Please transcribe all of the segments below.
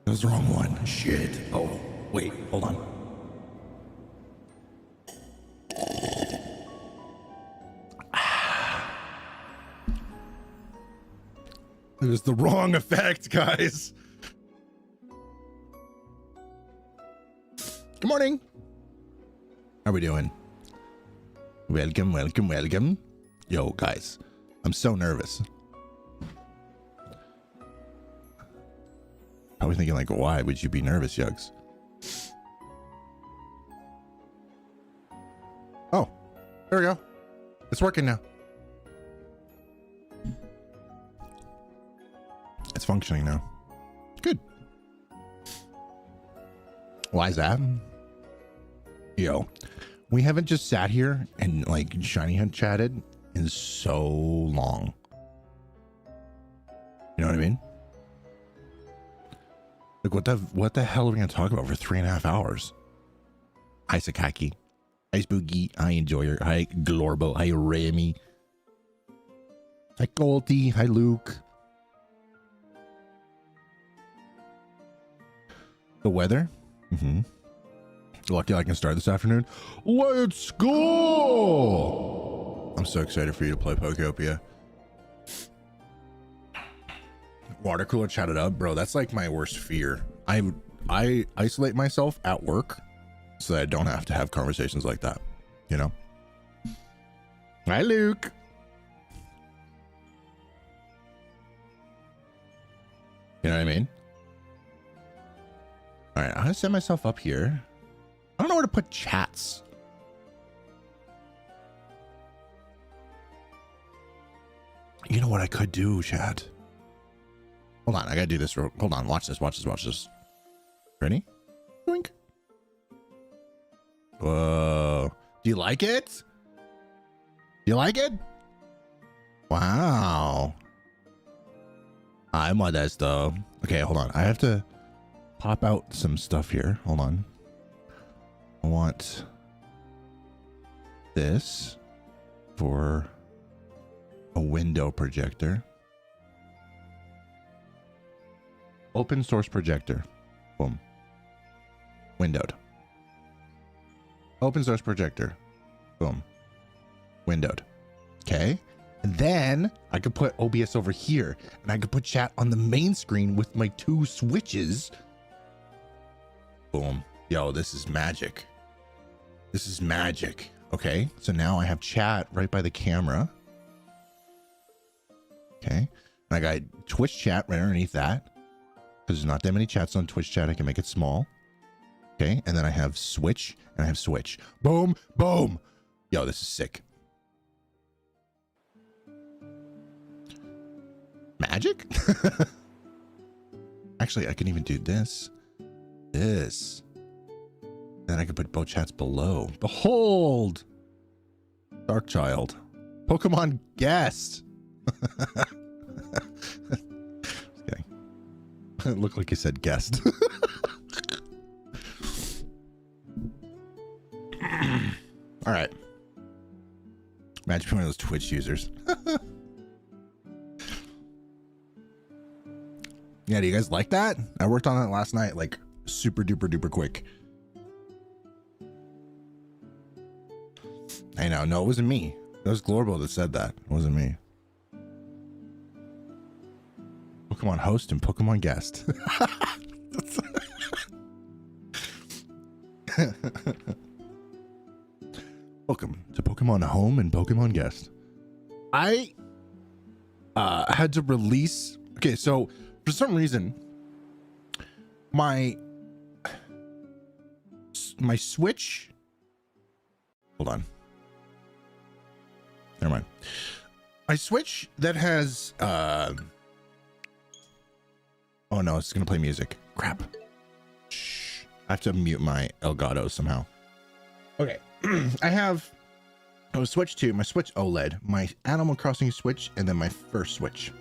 That was the wrong one. Shit. Oh, wait, hold on. It was the wrong effect, guys. Good morning. How are we doing? Welcome, welcome, welcome. Yo, guys, I'm so nervous. Probably thinking like, why would you be nervous, Yugz? Oh, there we go. It's working now. It's functioning now. Good. Why is that? Yo, we haven't just sat here and like Shiny had chatted in so long. You know what I mean? Like what the hell are we gonna talk about for 3.5 hours? Hi Sakaki. Hi Spooky. Hi Enjoyer. Hi Glorbo. Hi Remy. Hi Colty. Hi Luke. The weather? Mm-hmm. Lucky I can start this afternoon. Let's go! I'm so excited for you to play Pokopia. Water cooler chatted up, bro. That's like my worst fear. I isolate myself at work so that I don't have to have conversations like that. You know? Hi, Luke. You know what I mean? All right, I'm gonna set myself up here. I don't know where to put chats. You know what I could do, chat? Hold on, I gotta do this. Hold on, watch this, watch this, watch this. Ready? Wink. Whoa. Do you like it? You like it? Wow. I'm Modesto. Okay, hold on. I have to pop out some stuff here. Hold on. I want this for a window projector. Open source projector. Boom. Windowed. Open source projector. Boom. Windowed. Okay. And then I could put OBS over here and I could put chat on the main screen with my 2 switches. Boom. Yo, this is magic. This is magic. Okay. So now I have chat right by the camera. Okay. And I got Twitch chat right underneath that. Because there's not that many chats on Twitch chat. I can make it small. Okay. And then I have Switch and I have Switch. Boom. Boom. Yo, this is sick. Magic? Actually, I can even do this. This. Then I can put both chats below. Behold! Dark Child. Pokemon guest. Just kidding. It looked like you said guest. All right. Imagine being one of those Twitch users. Yeah, do you guys like that? I worked on it last night, like super duper duper quick. I know, no, it wasn't me. It was Glorbo that said that. It wasn't me. Pokemon host and Pokemon guest. Welcome to Pokemon home and Pokemon guest. I had to release. Okay, so for some reason, my Switch. Hold on. Never mind. My Switch that has. Oh no, it's gonna play music. Crap. Shh. I have to mute my Elgato somehow. Okay. I have a Switch 2, my Switch OLED, my Animal Crossing Switch, and then my first Switch.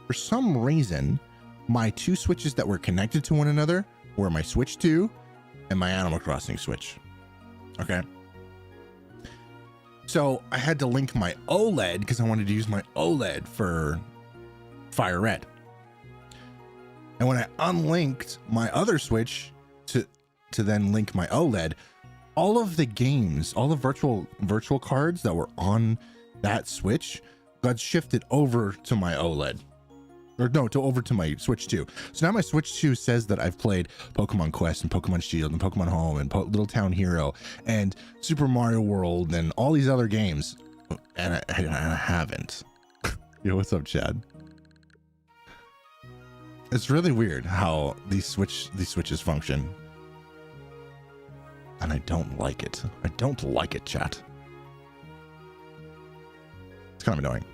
For some reason, my 2 switches that were connected to one another were my Switch 2 and my Animal Crossing Switch. Okay. So I had to link my OLED because I wanted to use my OLED for Fire Red. And when I unlinked my other Switch to then link my OLED, all of the games, all the virtual cards that were on that Switch got shifted over to my OLED. Or no, over to my Switch 2. So now my Switch 2 says that I've played Pokemon Quest and Pokemon Shield and Pokemon Home and Little Town Hero and Super Mario World and all these other games. And I haven't. Yo, what's up, Chad? It's really weird how these switches function. And I don't like it. I don't like it, chat. It's kind of annoying.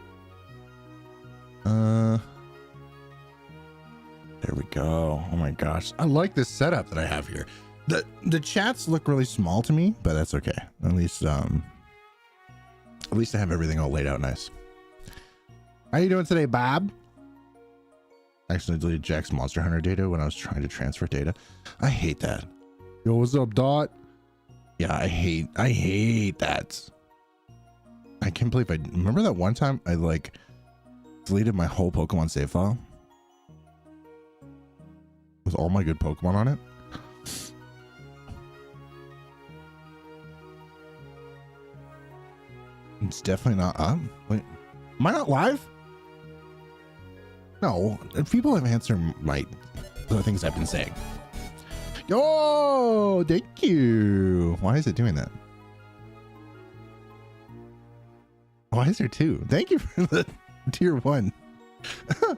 There we go. Oh my gosh. I like this setup that I have here. The chats look really small to me, but that's okay. At least I have everything all laid out nice. How you doing today, Bob? I accidentally deleted Jack's Monster Hunter data when I was trying to transfer data. I hate that. Yo, what's up, Dot? Yeah, I hate that. I can't believe I remember that one time I like deleted my whole Pokemon save file with all my good Pokemon on it. It's definitely not up. Wait, am I not live? No, people have answered the things I've been saying. Yo, thank you. Why is it doing that? Why is there two? Thank you for the tier 1. That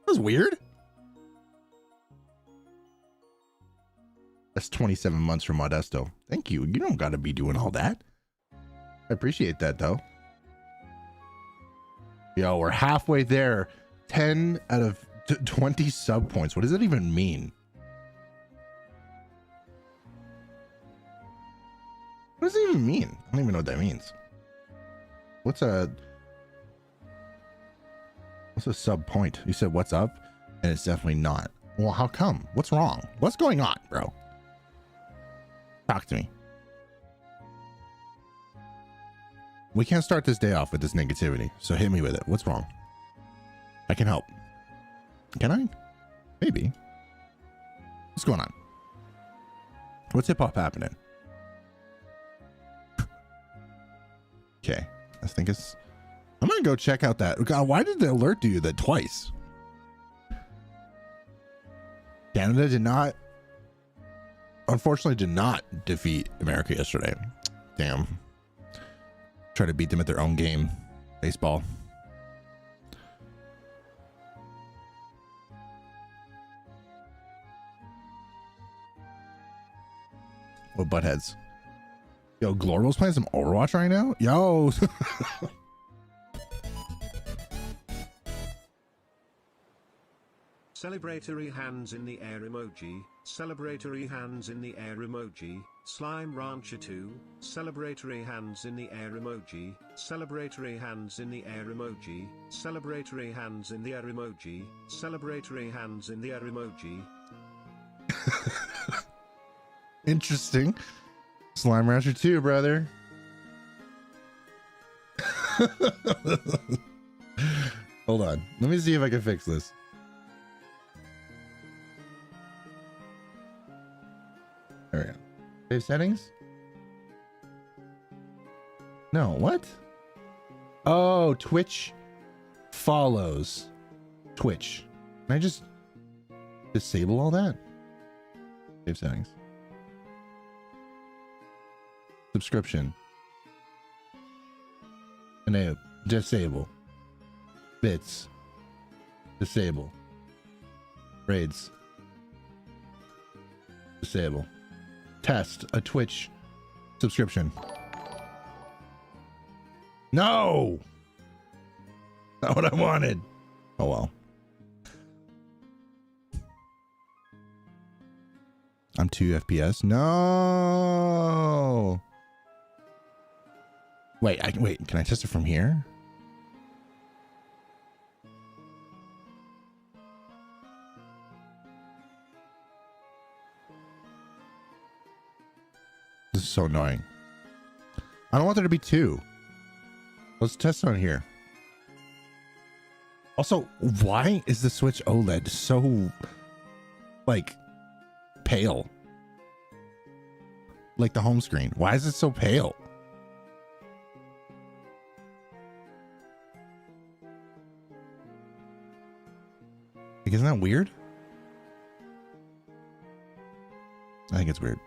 was weird. That's 27 months from Modesto. Thank you. You don't got to be doing all that. I appreciate that, though. Yo, we're halfway there. 10 out of 20 sub points. What does that even mean? What does it even mean? I don't even know what that means. What's a sub point? You said what's up, and it's definitely not. Well, how come? What's wrong? What's going on, bro? Talk to me. We can't start this day off with this negativity, so hit me with it. What's wrong? I can help. Can I? Maybe. What's going on? What's hip hop happening? Okay, I think it's. I'm gonna go check out that. God, why did the alert do that twice? Canada did not, unfortunately, did not defeat America yesterday. Damn. Try to beat them at their own game. Baseball. What buttheads? Yo, Glorable's playing some Overwatch right now? Yo. Celebratory hands in the air emoji, celebratory hands in the air emoji, Slime Rancher 2, celebratory hands in the air emoji, celebratory hands in the air emoji, celebratory hands in the air emoji, celebratory hands in the air emoji. Interesting. Slime Rancher 2, brother. Hold on. Let me see if I can fix this. There we go. Save settings? No, what? Oh, Twitch follows Twitch. Can I just disable all that? Save settings. Subscription. Enable. Disable. Bits. Disable. Raids. Disable. Test a Twitch subscription. No! Not what I wanted. Oh well. I'm 2 FPS. No! Wait, wait, can I test it from here? This is so annoying. I don't want there to be 2. Let's test it on here. Also, why is the Switch OLED so like pale? Like the home screen. Why is it so pale? Like, isn't that weird? I think it's weird.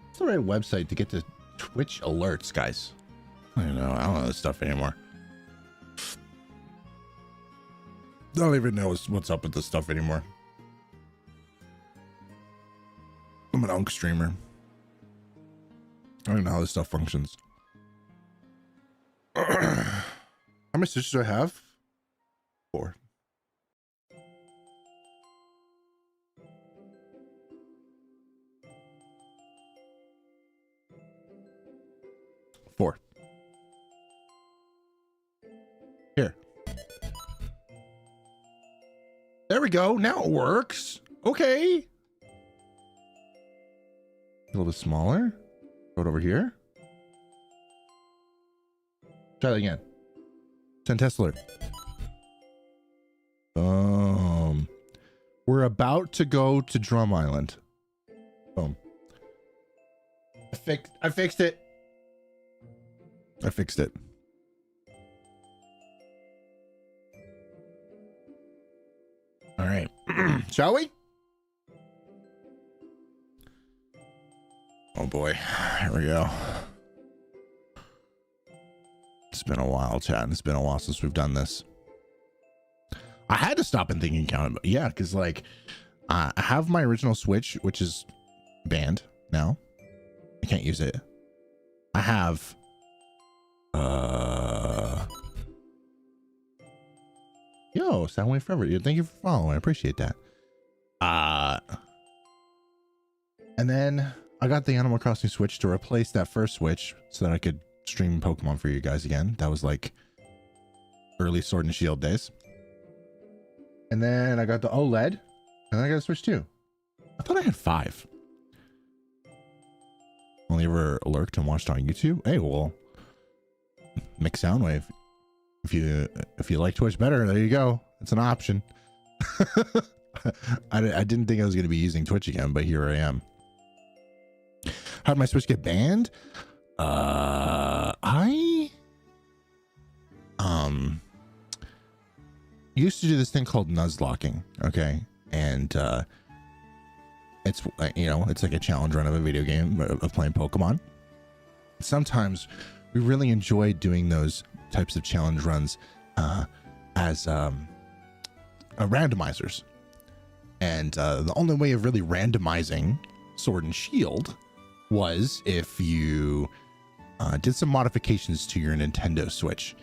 What's the right website to get to Twitch alerts, guys? I don't know this stuff anymore. I don't even know what's up with this stuff anymore. I'm an Unk streamer. I don't know how this stuff functions. How many stitches do I have? 4. Here. There we go. Now it works. Okay. A little bit smaller. Throw it over here. Try that again. Send test alert. We're about to go to Drum Island. Boom. I fixed it. I fixed it. All right. Shall we? Oh boy. Here we go. It's been a while, chat. It's been a while since we've done this. I had to stop and think and count it. Yeah, because like I have my original Switch, which is banned now. I can't use it. I have yo, Soundwave Forever. Thank you for following. I appreciate that. And then I got the Animal Crossing Switch to replace that first Switch so that I could stream Pokemon for you guys again. That was like early Sword and Shield days. And then I got the OLED, and then I got a Switch 2. I thought I had 5. Only ever lurked and watched on YouTube. Hey, well, mix Soundwave. If you like Twitch better, there you go. It's an option. I didn't think I was going to be using Twitch again, but here I am. How did my Switch get banned? I used to do this thing called nuzlocking, okay, and it's it's like a challenge run of a video game of playing Pokemon. Sometimes we really enjoy doing those types of challenge runs as randomizers, and the only way of really randomizing Sword and Shield was if you did some modifications to your Nintendo Switch.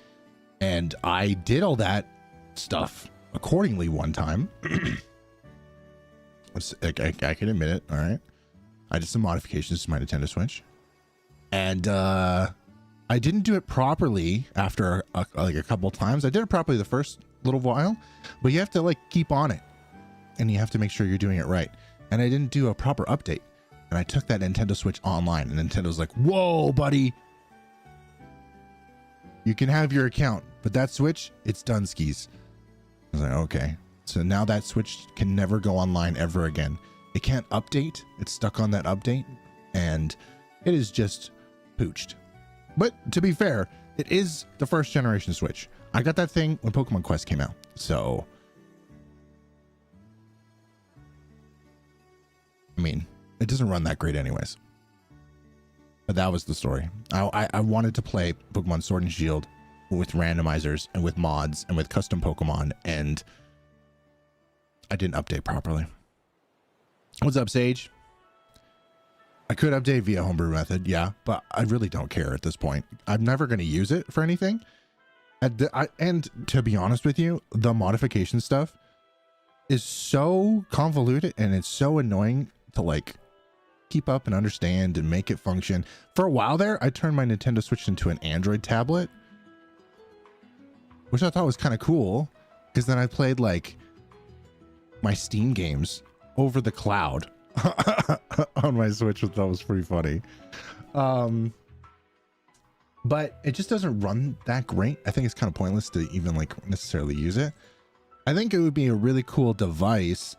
And I did all that stuff accordingly one time. I can admit it. All right. I did some modifications to my Nintendo Switch. And I didn't do it properly after like a couple times. I did it properly the first little while, but you have to like keep on it. And you have to make sure you're doing it right. And I didn't do a proper update. And I took that Nintendo Switch online, and Nintendo's like, whoa, buddy. You can have your account, but that Switch, it's done skis. I was like, okay. So now that Switch can never go online ever again. It can't update. It's stuck on that update, and it is just pooched. But to be fair, it is the first generation Switch. I got that thing when Pokemon Quest came out. So, I mean, it doesn't run that great anyways. But that was the story. I wanted to play Pokemon Sword and Shield with randomizers and with mods and with custom Pokemon, and I didn't update properly. What's up, Sage? I could update via homebrew method, yeah, but I really don't care at this point. I'm never going to use it for anything. And to be honest with you, the modification stuff is so convoluted and it's so annoying to like keep up and understand and make it function. For a while there, I turned my Nintendo Switch into an Android tablet, which I thought was kind of cool, because then I played like my Steam games over the cloud on my Switch, which that was pretty funny. But it just doesn't run that great. I think it's kind of pointless to even like necessarily use it. I think it would be a really cool device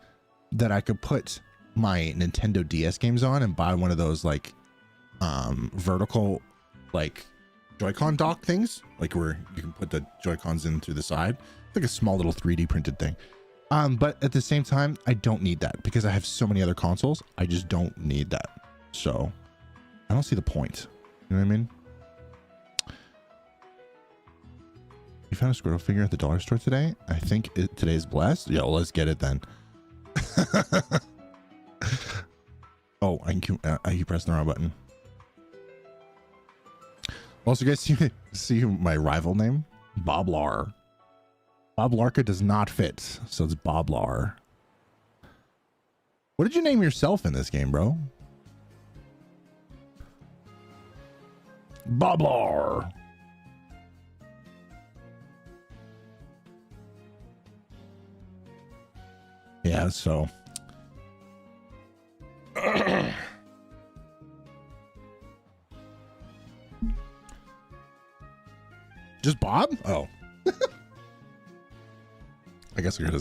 that I could put my Nintendo DS games on and buy one of those like vertical like Joy-Con dock things, like where you can put the Joy-Cons in through the side. It's like a small little 3D printed thing. But at the same time, I don't need that because I have so many other consoles. I just don't need that. So I don't see the point. You know what I mean? You found a Squirtle figure at the dollar store today? I think today's blessed. Yeah, well, let's get it then. Oh, I keep pressing the wrong button. Also, you guys see my rival name? Boblar. Bob Larka does not fit, so it's Boblar. What did you name yourself in this game, bro? Boblar. Yeah, so just Bob? Oh. I guess I could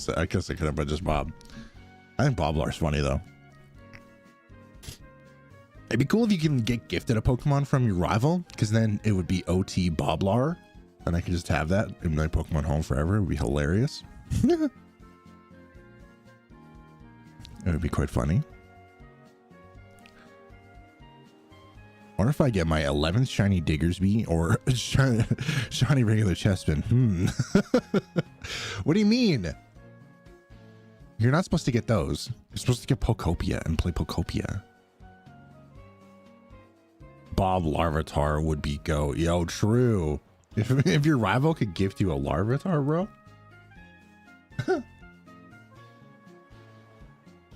have been just Bob. I think Boblar's funny though. It'd be cool if you can get gifted a Pokemon from your rival, because then it would be OT Boblar, and I could just have that in my Pokemon home forever. It would be hilarious. It would be quite funny. I wonder if I get my 11th shiny Diggersby or shiny regular Chespin. What do you mean? You're not supposed to get those. You're supposed to get Pokopia and play Pokopia. Bob Larvitar would be go. Yo, true. If your rival could gift you a Larvitar, bro.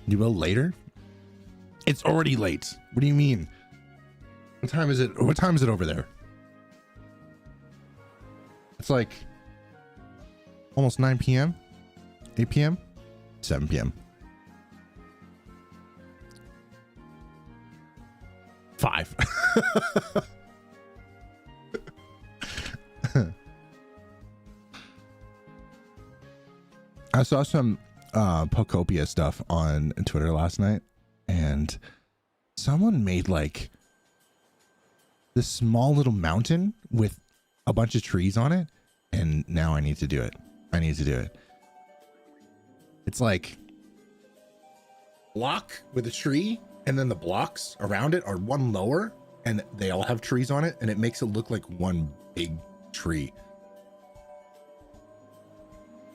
You will later? It's already late. What do you mean? What time is it? What time is it over there? It's like almost 9 p.m. 8 p.m. 7 p.m. 5. I saw some Pokopia stuff on Twitter last night, and someone made like this small little mountain with a bunch of trees on it, and now I need to do it. It's like block with a tree, and then the blocks around it are one lower, and they all have trees on it, and it makes it look like one big tree.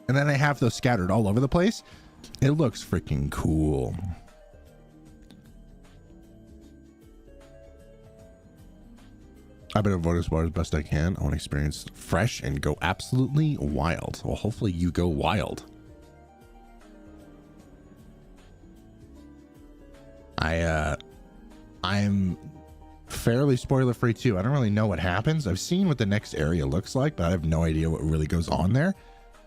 And then they have those scattered all over the place. It looks freaking cool. I've been avoiding spoilers as best I can. I want to experience fresh and go absolutely wild. Well, hopefully you go wild. I'm fairly spoiler free too. I don't really know what happens. I've seen what the next area looks like, but I have no idea what really goes on there,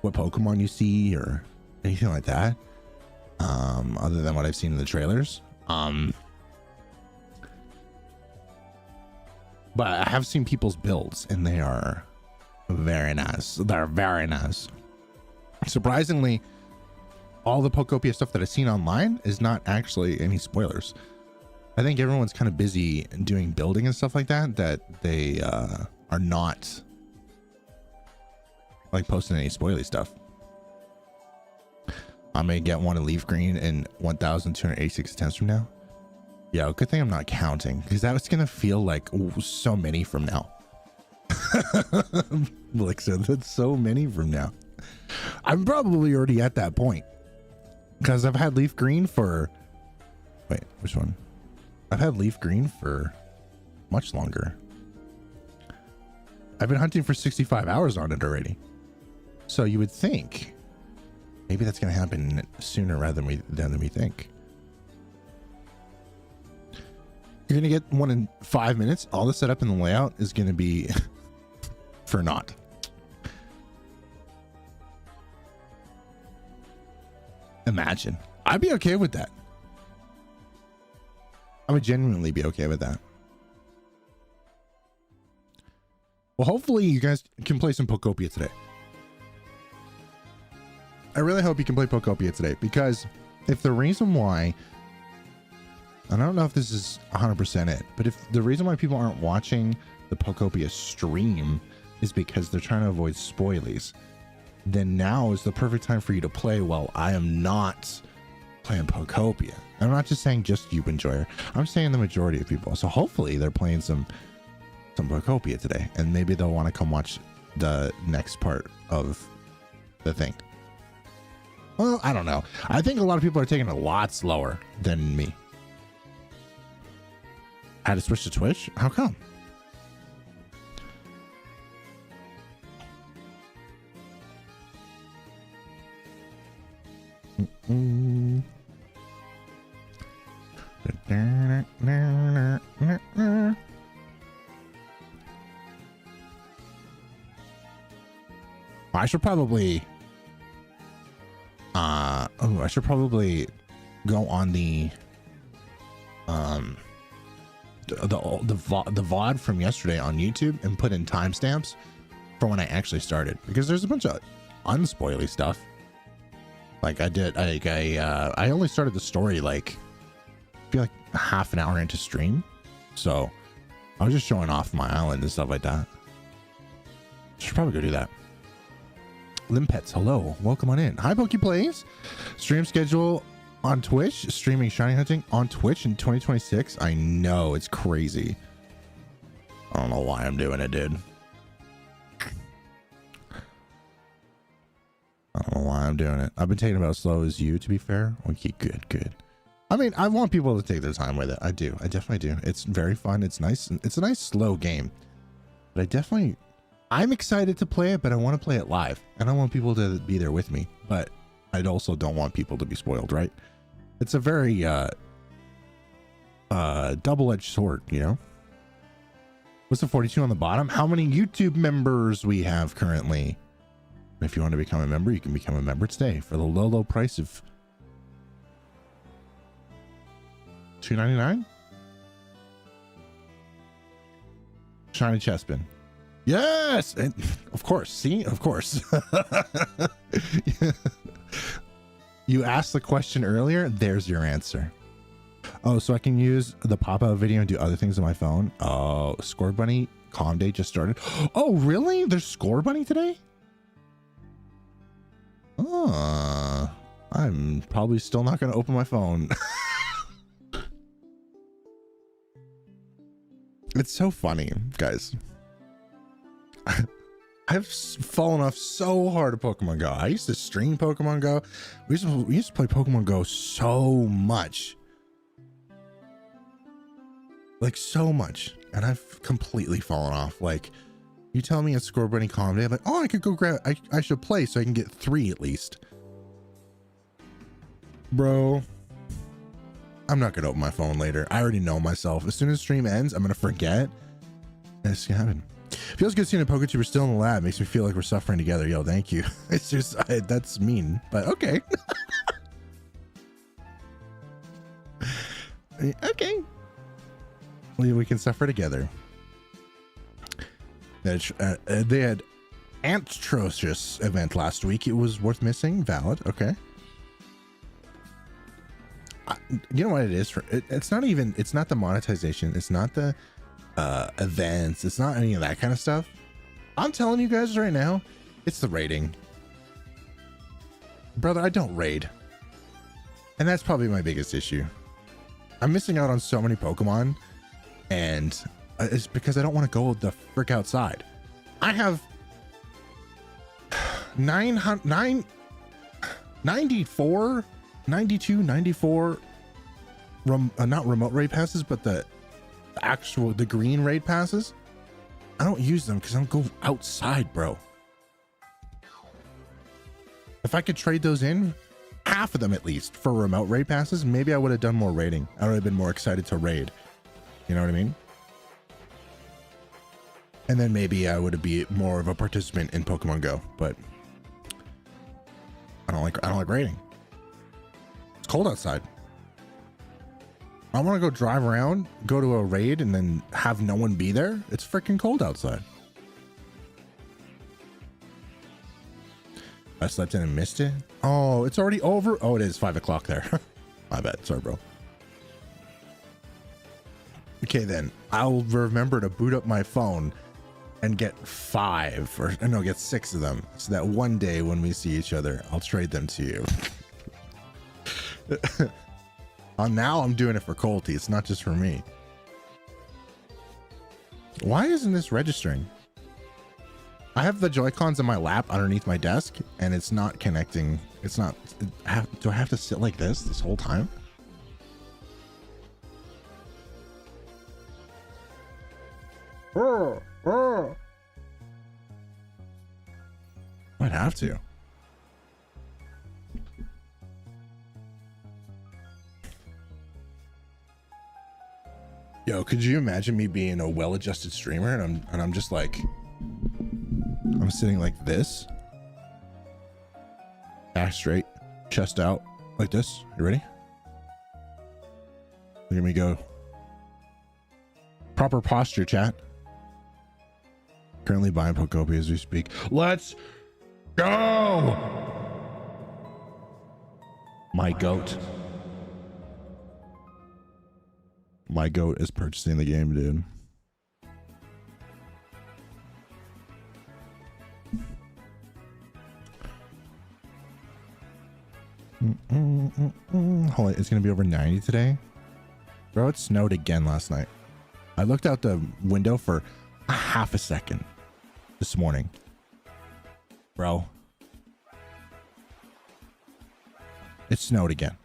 what Pokemon you see or anything like that. Other than what I've seen in the trailers. But I have seen people's builds and they are very nice. They're very nice. Surprisingly, all the Pokopia stuff that I've seen online is not actually any spoilers. I think everyone's kind of busy doing building and stuff like that, that they are not like posting any spoily stuff. I may get one in Leaf Green in 1,286 attempts from now. Yeah, good thing I'm not counting, because that was gonna feel like so many from now. Like, so that's so many from now. I'm probably already at that point, because I've had Leaf Green for, wait, which one? I've had Leaf Green for much longer. I've been hunting for 65 hours on it already. So you would think maybe that's going to happen sooner rather than we think. You're going to get one in 5 minutes. All the setup and the layout is going to be for naught. Imagine. I'd be okay with that. I would genuinely be okay with that. Well, hopefully you guys can play some Pokopia today. I really hope you can play Pokopia today, because if the reason why, and I don't know if this is 100% it, but if the reason why people aren't watching the Pokopia stream is because they're trying to avoid spoilies, then now is the perfect time for you to play while I am not playing Pokopia. I'm not just saying just you enjoyer. I'm saying the majority of people. So hopefully they're playing some Pokopia today, and maybe they'll want to come watch the next part of the thing. Well, I don't know. I think a lot of people are taking it a lot slower than me. Had to switch to Twitch? How come? I should probably I should probably go on the VOD from yesterday on YouTube and put in timestamps for when I actually started, because there's a bunch of unspoily stuff. Like I only started the story like I feel like half an hour into stream, so I was just showing off my island and stuff like that. Should probably go do that. Limpets, hello, welcome on in. Hi, PokePlays. Stream schedule on Twitch, streaming shiny hunting on Twitch in 2026. I know, it's crazy. I don't know why I'm doing it, dude. I don't know why I'm doing it. I've been taking it about as slow as you, to be fair. Okay, good. I mean, I want people to take their time with it. I do. I definitely do. It's very fun. It's nice. It's a nice, slow game. But I'm excited to play it, but I want to play it live. And I want people to be there with me. But I also don't want people to be spoiled, right? It's a very double-edged sword, you know? What's the 42 on the bottom? How many YouTube members we have currently? If you want to become a member, you can become a member today for the low price of $2.99. Shiny Chespin. Yes, and of course. See, of course. You asked the question earlier. There's your answer. Oh, so I can use the pop-out video and do other things on my phone. Oh, Score Bunny Calm Day just started. Oh, really? There's Score Bunny today? I'm probably still not going to open my phone. It's so funny, guys. I've fallen off so hard at Pokemon Go. I used to stream Pokemon Go. We used to play Pokemon Go so much. Like, so much. And I've completely fallen off. Like, you tell me it's Score Bunny Calm Day, I'm like, oh, I could go grab, I should play so I can get 3 at least. Bro, I'm not gonna open my phone later. I already know myself. As soon as stream ends, I'm gonna forget. And it's gonna happen. Feels good seeing a PokeTuber still in the lab. Makes me feel like we're suffering together. Yo, thank you. It's just, that's mean, but okay. Okay. We can suffer together. They had Antrocious event last week. It was worth missing. Valid. Okay. You know what it is? It's not the monetization. It's not the events. It's not any of that kind of stuff. I'm telling you guys right now, it's the raiding. Brother, I don't raid. And that's probably my biggest issue. I'm missing out on so many Pokemon, and it's because I don't want to go the frick outside. I have 94, 92, 94 not remote raid passes, but the green raid passes. I don't use them because I don't go outside, bro. If I could trade those in, half of them at least, for remote raid passes, maybe I would have done more raiding. I would have been more excited to raid. You know what I mean? And then maybe I would be more of a participant in Pokemon Go, but I don't like raiding. It's cold outside. I want to go drive around, go to a raid, and then have no one be there. It's freaking cold outside. I slept in and missed it. Oh, it's already over. Oh, it is 5 o'clock there. My bad. Sorry, bro. Okay, then I'll remember to boot up my phone and get 5 or no, get 6 of them. So that one day when we see each other, I'll trade them to you. Now I'm doing it for Colty. It's not just for me. Why isn't this registering? I have the Joy-Cons in my lap underneath my desk and it's not connecting. It's not. Do I have to sit like this whole time? Might have to. Yo, could you imagine me being a well-adjusted streamer and I'm just like, I'm sitting like this, back straight, chest out, like this. You ready? Look at me go. Proper posture, chat. Currently buying Pokopia as we speak. Let's go! My goat. My goat is purchasing the game, dude. Hold on, it's gonna be over 90 today. Bro, it snowed again last night. I looked out the window for a half a second this morning. Bro. It snowed again.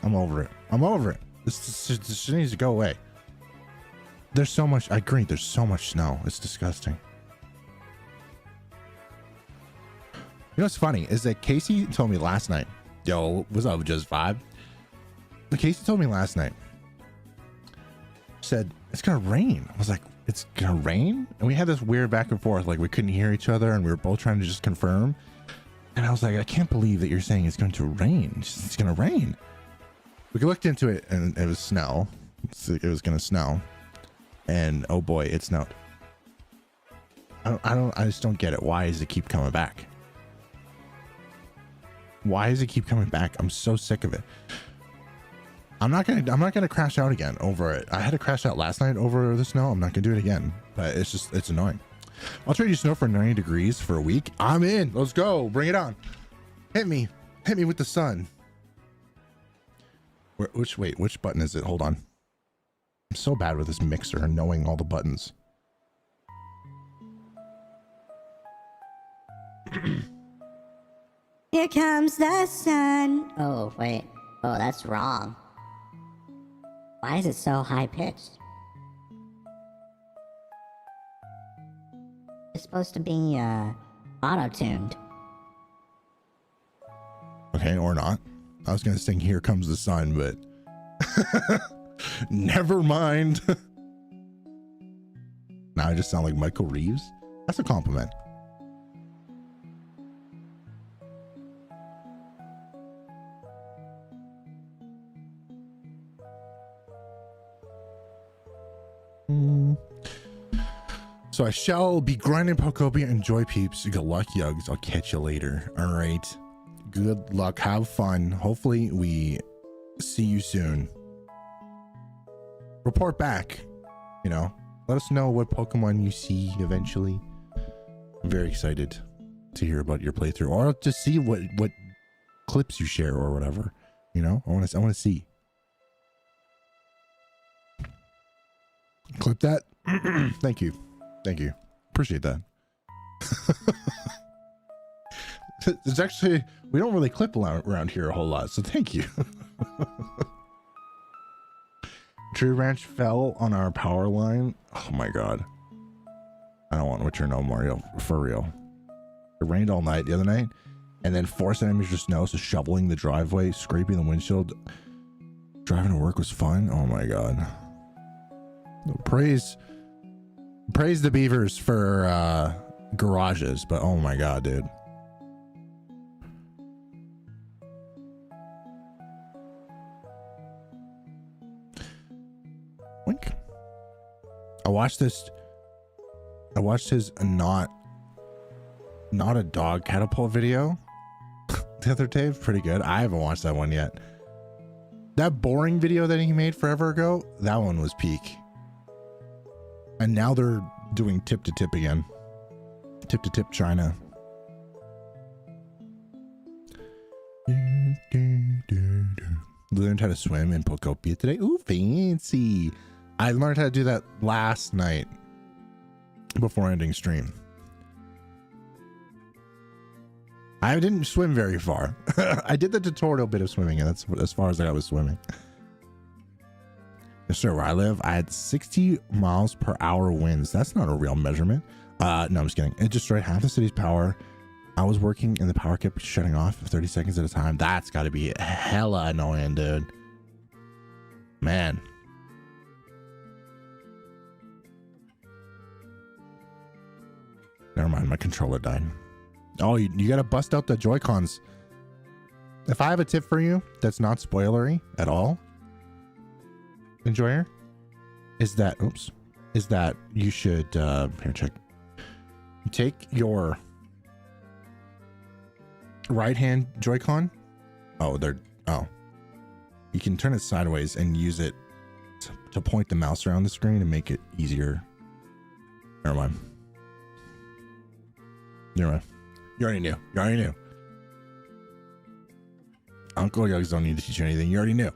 I'm over it. I'm over it. This needs to go away. There's so much. I agree. There's so much snow. It's disgusting. You know what's funny is that Casey told me last night. Yo, what's up, Just Vibe? Casey told me last night. Said it's gonna rain. I was like, it's gonna rain? And we had this weird back and forth. Like we couldn't hear each other, and we were both trying to just confirm. And I was like, I can't believe that you're saying it's going to rain. It's gonna rain. We looked into it and it was snow. It was gonna snow, and oh boy, it snowed. I just don't get it. Why does it keep coming back? Why does it keep coming back? I'm so sick of it. I'm not gonna crash out again over it. I had to crash out last night over the snow. I'm not gonna do it again. But it's annoying. I'll trade you snow for 90 degrees for a week. I'm in. Let's go. Bring it on. Hit me with the sun. Which button is it? Hold on. I'm so bad with this mixer and knowing all the buttons. Here comes the sun. Oh, wait. Oh, that's wrong. Why is it so high-pitched? It's supposed to be, auto-tuned. Okay, or not. I was gonna sing Here Comes the Sun, but never mind. Now I just sound like Michael Reeves. That's a compliment. So I shall be grinding Pokopia. Enjoy, peeps. Good luck, Yugz. I'll catch you later. All right. Good luck. Have fun. Hopefully we see you soon. Report back. You know, let us know what Pokemon you see eventually. I'm very excited to hear about your playthrough, or to see what clips you share or whatever. You know, I want to see. Clip that. Thank you. Appreciate that. It's actually, we don't really clip around here a whole lot, so thank you. Tree branch fell on our power line. Oh my god. I don't want to know, Mario, for real. It rained all night the other night, and then 4 centimeters of snow, so shoveling the driveway, scraping the windshield. Driving to work was fun. Oh my god. Praise the beavers for garages, but oh my god, dude. Wink. I watched his not a dog catapult video the other day. Pretty good. I haven't watched that one yet. That boring video that he made forever ago, that one was peak. And now they're doing tip to tip again. Tip to tip China. Learned how to swim in Pocopia today. Ooh, fancy. I learned how to do that last night before ending stream. I didn't swim very far. I did the tutorial bit of swimming, and that's as far as I was swimming. Yes, sir. Where I live, I had 60 miles per hour winds. That's not a real measurement. No, I'm just kidding. It destroyed half the city's power. I was working and the power kept shutting off 30 seconds at a time. That's got to be hella annoying, dude. Man. Never mind, my controller died. Oh, you got to bust out the Joy-Cons. If I have a tip for you that's not spoilery at all, Enjoyer, is that you should, here, check. Take your right hand Joy-Con. You can turn it sideways and use it to point the mouse around the screen and make it easier. Never mind. You already knew. Uncle Yugz don't need to teach you anything. You already knew.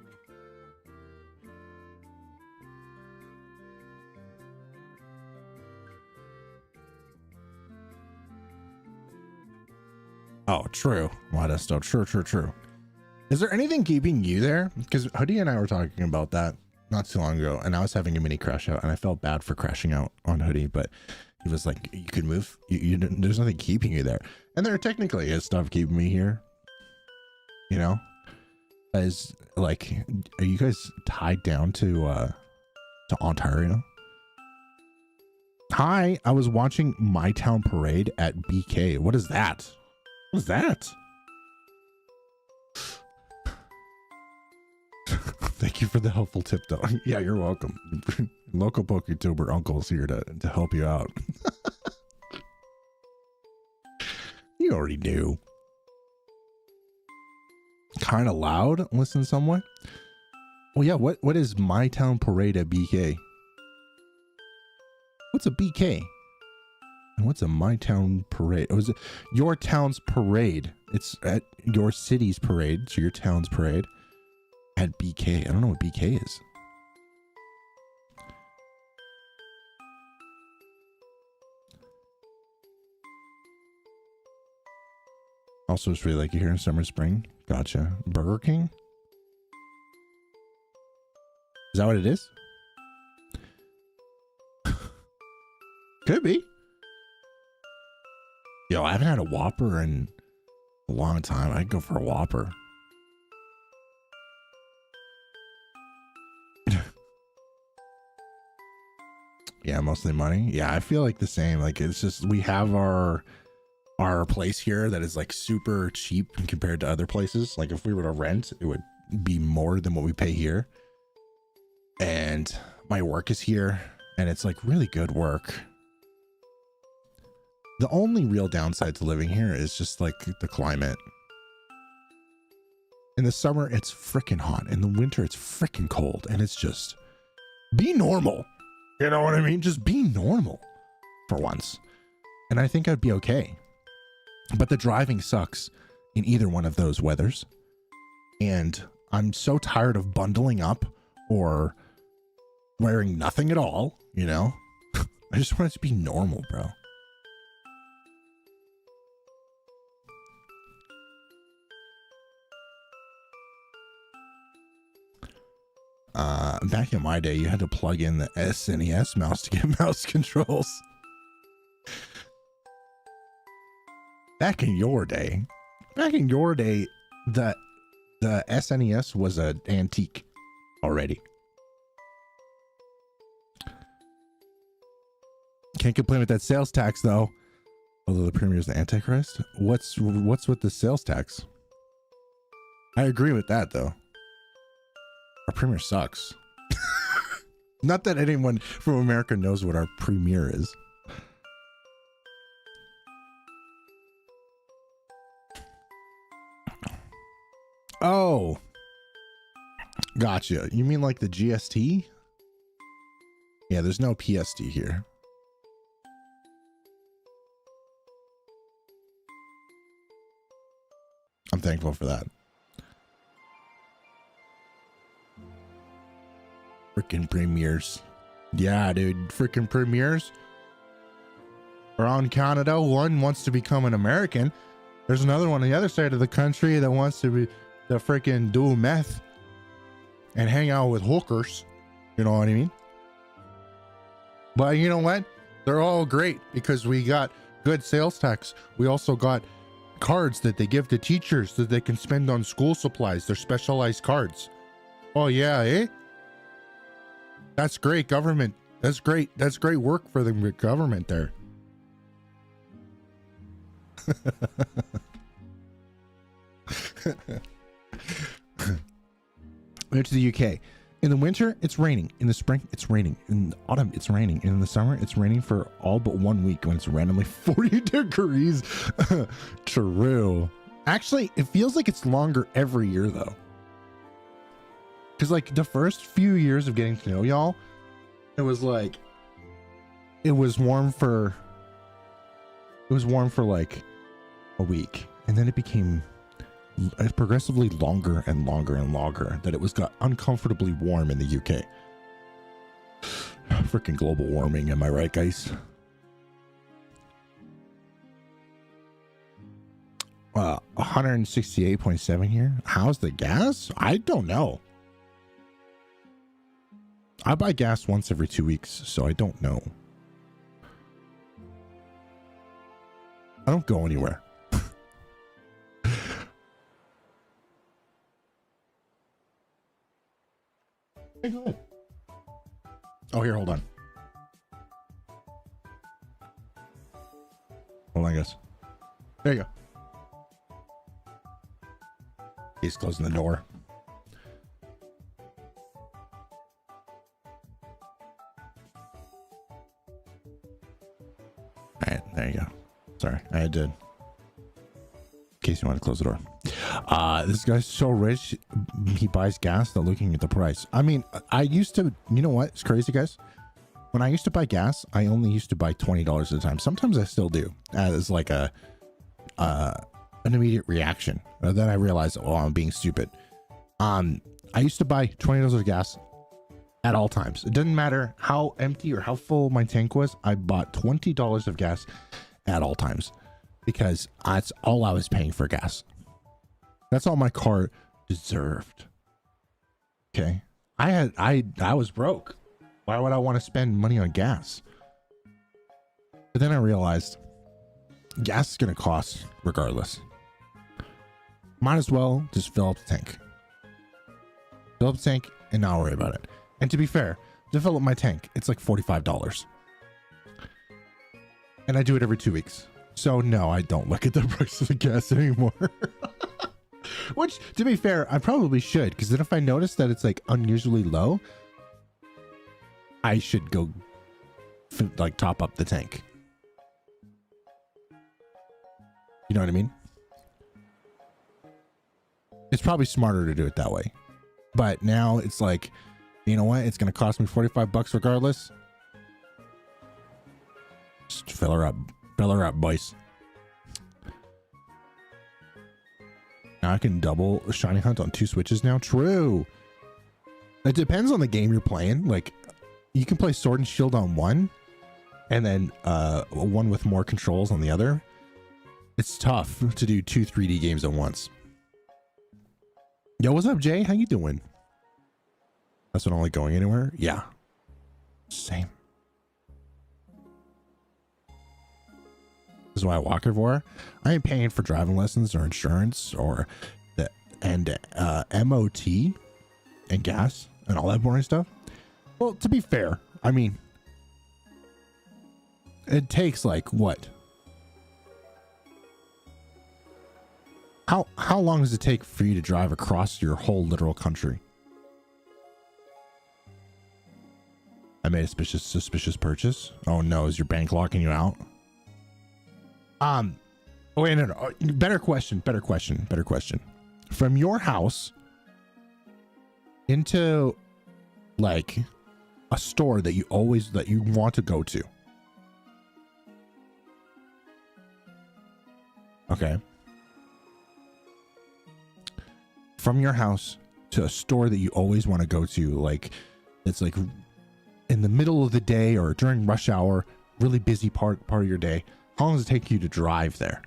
Oh, true. Modesto. True. Is there anything keeping you there? Because Hoodie and I were talking about that not too long ago, and I was having a mini crash out, and I felt bad for crashing out on Hoodie, but he was like, you could move. There's nothing keeping you there. And there technically is stuff keeping me here. You know? As like, are you guys tied down to Ontario? Hi, I was watching My Town Parade at BK. What is that? What is that? Thank you for the helpful tip, though. Yeah, you're welcome. Local PokeTuber uncle's here to help you out. You already knew. Kind of loud. Listen somewhat. Well, yeah. What is My Town Parade at BK? What's a BK? And what's a My Town Parade? Oh, is it your town's parade? It's at your city's parade, so your town's parade at BK. I don't know what BK is. Also, it's really like you here in Summer Spring. Gotcha. Burger King? Is that what it is? Could be. Yo, I haven't had a Whopper in a long time. I'd go for a Whopper. Yeah, mostly money. Yeah, I feel like the same. Like, it's just, we have our place here that is like super cheap compared to other places. Like, if we were to rent, it would be more than what we pay here. And my work is here, and it's like really good work. The only real downside to living here is just like the climate. In the summer, it's freaking hot. In the winter, it's freaking cold. And it's just, be normal. You know what I mean? Just be normal for once. And I think I'd be okay. But the driving sucks in either one of those weathers. And I'm so tired of bundling up or wearing nothing at all, you know? I just want it to be normal, bro. Back in my day, you had to plug in the SNES mouse to get mouse controls. Back in your day, the SNES was an antique already. Can't complain with that sales tax though. Although the Premier is the Antichrist. What's with the sales tax? I agree with that though. Our Premier sucks. Not that anyone from America knows what our premiere is. Oh, gotcha. You mean like the GST? Yeah, there's no PST here. I'm thankful for that. Freaking premieres. Yeah, dude. Freaking premieres. Around Canada, one wants to become an American. There's another one on the other side of the country that wants to be the freaking do meth and hang out with hookers. You know what I mean? But you know what? They're all great because we got good sales tax. We also got cards that they give to teachers that they can spend on school supplies. They're specialized cards. Oh yeah, eh? That's great government. That's great. That's great work for the government there. Went to the UK. In the winter, it's raining. In the spring, it's raining. In the autumn, it's raining. And in the summer, it's raining for all but 1 week when it's randomly 40 degrees. True. Actually, it feels like it's longer every year, though. Because, like, the first few years of getting to know y'all, it was like, it was warm for like a week. And then it became progressively longer and longer and longer that it was got uncomfortably warm in the UK. Freaking global warming, am I right, guys? 168.7 here. How's the gas? I don't know. I buy gas once every 2 weeks, so I don't know. I don't go anywhere. Hey, go ahead. Oh, here, hold on. Hold on, guys. There you go. He's closing the door. All right, there you go. Sorry, I had to, in case you want to close the door. This guy's so rich, he buys gas without looking at the price. I mean, I used to, you know what? It's crazy, guys. When I used to buy gas, I only used to buy $20 at a time. Sometimes I still do, as like an immediate reaction. Then I realized, oh, I'm being stupid. I used to buy $20 of gas at all times. It didn't matter how empty or how full my tank was. I bought $20 of gas at all times because that's all I was paying for gas. That's all my car deserved. Okay. I was broke. Why would I want to spend money on gas? But then I realized gas is going to cost regardless. Might as well just fill up the tank. Fill up the tank and not worry about it. And to be fair, to fill up my tank, it's like $45. And I do it every 2 weeks. So no, I don't look at the price of the gas anymore. Which, to be fair, I probably should, because then if I notice that it's like unusually low, I should go like top up the tank. You know what I mean? It's probably smarter to do it that way. But now it's like, you know what? It's going to cost me $45 regardless. Just fill her up. Fill her up, boys. Now I can double Shiny Hunt on 2 switches now. True. It depends on the game you're playing. Like, you can play Sword and Shield on one, and then one with more controls on the other. It's tough to do 2 3D games at once. Yo, what's up, Jay? How you doing? That's not only going anywhere? Yeah. Same. This is why I walk everywhere. I ain't paying for driving lessons or insurance or the MOT and gas and all that boring stuff. Well, to be fair, I mean, it takes like what? How long does it take for you to drive across your whole literal country? I made a suspicious purchase. Oh no, is your bank locking you out? Oh wait, no. Better question. From your house into like a store that you want to go to. Okay. From your house to a store that you always want to go to, like it's like in the middle of the day or during rush hour, really busy part of your day. How long does it take you to drive there?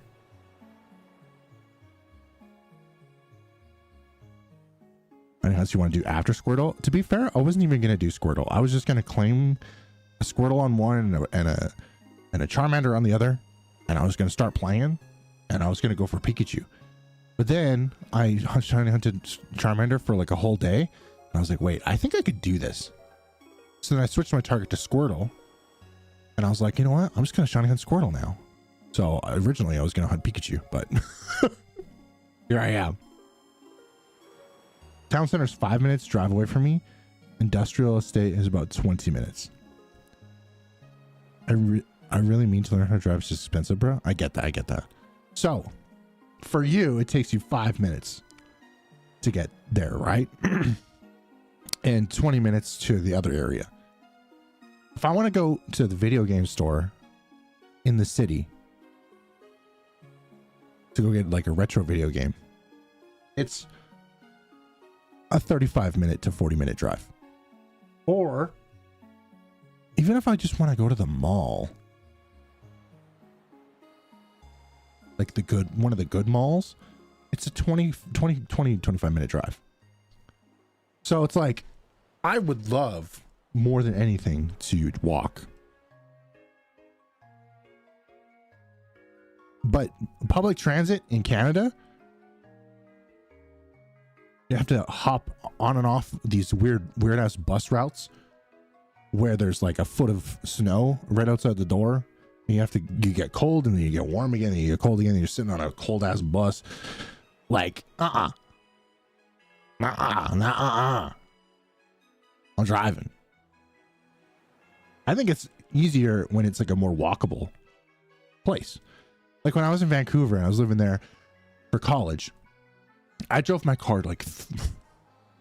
Any house you want to do after Squirtle? To be fair, I wasn't even going to do Squirtle. I was just going to claim a Squirtle on one and a Charmander on the other, and I was going to start playing, and I was going to go for Pikachu. But then I shiny hunted Charmander for like a whole day, and I was like, wait, I think I could do this. So then I switched my target to Squirtle, and I was like, you know what? I'm just going to shiny hunt Squirtle now. So originally I was going to hunt Pikachu, but here I am. Town center's 5 minutes drive away from me. Industrial estate is about 20 minutes. I really mean to learn how to drive. It's just expensive, bro. I get that. So for you, it takes you 5 minutes to get there, right? And 20 minutes to the other area. If I want to go to the video game store in the city to go get like a retro video game, it's a 35-minute to 40-minute drive. Or even if I just want to go to the mall, like one of the good malls, it's a 25-minute drive. So it's like, I would love more than anything to walk. But public transit in Canada, you have to hop on and off these weird ass bus routes where there's like a foot of snow right outside the door. And you get cold and then you get warm again and you get cold again and you're sitting on a cold ass bus. Like, I'm driving. I think it's easier when it's like a more walkable place. Like when I was in Vancouver and I was living there for college, I drove my car like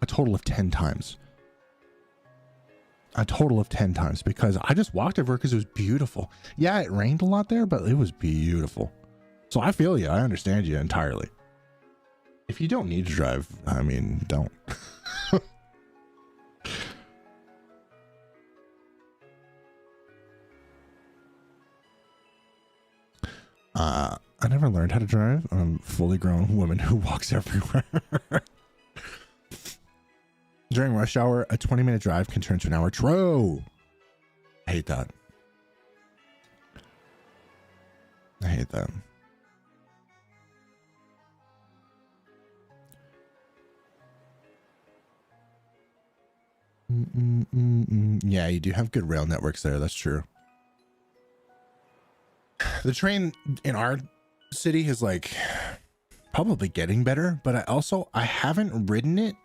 a total of 10 times. Because I just walked everywhere because it was beautiful. Yeah, it rained a lot there, but it was beautiful. So I feel you. I understand you entirely. If you don't need to drive, I mean, don't. I never learned how to drive. I'm a fully grown woman who walks everywhere. During rush hour, a 20-minute drive can turn to an hour. True. I hate that. Yeah, you do have good rail networks there. That's true. The train in our city is like probably getting better, but I haven't ridden it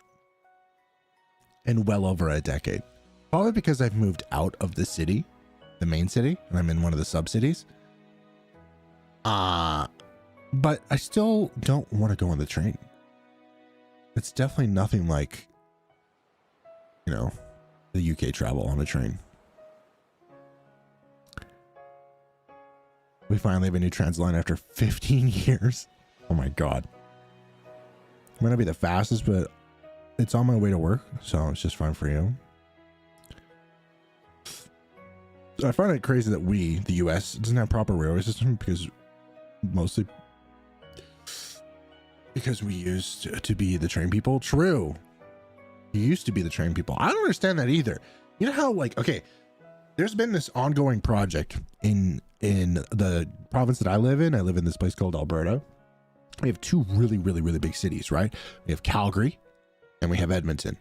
in well over a decade. Probably because I've moved out of the city, the main city, and I'm in one of the sub-cities. But I still don't want to go on the train. It's definitely nothing like, you know, the UK travel on a train. We finally have a new trans line after 15 years. Oh my God. I'm going to be the fastest, but it's on my way to work, so it's just fine for you. So I find it crazy that the US, doesn't have proper railway system mostly because we used to be the train people. True. You used to be the train people. I don't understand that either. You know how, like, okay, there's been this ongoing project in the province that I live in. I live in this place called Alberta. We have two really, really, really big cities, right? We have Calgary and we have Edmonton.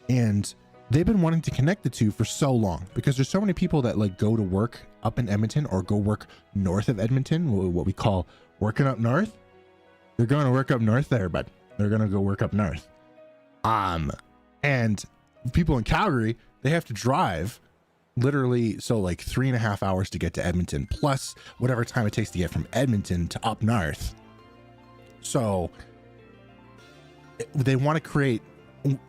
And they've been wanting to connect the two for so long because there's so many people that like go to work up in Edmonton or go work north of Edmonton, what we call working up north. They're going to work up north there, but they're going to go work up north. And people in Calgary, they have to drive literally, so like 3.5 hours to get to Edmonton, plus whatever time it takes to get from Edmonton to up north. So they want to create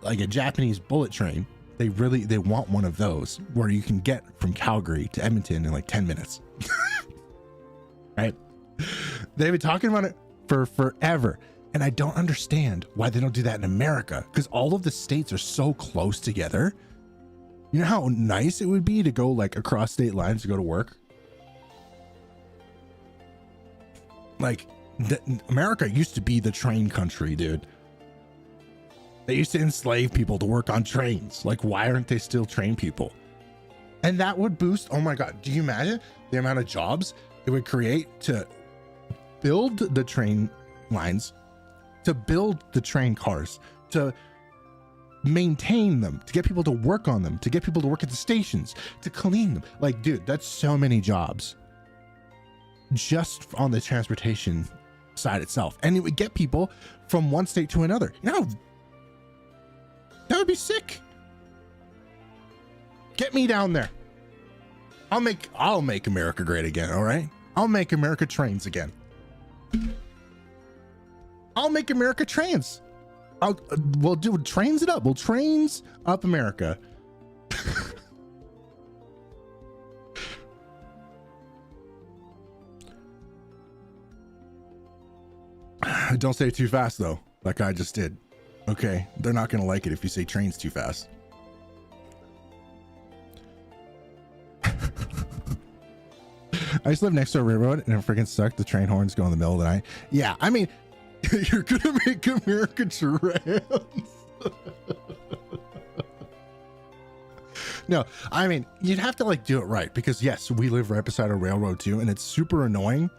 like a Japanese bullet train. They want one of those where you can get from Calgary to Edmonton in like 10 minutes. Right? They've been talking about it for forever. And I don't understand why they don't do that in America, because all of the states are so close together. You know how nice it would be to go like across state lines to go to work? Like America used to be the train country, dude. They used to enslave people to work on trains. Like, why aren't they still train people? And that would boost, oh my God, do you imagine the amount of jobs it would create to build the train lines, to build the train cars, to maintain them, to get people to work on them, to get people to work at the stations, to clean them. Like, dude, that's so many jobs just on the transportation side itself. And it would get people from one state to another. You know, that would be sick. Get me down there. I'll make America great again. All right. I'll make America trains again. I'll make America trains. We'll do trains it up. We'll trains up America. Don't say it too fast though, like I just did. Okay, they're not gonna like it if you say trains too fast. I used to live next to a railroad and it freaking sucked. The train horns go in the middle of the night. Yeah, I mean, you're gonna make America trans. No, I mean, you'd have to like do it right, because yes, we live right beside a railroad too, and it's super annoying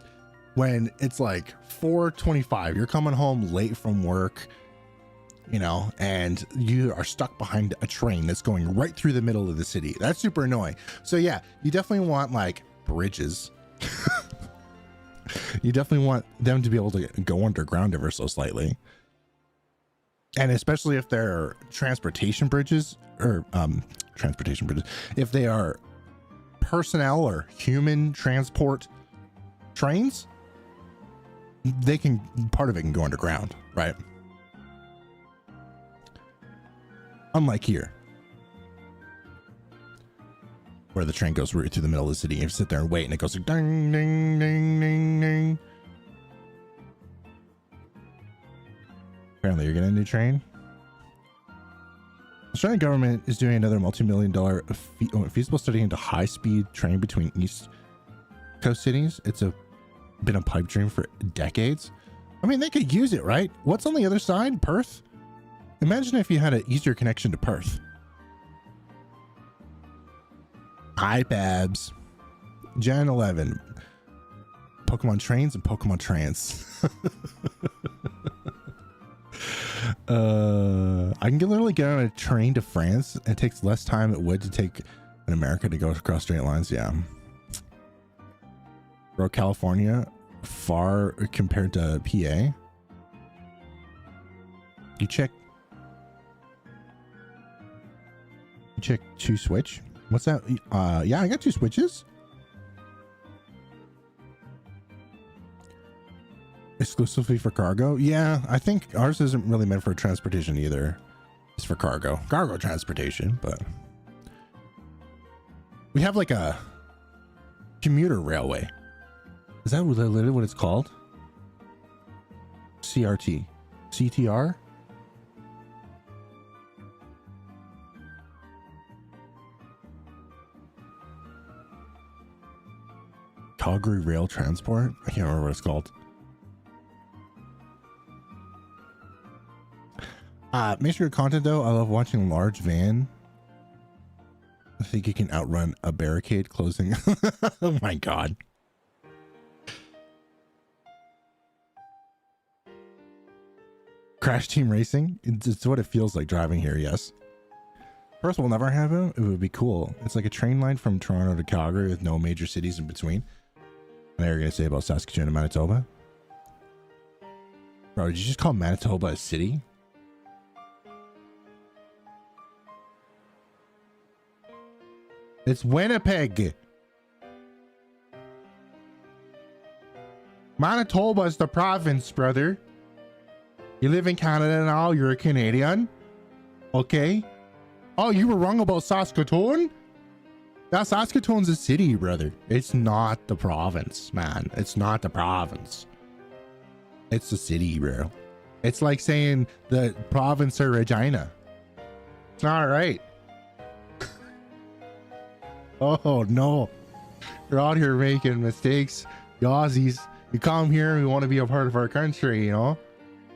when it's like 4:25, you're coming home late from work, you know, and you are stuck behind a train that's going right through the middle of the city. That's super annoying. So yeah, you definitely want like bridges. You definitely want them to be able to go underground ever so slightly. And especially if they're transportation bridges, if they are personnel or human transport trains, part of it can go underground, right? Unlike here, where the train goes right through the middle of the city. You sit there and wait, and it goes like ding, ding, ding, ding, ding. Apparently, you're getting a new train. The Australian government is doing another multi-million-dollar feasible study into high-speed train between East Coast cities. It's been a pipe dream for decades. I mean, they could use it, right? What's on the other side? Perth? Imagine if you had an easier connection to Perth. Hi, Babs. Gen 11. Pokemon trains and Pokemon trans. I can literally get on a train to France. It takes less time it would to take in America to go across straight lines. Yeah. Bro, California, far compared to PA. You check 2 switch. What's that? Yeah, I got 2 switches. Exclusively for cargo. Yeah, I think ours isn't really meant for transportation either. It's for cargo transportation, but we have like a commuter railway. Is that literally what it's called? CTR? Calgary Rail Transport? I can't remember what it's called. Make sure content though. I love watching large van. I think you can outrun a barricade closing. Oh my God. Crash Team Racing. It's what it feels like driving here. Yes. Perth will never have it. It would be cool. It's like a train line from Toronto to Calgary with no major cities in between. What are you going to say about Saskatchewan and Manitoba? Bro, did you just call Manitoba a city? It's Winnipeg. Manitoba is the province, brother. You live in Canada now, you're a Canadian. Okay. Oh, you were wrong about Saskatoon? Yeah, Saskatoon's a city, brother. It's not the province, man. It's not the province. It's the city, bro. It's like saying the province of Regina. It's not right. Oh, no. You're out here making mistakes. You Aussies, you come here, you want to be a part of our country, you know?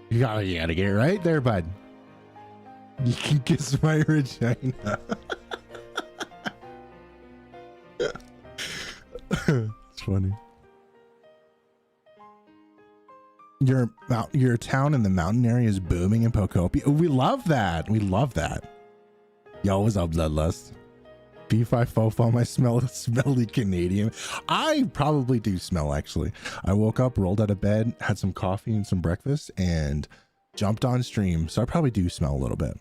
You gotta get it right there, bud. You can kiss my Regina. It's funny. Your town in the mountain area is booming in Pocopia. We love that. We love that. Yo, what's up, Bloodlust? B5 Fofo, my smelly Canadian. I probably do smell, actually. I woke up, rolled out of bed, had some coffee and some breakfast, and jumped on stream. So I probably do smell a little bit.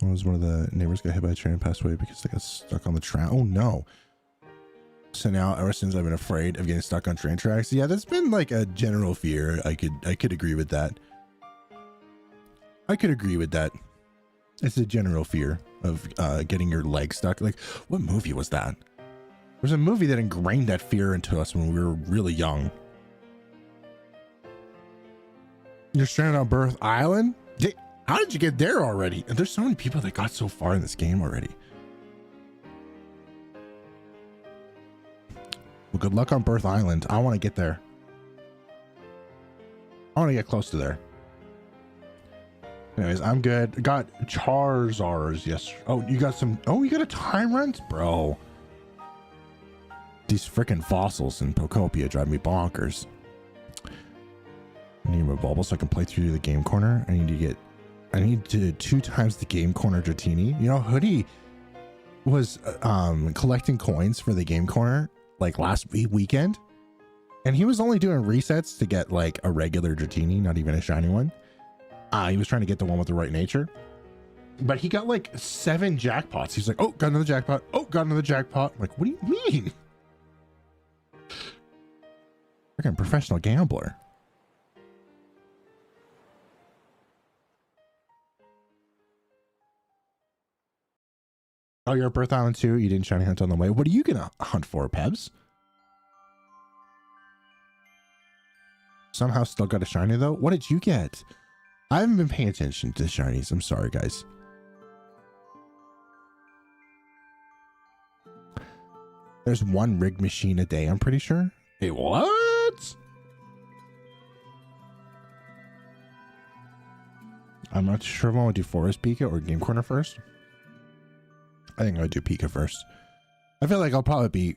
Was one of the neighbors got hit by a train and passed away because they got stuck on the train. Oh no. So now ever since I've been afraid of getting stuck on train tracks. Yeah, that's been like a general fear. I could agree with that. I could agree with that. It's a general fear of getting your leg stuck. Like, what movie was that? There was a movie that ingrained that fear into us when we were really young. You're stranded on Birth Island? How did you get there already? And there's so many people that got so far in this game already. Well, good luck on Birth Island. I want to get there. I want to get close to there. Anyways, I'm good. Got Charizards. Yes. Oh, you got some. Oh, you got a Tyrant? Bro. These freaking fossils in Pocopia drive me bonkers. I need my bauble so I can play through the game corner. I need to do 2 times the game corner Dratini. You know, Hoodie was collecting coins for the game corner like last weekend, and he was only doing resets to get like a regular Dratini, not even a shiny one. He was trying to get the one with the right nature, but he got like 7 jackpots. He's like, oh, got another jackpot. Oh, got another jackpot. I'm like, what do you mean? Freaking professional gambler. Oh, you're at Birth Island too? You didn't shiny hunt on the way. What are you gonna hunt for, Pebs? Somehow still got a shiny though? What did you get? I haven't been paying attention to the shinies. I'm sorry, guys. There's 1 rig machine a day, I'm pretty sure. Hey, what? I'm not sure if I want to do Forest Pika or Game Corner first. I think I would do Pika first. I feel like I'll probably be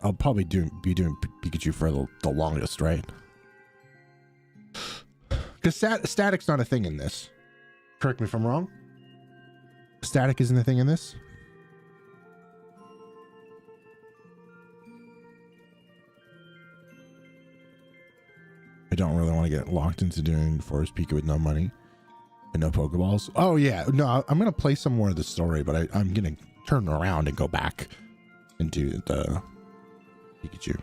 doing Pikachu for the longest, right? Because static's not a thing in this. Correct me if I'm wrong. Static isn't a thing in this. I don't really want to get locked into doing Forest Pika with no money and no Pokeballs. Oh yeah, no, I'm gonna play some more of the story, but I'm gonna turn around and go back and do the Pikachu.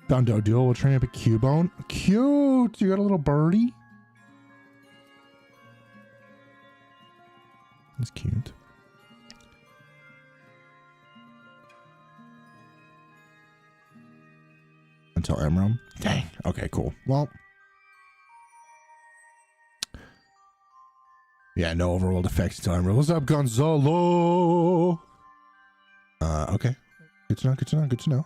Found Doduo. We'll train up a Cubone. Cute. You got a little birdie. That's cute. Until Emerald. Dang. Okay, cool. Well. Yeah, no overworld effects until Emerald. What's up, Gonzalo? Okay. Good to know, good to know, good to know.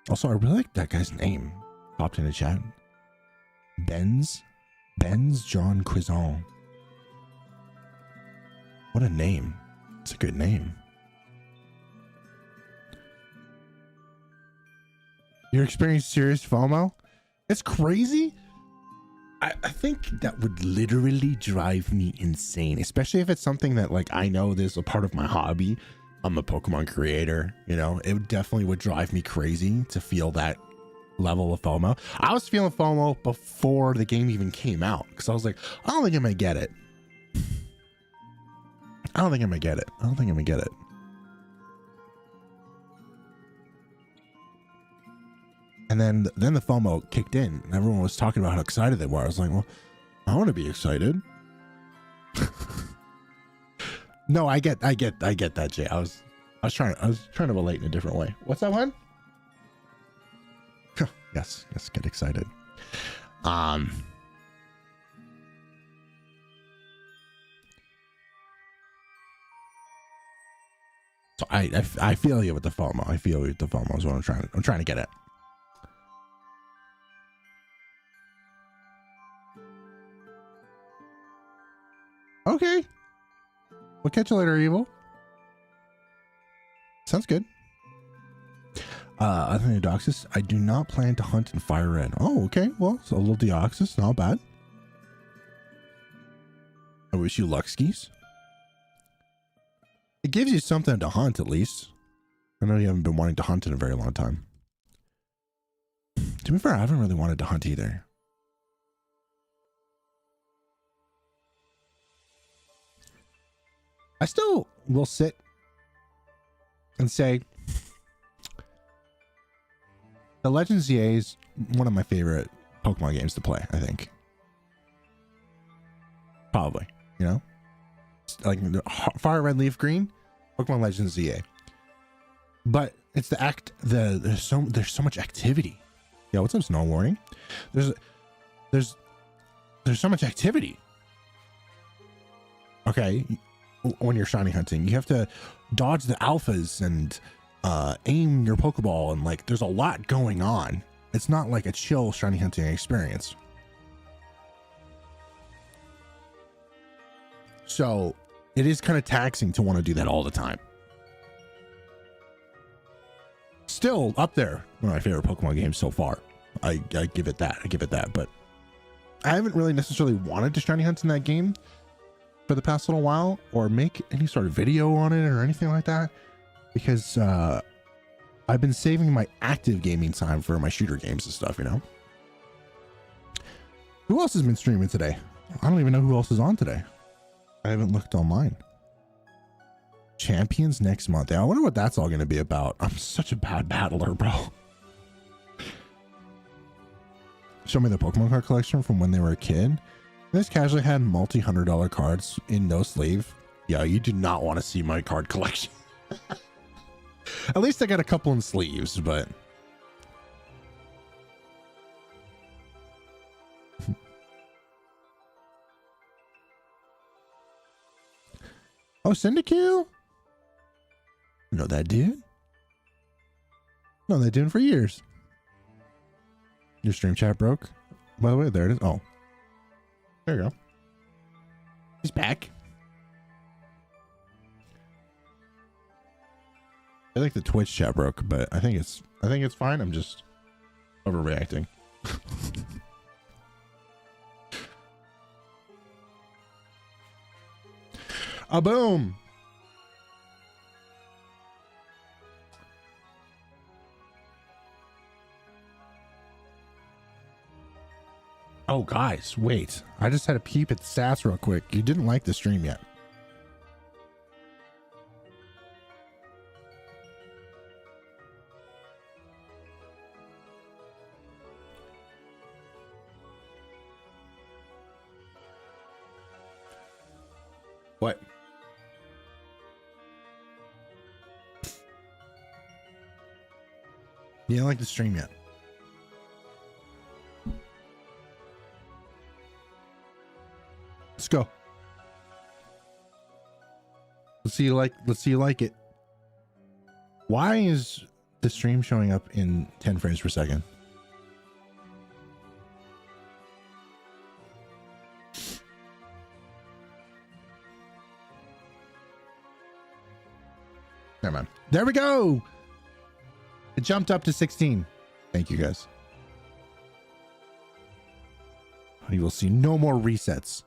Also, I really like that guy's name. Popped in the chat. Benz John Quizon. What a name. It's a good name. You're experiencing serious FOMO? It's crazy. I think that would literally drive me insane, especially if it's something that like I know this is a part of my hobby. I'm a Pokemon creator, you know, it definitely would drive me crazy to feel that level of FOMO. I was feeling FOMO before the game even came out because I was like, I don't think I'm gonna get it. I don't think I'm gonna get it. And then the FOMO kicked in and everyone was talking about how excited they were. I was like, well, I want to be excited. No, I get that, Jay. I was trying to relate in a different way. What's that one? Yes, get excited. So I feel you with the FOMO. I feel you with the FOMO is what I'm trying to get at. Okay. We'll catch you later, Evil. Sounds good. Other than Deoxys, I do not plan to hunt in Fire Red. Oh, okay. Well, so a little Deoxys, not bad. I wish you luck skis. It gives you something to hunt, at least. I know you haven't been wanting to hunt in a very long time. To be fair, I haven't really wanted to hunt either. I still will sit and say the Legends ZA is one of my favorite Pokemon games to play, I think. Probably, you know? It's like Fire Red Leaf Green, Pokemon Legends ZA. But it's there's so much activity. Yeah, what's up, Snow Warning? There's so much activity. Okay, when you're shiny hunting, you have to dodge the alphas and aim your Pokeball, and like there's a lot going on. It's not like a chill shiny hunting experience. So it is kind of taxing to want to do that all the time. Still up there, one of my favorite Pokemon games so far. I give it that. But I haven't really necessarily wanted to shiny hunt in that game for the past little while, or make any sort of video on it or anything like that, because I've been saving my active gaming time for my shooter games and stuff, you know. Who else has been streaming today? I don't even know who else is on today. I haven't looked online. Champions next month. Yeah, I wonder what that's all going to be about. I'm such a bad battler, bro. Show me the Pokemon card collection from when they were a kid. This casually had multi-$100 cards in no sleeve. Yeah, you do not want to see my card collection. At least I got a couple in sleeves, but oh, Syndicule? Know that dude? Know that dude for years. Your stream chat broke? By the way, there it is. Oh. There you go. He's back. I think the Twitch chat broke, but I think it's fine. I'm just overreacting. A boom. Oh, guys, wait. I just had a peep at the stats real quick. You didn't like the stream yet. What? You didn't like the stream yet. Let's go. Let's see you like it. Why is the stream showing up in 10 frames per second? Never mind. There we go. It jumped up to 16. Thank you, guys. You will see no more resets.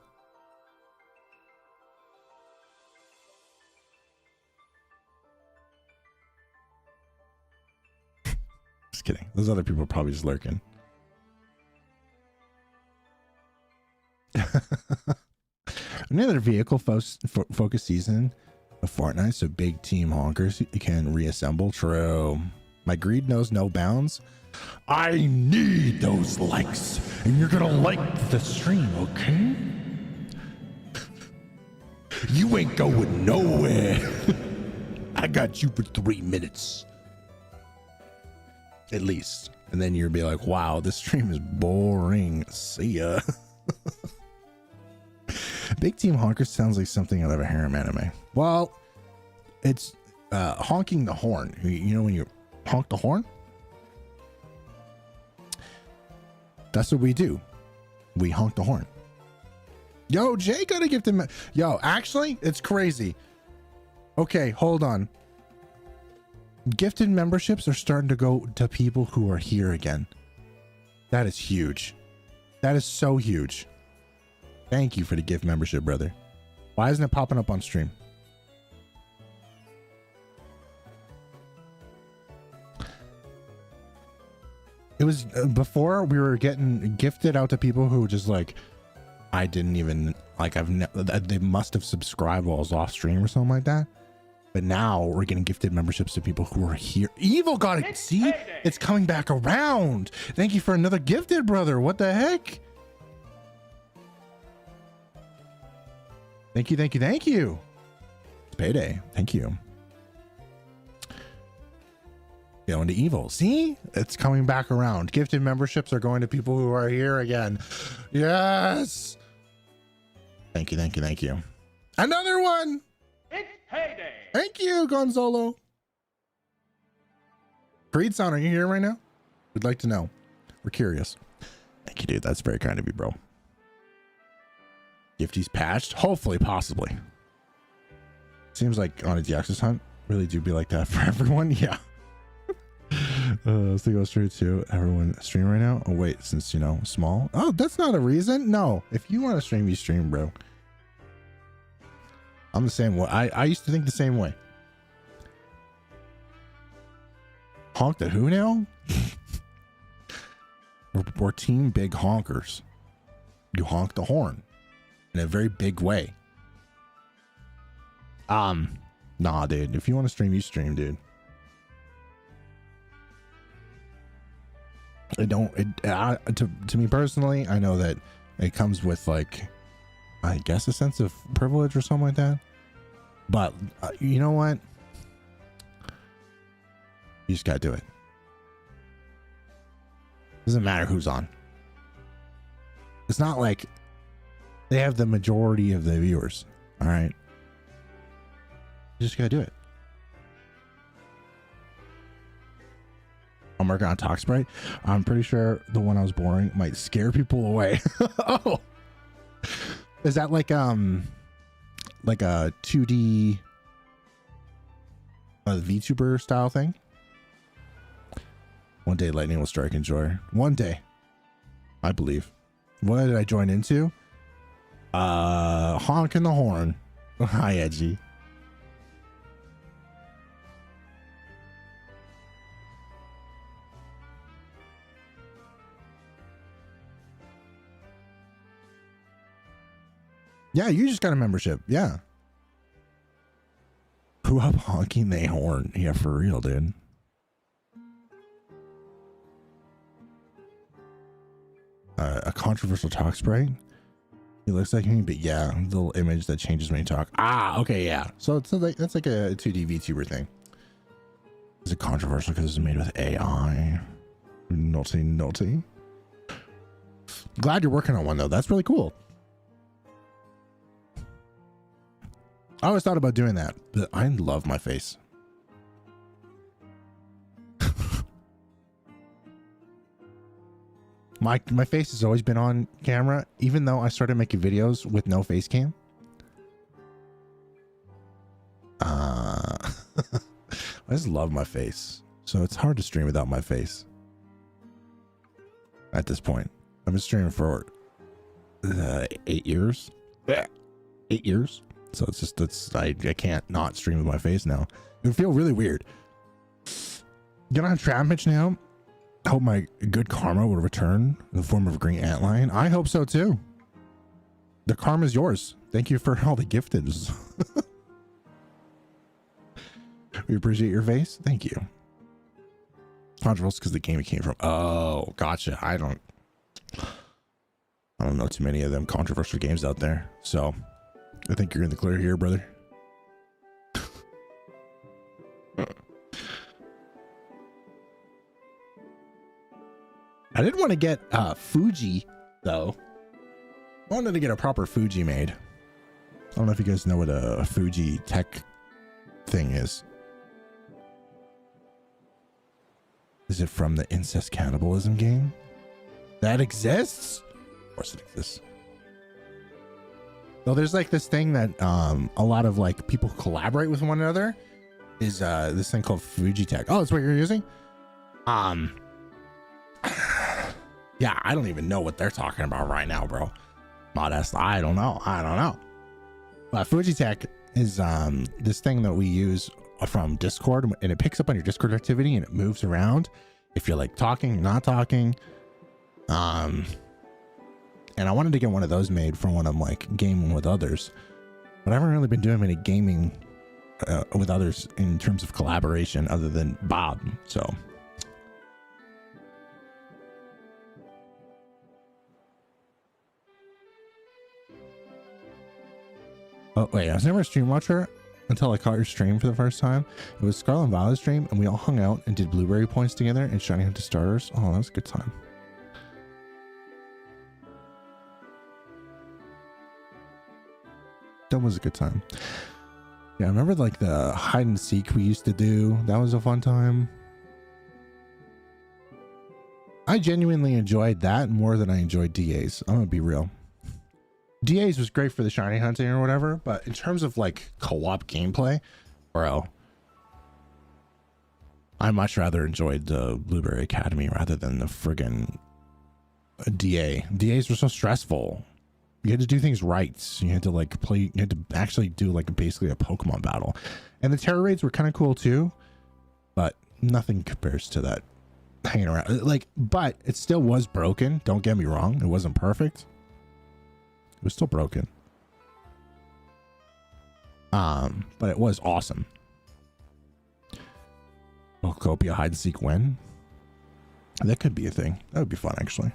Just kidding. Those other people are probably just lurking. Another vehicle focus season of Fortnite, so big team honkers can reassemble. True. My greed knows no bounds. I need those likes, and you're gonna like the stream, okay? You ain't going nowhere. I got you for 3 minutes. At least. And then you'll be like, wow, this stream is boring. See ya. Big Team Honker sounds like something out of a harem anime. Well, it's honking the horn. You know when you honk the horn? That's what we do. We honk the horn. Yo, Jay got a gift him. Yo, actually, it's crazy. Okay, hold on. Gifted memberships are starting to go to people who are here again. That is huge. That is so huge. Thank you for the gift membership, brother. Why isn't it popping up on stream? It was before we were getting gifted out to people who just like, I didn't even like, they must have subscribed while I was off stream or something like that. But now we're getting gifted memberships to people who are here. Evil got it. See, it's coming back around. Thank you for another gifted, brother. What the heck? Thank you, thank you, thank you. It's payday. Thank you. Going to evil. See, it's coming back around. Gifted memberships are going to people who are here again. Yes. Thank you, thank you, thank you. Another one. It's payday. Thank you, Gonzalo. Creed-san, are you here right now? We'd like to know. We're curious. Thank you, dude. That's very kind of you, bro. Gifty's patched? Hopefully, possibly. Seems like on a Deoxys hunt, really do be like that for everyone. Yeah. Let's go straight to everyone stream right now. Oh, wait, since, you know, small. Oh, that's not a reason. No, if you want to stream, you stream, bro. I'm the same way. I used to think the same way. Honk the who now? we're team big honkers. You honk the horn in a very big way. Nah, dude. If you want to stream, you stream, dude. To me personally, I know that it comes with like, I guess a sense of privilege or something like that. But you know what? You just gotta do it. Doesn't matter who's on. It's not like they have the majority of the viewers. All right. You just gotta do it. I'm working on Talk Sprite. I'm pretty sure the one I was borrowing might scare people away. Oh, is that like a 2D VTuber style thing? One day lightning will strike and joy. One day, I believe. What did I join into? Honking the horn. Hi, Edgy. Yeah, you just got a membership. Yeah. Who up honking the horn? Yeah, for real, dude. A controversial talk sprite. He looks like me, but yeah, the little image that changes when you talk. Ah, okay, yeah. So it's like that's like a 2D VTuber thing. Is it controversial because it's made with AI? Naughty. Glad you're working on one though. That's really cool. I always thought about doing that, but I love my face. My face has always been on camera, even though I started making videos with no face cam. I just love my face, so it's hard to stream without my face. At this point, I've been streaming for 8 years. 8 years. So it's just, I can't not stream with my face now. It would feel really weird. Get on Tramage now. I hope my good karma will return in the form of a green antlion. I hope so too. The karma's yours. Thank you for all the gifteds. We appreciate your face. Thank you. Controversial because the game it came from. Oh, gotcha. I don't know too many of them controversial games out there. So I think you're in the clear here, brother. I did want to get Fuji though. I wanted to get a proper Fuji made. I don't know if you guys know what a Fuji tech thing is. Is it from the incest cannibalism game? That exists? Of course it exists. Well, there's like this thing that a lot of like people collaborate with one another. Is this thing called Fuji Tech. Oh, that's what you're using? Yeah, I don't even know what they're talking about right now, bro. Modest, I don't know. But Fuji Tech is this thing that we use from Discord, and it picks up on your Discord activity and it moves around if you're like talking, not talking. And I wanted to get one of those made for when I'm like gaming with others, but I haven't really been doing any gaming with others in terms of collaboration other than Bob. So oh wait, I was never a stream watcher until I caught your stream for the first time. It was Scarlet and Violet's stream, and we all hung out and did blueberry points together and Shiny Hunter starters. Oh, that was a good time. That was a good time. Yeah, I remember like the hide and seek we used to do. That was a fun time. I genuinely enjoyed that more than I enjoyed DAs. I'm gonna be real. DAs was great for the shiny hunting or whatever, but in terms of like co-op gameplay, bro, I much rather enjoyed the Blueberry Academy rather than the friggin' DA. DAs were so stressful. You had to do things right. You had to like play, you had to actually do like basically a Pokemon battle. And the terror raids were kind of cool too, but nothing compares to that hanging around. Like, but it still was broken. Don't get me wrong. It wasn't perfect. It was still broken. But it was awesome. Volcopia hide and seek win. That could be a thing. That would be fun actually.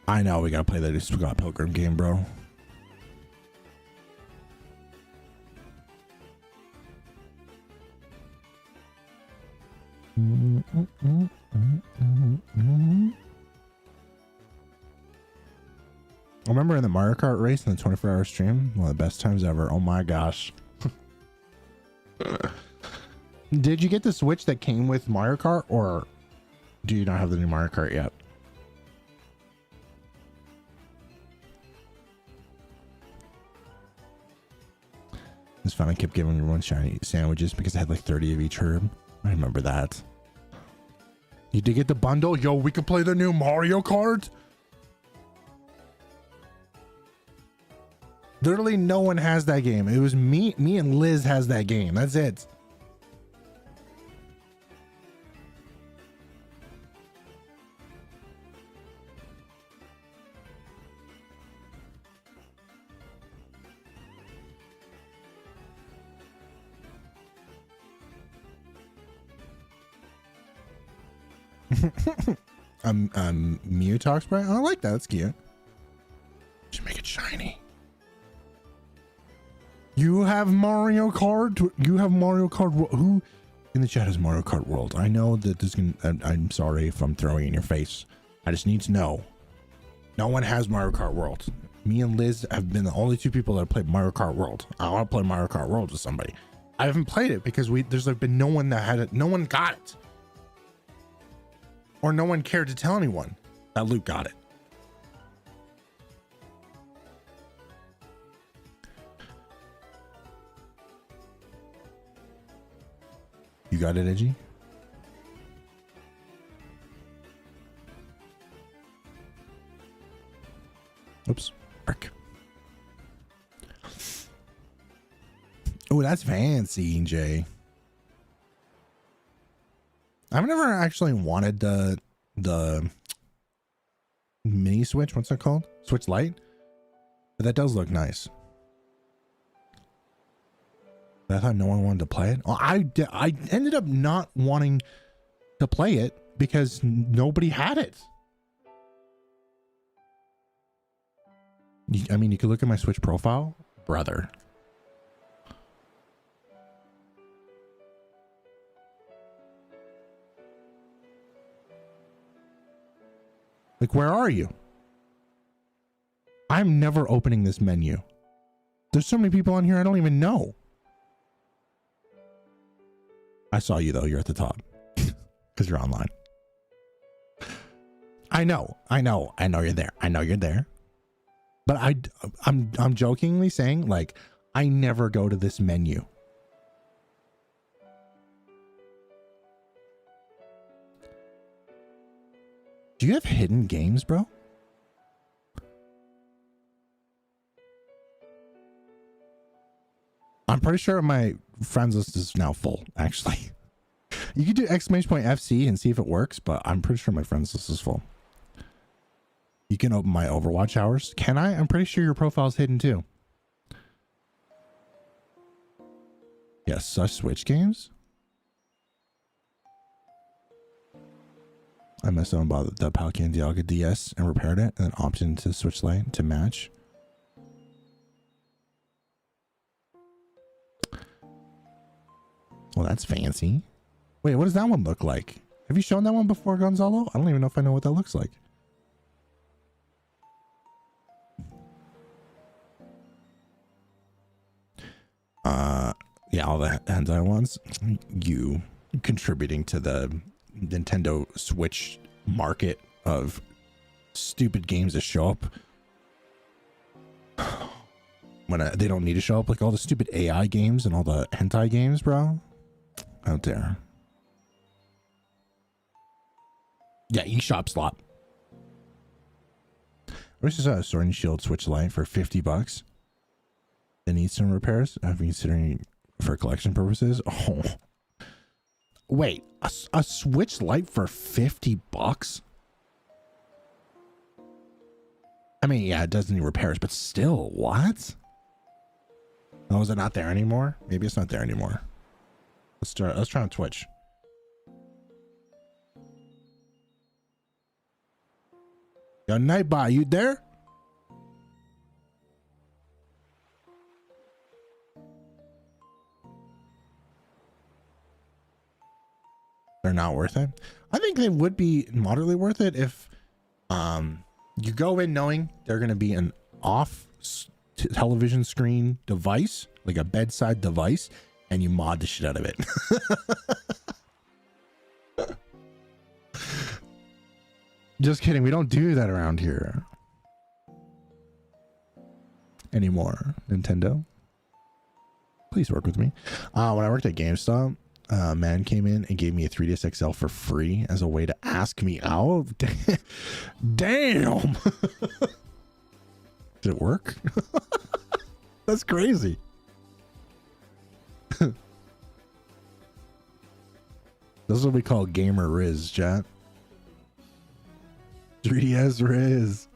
I know we gotta play that Scott Pilgrim game, bro. I remember in the Mario Kart race in the 24-hour stream, one of the best times ever. Oh my gosh. Did you get the Switch that came with Mario Kart, or do you not have the new Mario Kart yet? It's fun. I kept giving everyone shiny sandwiches because I had like 30 of each herb. I remember that. You did get the bundle? Yo, we could play the new Mario Kart? Literally no one has that game. It was me and Liz has that game. That's it. Mew talks, right? I like that. That's cute. Should make it shiny. You have Mario Kart? You have Mario Kart? Who in the chat has Mario Kart World? I know that this can. I'm sorry if I'm throwing it in your face. I just need to know. No one has Mario Kart World. Me and Liz have been the only two people that have played Mario Kart World. I want to play Mario Kart World with somebody. I haven't played it because there's like been no one that had it. No one got it. Or no one cared to tell anyone that Luke got it. You got it, Edgy? Oh, that's fancy, Jay. I've never actually wanted the mini Switch. What's that called? Switch Lite. But that does look nice. I thought no one wanted to play it. Oh, I ended up not wanting to play it because nobody had it. I mean, you could look at my Switch profile, brother. Like, where are you? I'm never opening this menu. There's so many people on here I don't even know. I saw you though. You're at the top because you're online. I know you're there. I know you're there. But I'm jokingly saying, like, I never go to this menu. Do you have hidden games, bro? I'm pretty sure my friends list is now full, actually. You could do !FC and see if it works, but I'm pretty sure my friends list is full. You can open my Overwatch hours. Can I? I'm pretty sure your profile's hidden too. Yes, such Switch games. I messed up and bought the Palkia Dialga DS and repaired it, and then opted into Switch Lite to match. Well, that's fancy. Wait, what does that one look like? Have you shown that one before, Gonzalo? I don't even know if I know what that looks like. Yeah, all the hentai ones. You contributing to the Nintendo Switch market of stupid games that show up when they don't need to show up, like all the stupid AI games and all the hentai games, bro. Out there. Yeah, eShop slop. Where's this Sword and Shield Switch Lite for $50? It needs some repairs. I've been considering for collection purposes. Oh, wait, a Switch Lite for $50? I mean, yeah, it does need repairs, but still, what? Oh, is it not there anymore? Maybe it's not there anymore. Let's try on Twitch. Yo, Nightbot, you there? They're not worth it. I think they would be moderately worth it if you go in knowing they're going to be an off television screen device, like a bedside device, and you mod the shit out of it. Just kidding. We don't do that around here anymore. Nintendo, please work with me. When I worked at GameStop, a man came in and gave me a 3DS XL for free as a way to ask me out. Damn. Did it work? That's crazy. This is what we call gamer Riz, chat. 3DS Riz.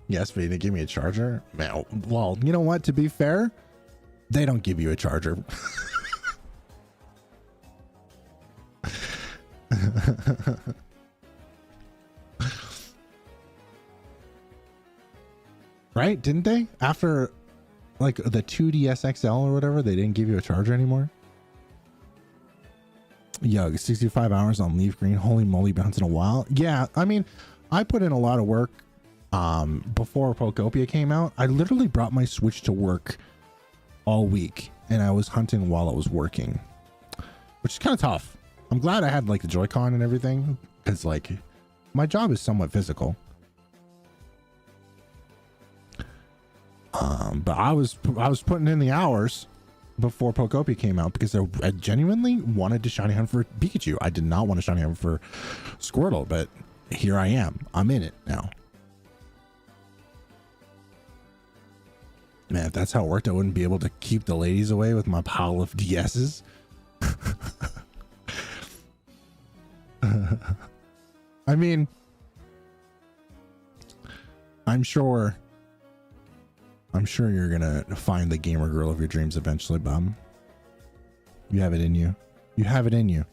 Yes, but they give me a charger. Man, well, you know what? To be fair, they don't give you a charger. Right? Didn't they? After like the 2DS XL or whatever, they didn't give you a charger anymore. Yugz, 65 hours on Leaf Green. Holy moly, bouncing a while. Yeah, I mean, I put in a lot of work before Pokopia came out. I literally brought my Switch to work all week, and I was hunting while I was working, which is kind of tough. I'm glad I had like the Joy-Con and everything, because like my job is somewhat physical. But I was putting in the hours before Pokopia came out because I genuinely wanted to shiny hunt for Pikachu. I did not want to shiny hunt for Squirtle, but here I am. I'm in it now. Man, if that's how it worked, I wouldn't be able to keep the ladies away with my pile of DSs. I mean, I'm sure you're gonna find the gamer girl of your dreams eventually, Bob. You have it in you. You have it in you.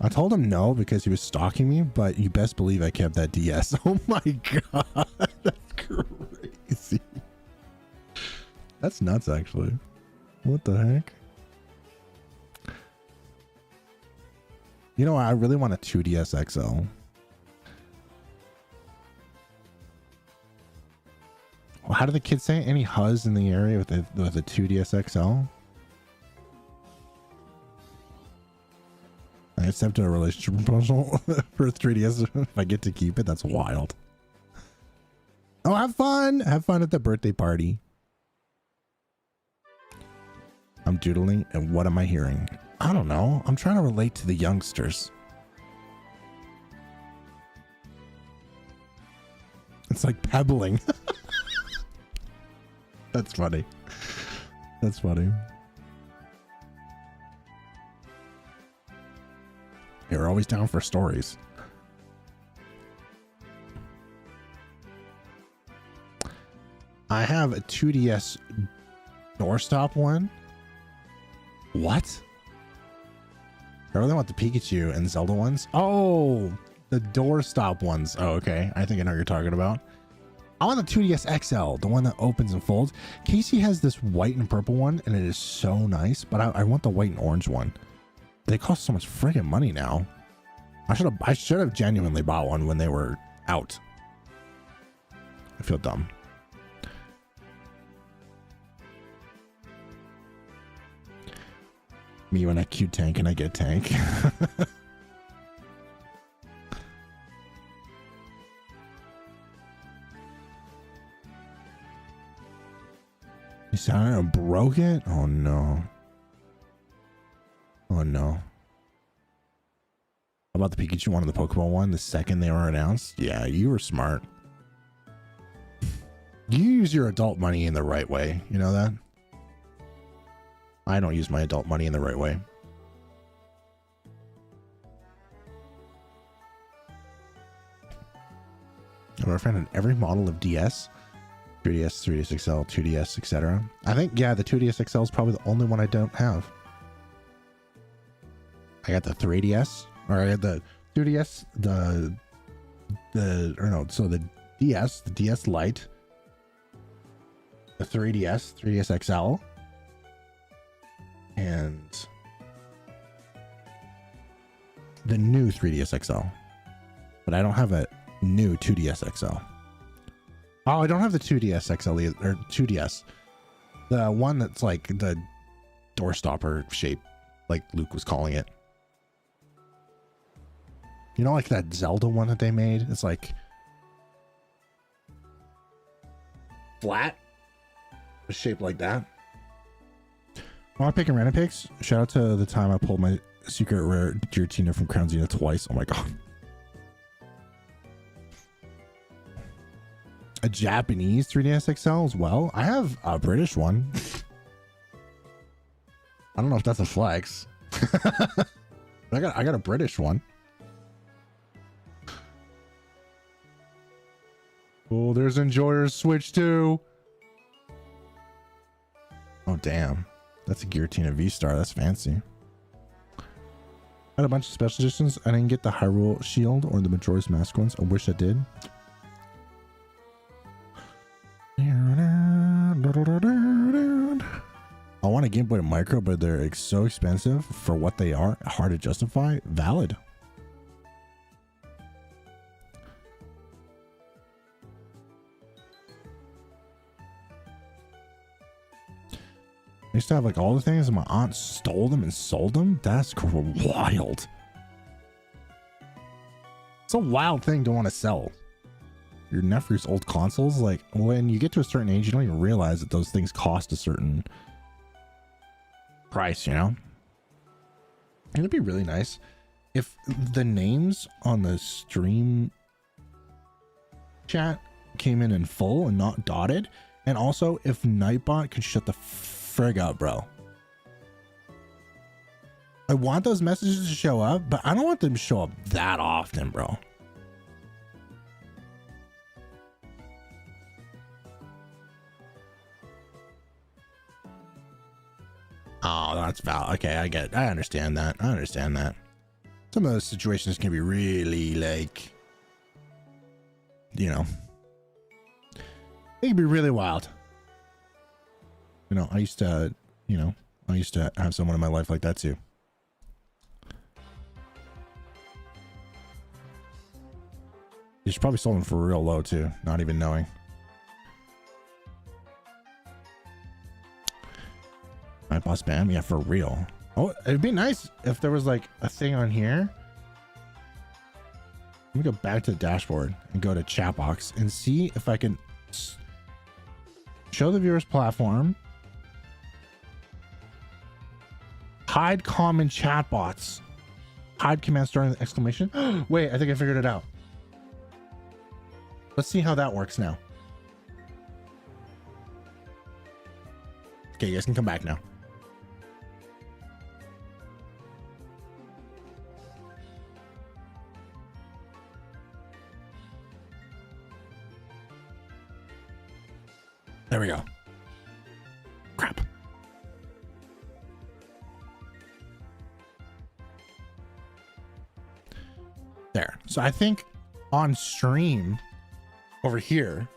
I told him no because he was stalking me, but you best believe I kept that DS. Oh my god, that's crazy. That's nuts, actually. What the heck? You know, I really want a 2DS XL. Well, how do the kids say it? Any huzz in the area with a 2DS XL? I accepted a relationship proposal for 3DS if I get to keep it. That's wild. Oh, have fun! Have fun at the birthday party. I'm doodling, and what am I hearing? I don't know. I'm trying to relate to the youngsters. It's like pebbling. That's funny. That's funny. You're always down for stories. I have a 2DS doorstop one. What? I really want the Pikachu and Zelda ones. Oh, the doorstop ones. Oh, okay. I think I know what you're talking about. I want the 2DS XL, the one that opens and folds. Casey has this white and purple one, and it is so nice, but I want the white and orange one. They cost so much friggin' money now. I should have genuinely bought one when they were out. I feel dumb. Me when I cute tank and I get tank. You sounded and broke it? Oh no. Oh no. How about the Pikachu one and the Pokemon one the second they were announced? Yeah, you were smart. You use your adult money in the right way. You know that? I don't use my adult money in the right way. I'm a fan of every model of DS. 3DS, 3DS XL, 2DS, etc. I think, yeah, the 2DS XL is probably the only one I don't have. I got the 3DS, or I got the 2DS, the DS Lite, the 3DS, 3DS XL, and the new 3DS XL. But I don't have a new 2DS XL. Oh, I don't have the 2DS XL either, or 2DS. The one that's like the doorstopper shape, like Luke was calling it. You know, like that Zelda one that they made? It's like flat, shaped like that. While I'm picking random picks, shout out to the time I pulled my secret rare Giratina from Crown Zenith twice. Oh my god. A Japanese 3DS XL as well. I have a British one. I don't know if that's a flex. I got a British one. Oh, there's Enjoyer's Switch too. Oh damn. That's a Giratina V-Star. That's fancy. I had a bunch of special editions. I didn't get the Hyrule Shield or the Majora's Mask ones. I wish I did. I want a Game Boy Micro, but they're so expensive for what they are. Hard to justify. Valid. I used to have like all the things, and my aunt stole them and sold them. That's wild. It's a wild thing to want to sell your nephew's old consoles. Like, when you get to a certain age, you don't even realize that those things cost a certain price, you know? It'd be really nice if the names on the stream chat came in full and not dotted. And also if Nightbot could shut the frig up, bro. I want those messages to show up, but I don't want them to show up that often, bro. Oh, that's valid. Okay, I understand that. I understand that. Some of those situations can be really like, you know, they can be really wild. You know, I used to have someone in my life like that too. He's probably sold them for real low too, not even knowing. My boss spam, yeah, for real. Oh, it'd be nice if there was like a thing on here. Let me go back to the dashboard and go to chat box and see if I can show the viewers platform, hide common chat bots, hide command starting with exclamation. Wait, I think I figured it out. Let's see how that works now. Okay, you guys can come back now. There we go. Crap. There. So I think on stream over here,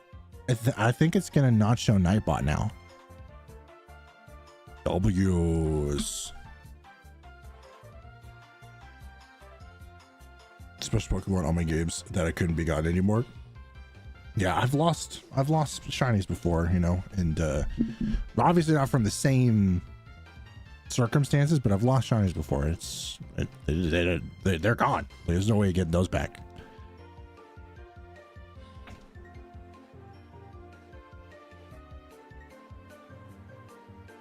I think it's gonna not show Nightbot now. W's. Special Pokemon on my games that I couldn't be gotten anymore. Yeah, I've lost shinies before, you know, and obviously not from the same circumstances, but I've lost shinies before. They're gone. There's no way of getting those back.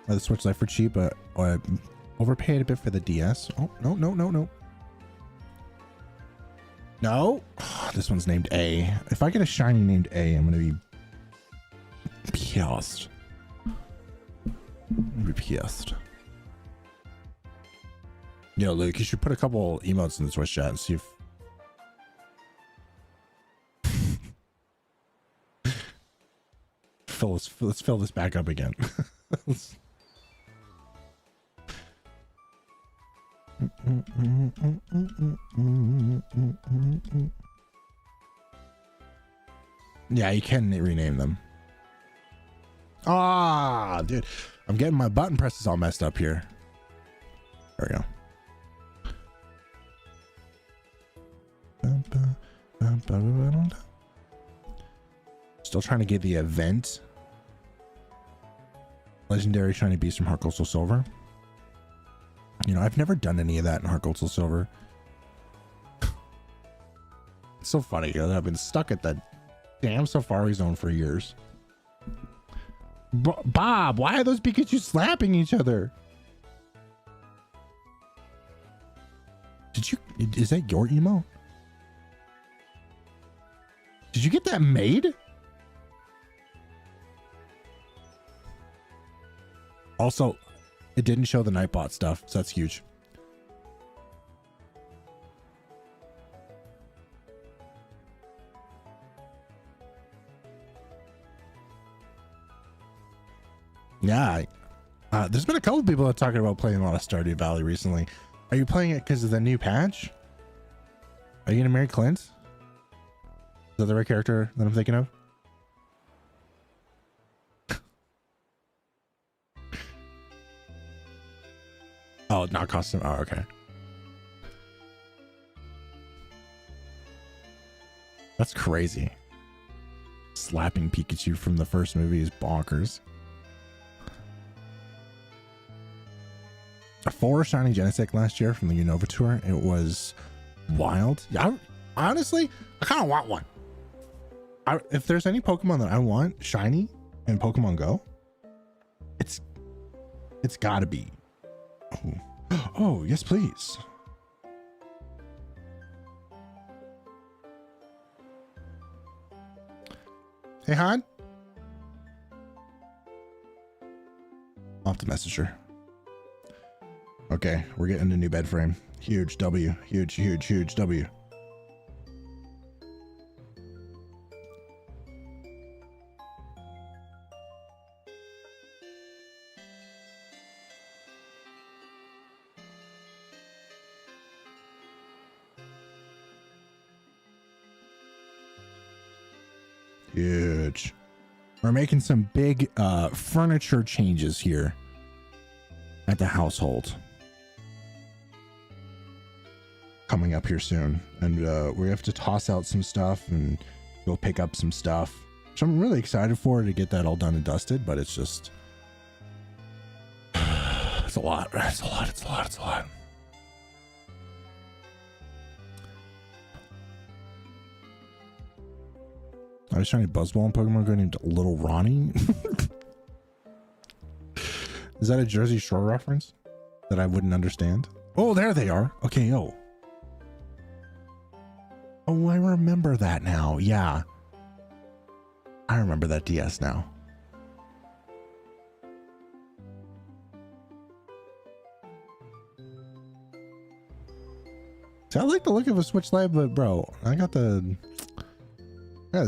The Switch Lite for cheap, but I overpaid a bit for the DS. Oh, no. No, this one's named A. If I get a shiny named A, I'm gonna be pissed. Yo, Luke, you should put a couple emotes in the Twitch chat and see if let's fill this back up again. Yeah, you can rename them. Ah, dude, I'm getting my button presses all messed up here. There we go. Still trying to get the event. Legendary Shiny Beast from Heart Gold Soul Silver. You know, I've never done any of that in Heart Gold Soul Silver. It's so funny, you know, I've been stuck at that damn Safari Zone for years. Bob, why are those Pikachu slapping each other? Is that your emo? Did you get that made? Also, it didn't show the Nightbot stuff, so that's huge. Yeah, there's been a couple of people that are talking about playing a lot of Stardew Valley recently. Are you playing it because of the new patch? Are you gonna marry Clint? Is that the right character that I'm thinking of? Oh, not custom. Oh, okay. That's crazy. Slapping Pikachu from the first movie is bonkers. A 4 shiny Genesect last year from the Unova tour. It was wild. Yeah, honestly, I kind of want one. If there's any Pokemon that I want shiny in Pokemon Go, it's gotta be. Oh, yes, please. Hey, Han. I'll have to message her. Okay, we're getting a new bed frame. Huge W. Huge, huge, huge W. Huge. We're making some big furniture changes here at the household. Coming up here soon. And we have to toss out some stuff and go pick up some stuff. Which I'm really excited for, to get that all done and dusted, but it's just it's a lot. It's a lot. It's a lot. It's a lot. I was trying to buzzball in Pokemon Go named Little Ronnie. Is that a Jersey Shore reference that I wouldn't understand? Oh, there they are. Okay, oh, I remember that now. Yeah, I remember that DS now. See, I like the look of a Switch Lite, but bro, I got the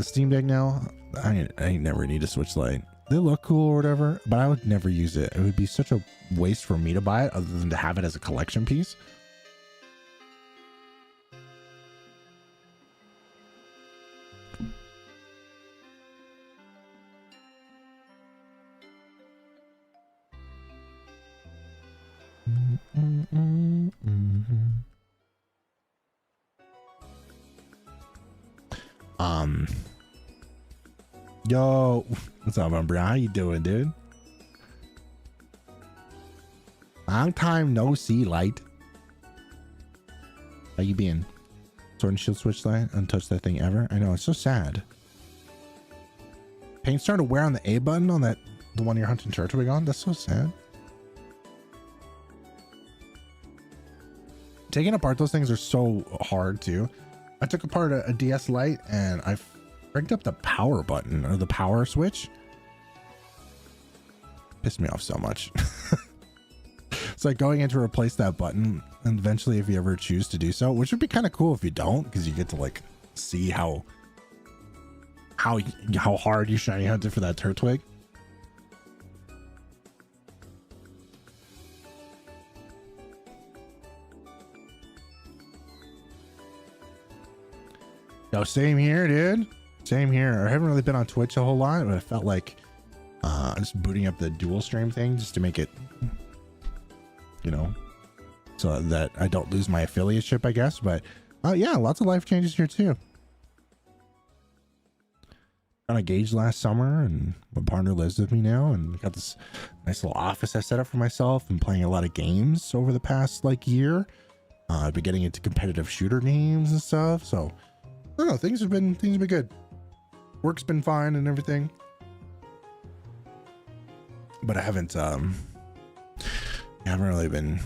Steam Deck now. I ain't never need a Switch Lite. They look cool or whatever, but I would never use it. It would be such a waste for me to buy it, other than to have it as a collection piece. Yo, what's up, bro? How you doing, dude? Long time no see, light. How you been? Sword and Shield Switch Lite, untouched that thing ever. I know, it's so sad. Paint starting to wear on the A button on that, the one you're hunting Turtwig on. That's so sad. Taking apart those things are so hard too. I took apart a DS Lite and I rigged up the power button, or the power switch. Pissed me off so much. It's like going in to replace that button, and eventually, if you ever choose to do so, which would be kind of cool if you don't, because you get to like see how hard you shiny hunted for that Turtwig. Yo, same here, dude. Same here. I haven't really been on Twitch a whole lot, but I felt like just booting up the dual stream thing just to make it, you know, so that I don't lose my affiliateship, I guess. But yeah, lots of life changes here too. Got engaged last summer, and my partner lives with me now, and got this nice little office I set up for myself, and playing a lot of games over the past like year. I've been getting into competitive shooter games and stuff, so I don't know, things have been good. Work's been fine and everything, but I haven't really been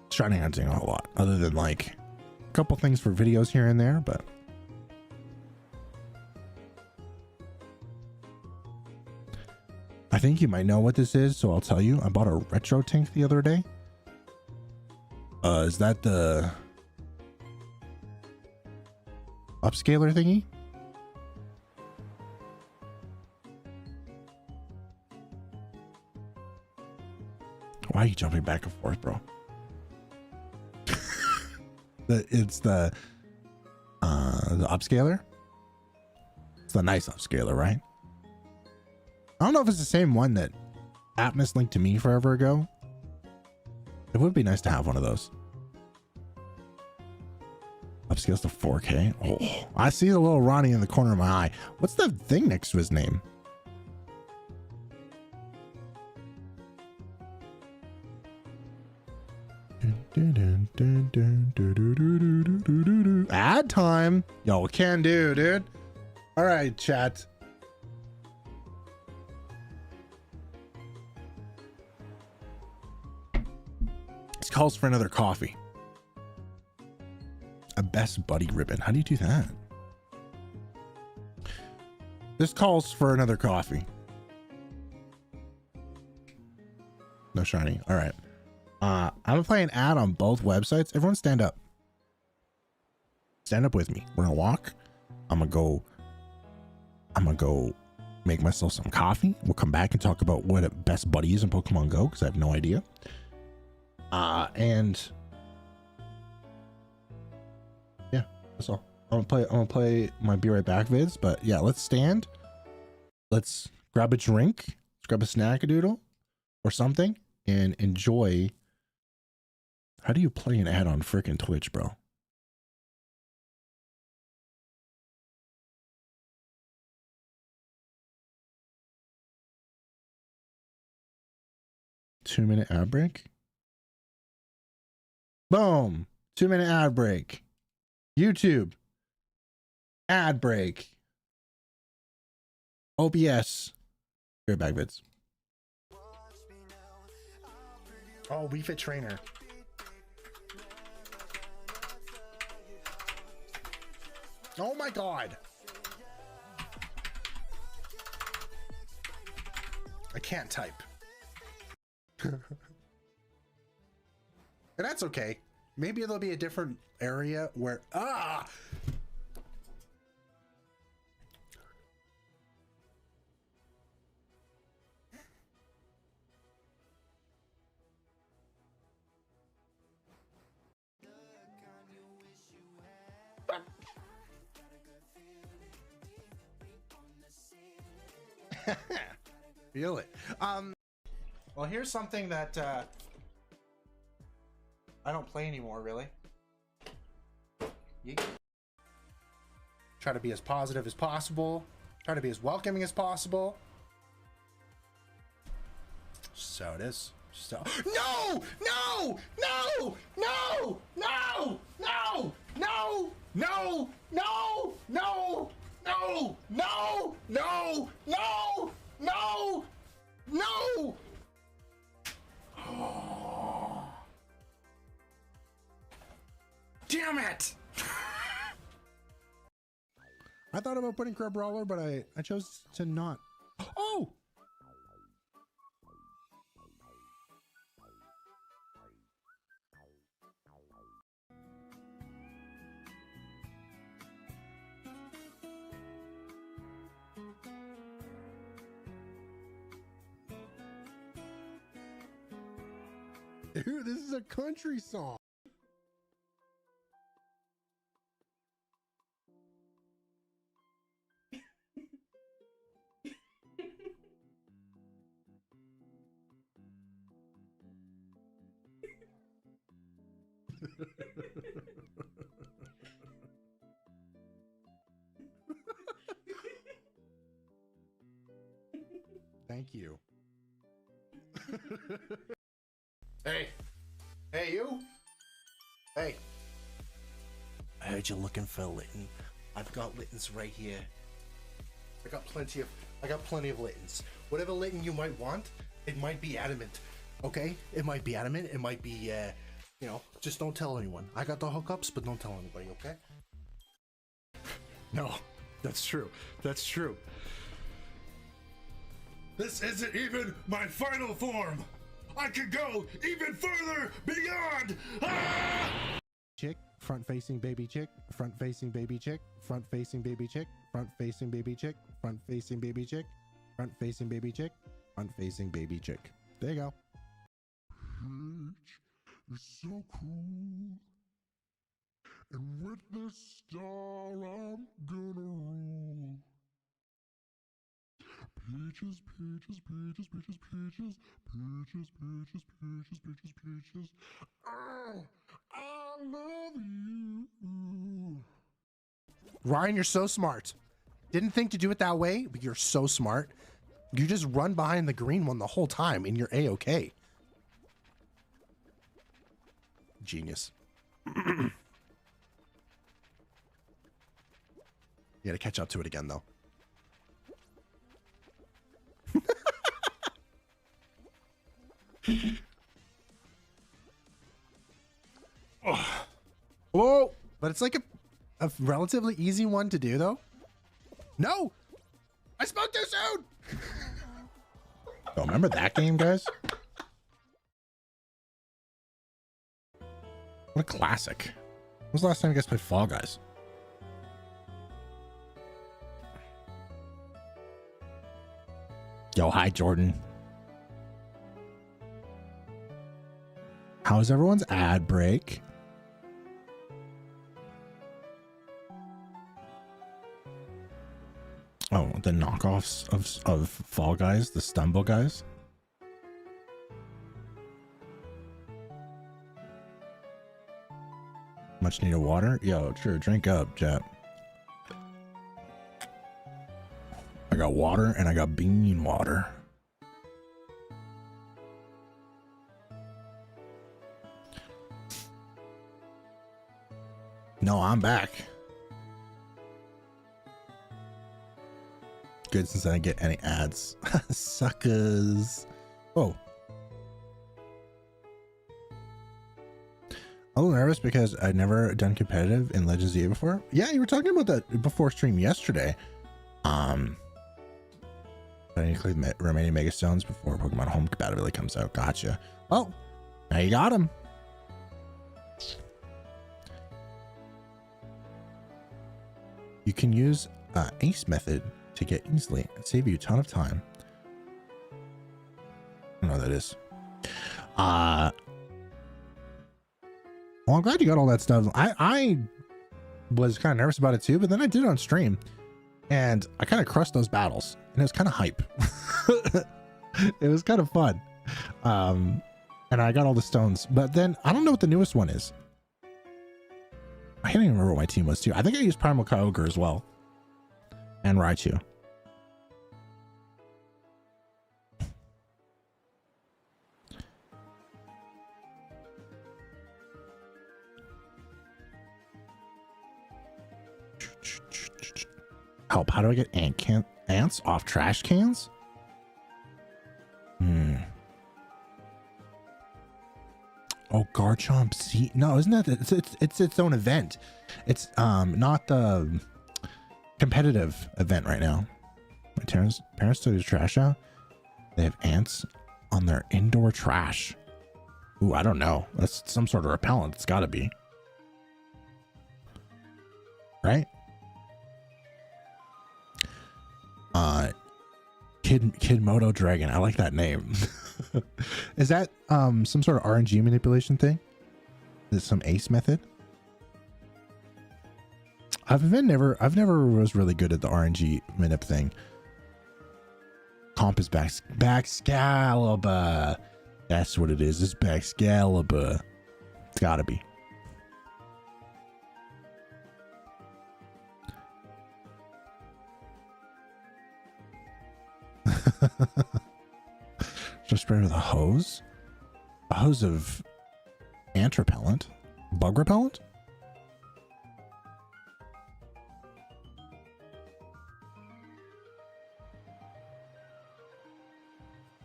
shiny hunting a whole lot, other than like a couple things for videos here and there. But I think you might know what this is, so I'll tell you. I bought a retro tank the other day. Is that the upscaler thingy? Why are you jumping back and forth, bro? It's the upscaler. It's the nice upscaler, right? I don't know if it's the same one that Atmos linked to me forever ago. It would be nice to have one of those. Upscales to 4K. Oh, I see the little Ronnie in the corner of my eye. What's the thing next to his name? Ad time. Yo, can do, dude. All right, chat. This calls for another coffee. A best buddy ribbon. How do you do that? This calls for another coffee. No shiny. All right. I'm gonna play an ad on both websites. Everyone stand up. Stand up with me. We're gonna walk. I'm gonna go make myself some coffee. We'll come back and talk about what a best buddy is in Pokemon Go, because I have no idea. And yeah, that's all. I'm gonna play my Be Right Back vids, but yeah, let's stand. Let's grab a drink. Let's grab a snack-a-doodle or something and enjoy. How do you play an ad on frickin' Twitch, bro? Two-minute ad break. Boom. 2-minute ad break. YouTube. Ad break. OBS. Be Right Back vids. Oh, We Fit Trainer. Oh my God. I can't type. And that's okay. Maybe there'll be a different area where feel it. Well, here's something that I don't play anymore, really. Try to be as positive as possible. Try to be as welcoming as possible. So it is. So no! No! No! No! No! No! No! No! No! No! No! No! No! No! No! No! Oh. Damn it! I thought about putting Crab Brawler, but I chose to not. Oh! Dude, this is a country song. Thank you. Hey. Hey, you. Hey. I heard you're looking for a Litten. I've got Littens right here. I got plenty of Littens. Whatever Litten you might want, it might be adamant. Okay? It might be adamant. It might be, you know, just don't tell anyone. I got the hookups, but don't tell anybody, okay? No, that's true. That's true. This isn't even my final form. I could go even further beyond. Ah! Chick, front facing baby chick, front facing baby chick, front facing baby chick, front facing baby chick, front facing baby chick, front facing baby chick, front facing baby chick. There you go. It's so cool. And with this star, I'm gonna rule. Peaches, peaches, peaches, peaches, peaches, peaches, peaches, peaches, peaches, peaches. Oh, I love you. Ryan, you're so smart. Didn't think to do it that way, but you're so smart. You just run behind the green one the whole time and you're A-okay. Genius. You gotta catch up to it again, though. Oh. Whoa! But it's like a relatively easy one to do, though. No! I spoke too soon. Oh, remember that game, guys? What a classic. When was the last time you guys played Fall Guys? Yo, hi, Jordan. How's everyone's ad break? Oh, the knockoffs of Fall Guys, the Stumble Guys. Much needed water? Yo, true, drink up, Jet. I got water and I got bean water. No, I'm back. Good, since I didn't get any ads. Suckers. Oh. A little nervous because I'd never done competitive in Legends of before. Yeah, you were talking about that before stream yesterday. I need to clear the remaining Mega Stones before Pokemon Home compatibility comes out. Gotcha. Well, now you got them. You can use Ace method to get easily and save you a ton of time. I don't know what that is. Well, I'm glad you got all that stuff. I was kind of nervous about it too, but then I did it on stream and I kind of crushed those battles and it was kind of hype. It was kind of fun. And I got all the stones, but then I don't know what the newest one is. I can't even remember what my team was too. I think I used Primal Kyogre as well. And Raichu. Help, how do I get ants off trash cans? Oh, Garchomp Seed. No, isn't that it's its own event. It's not the competitive event right now. My parents took the trash out. They have ants on their indoor trash. Ooh, I don't know. That's some sort of repellent. It's gotta be. Right? Kid Moto Dragon. I like that name. Is that some sort of RNG manipulation thing? Is it some Ace method? I've never was really good at the RNG manip thing. Comp is Baxcalibur. That's what it is. It's Baxcalibur. It's gotta be. Just spray with a hose? A hose of ant repellent? Bug repellent?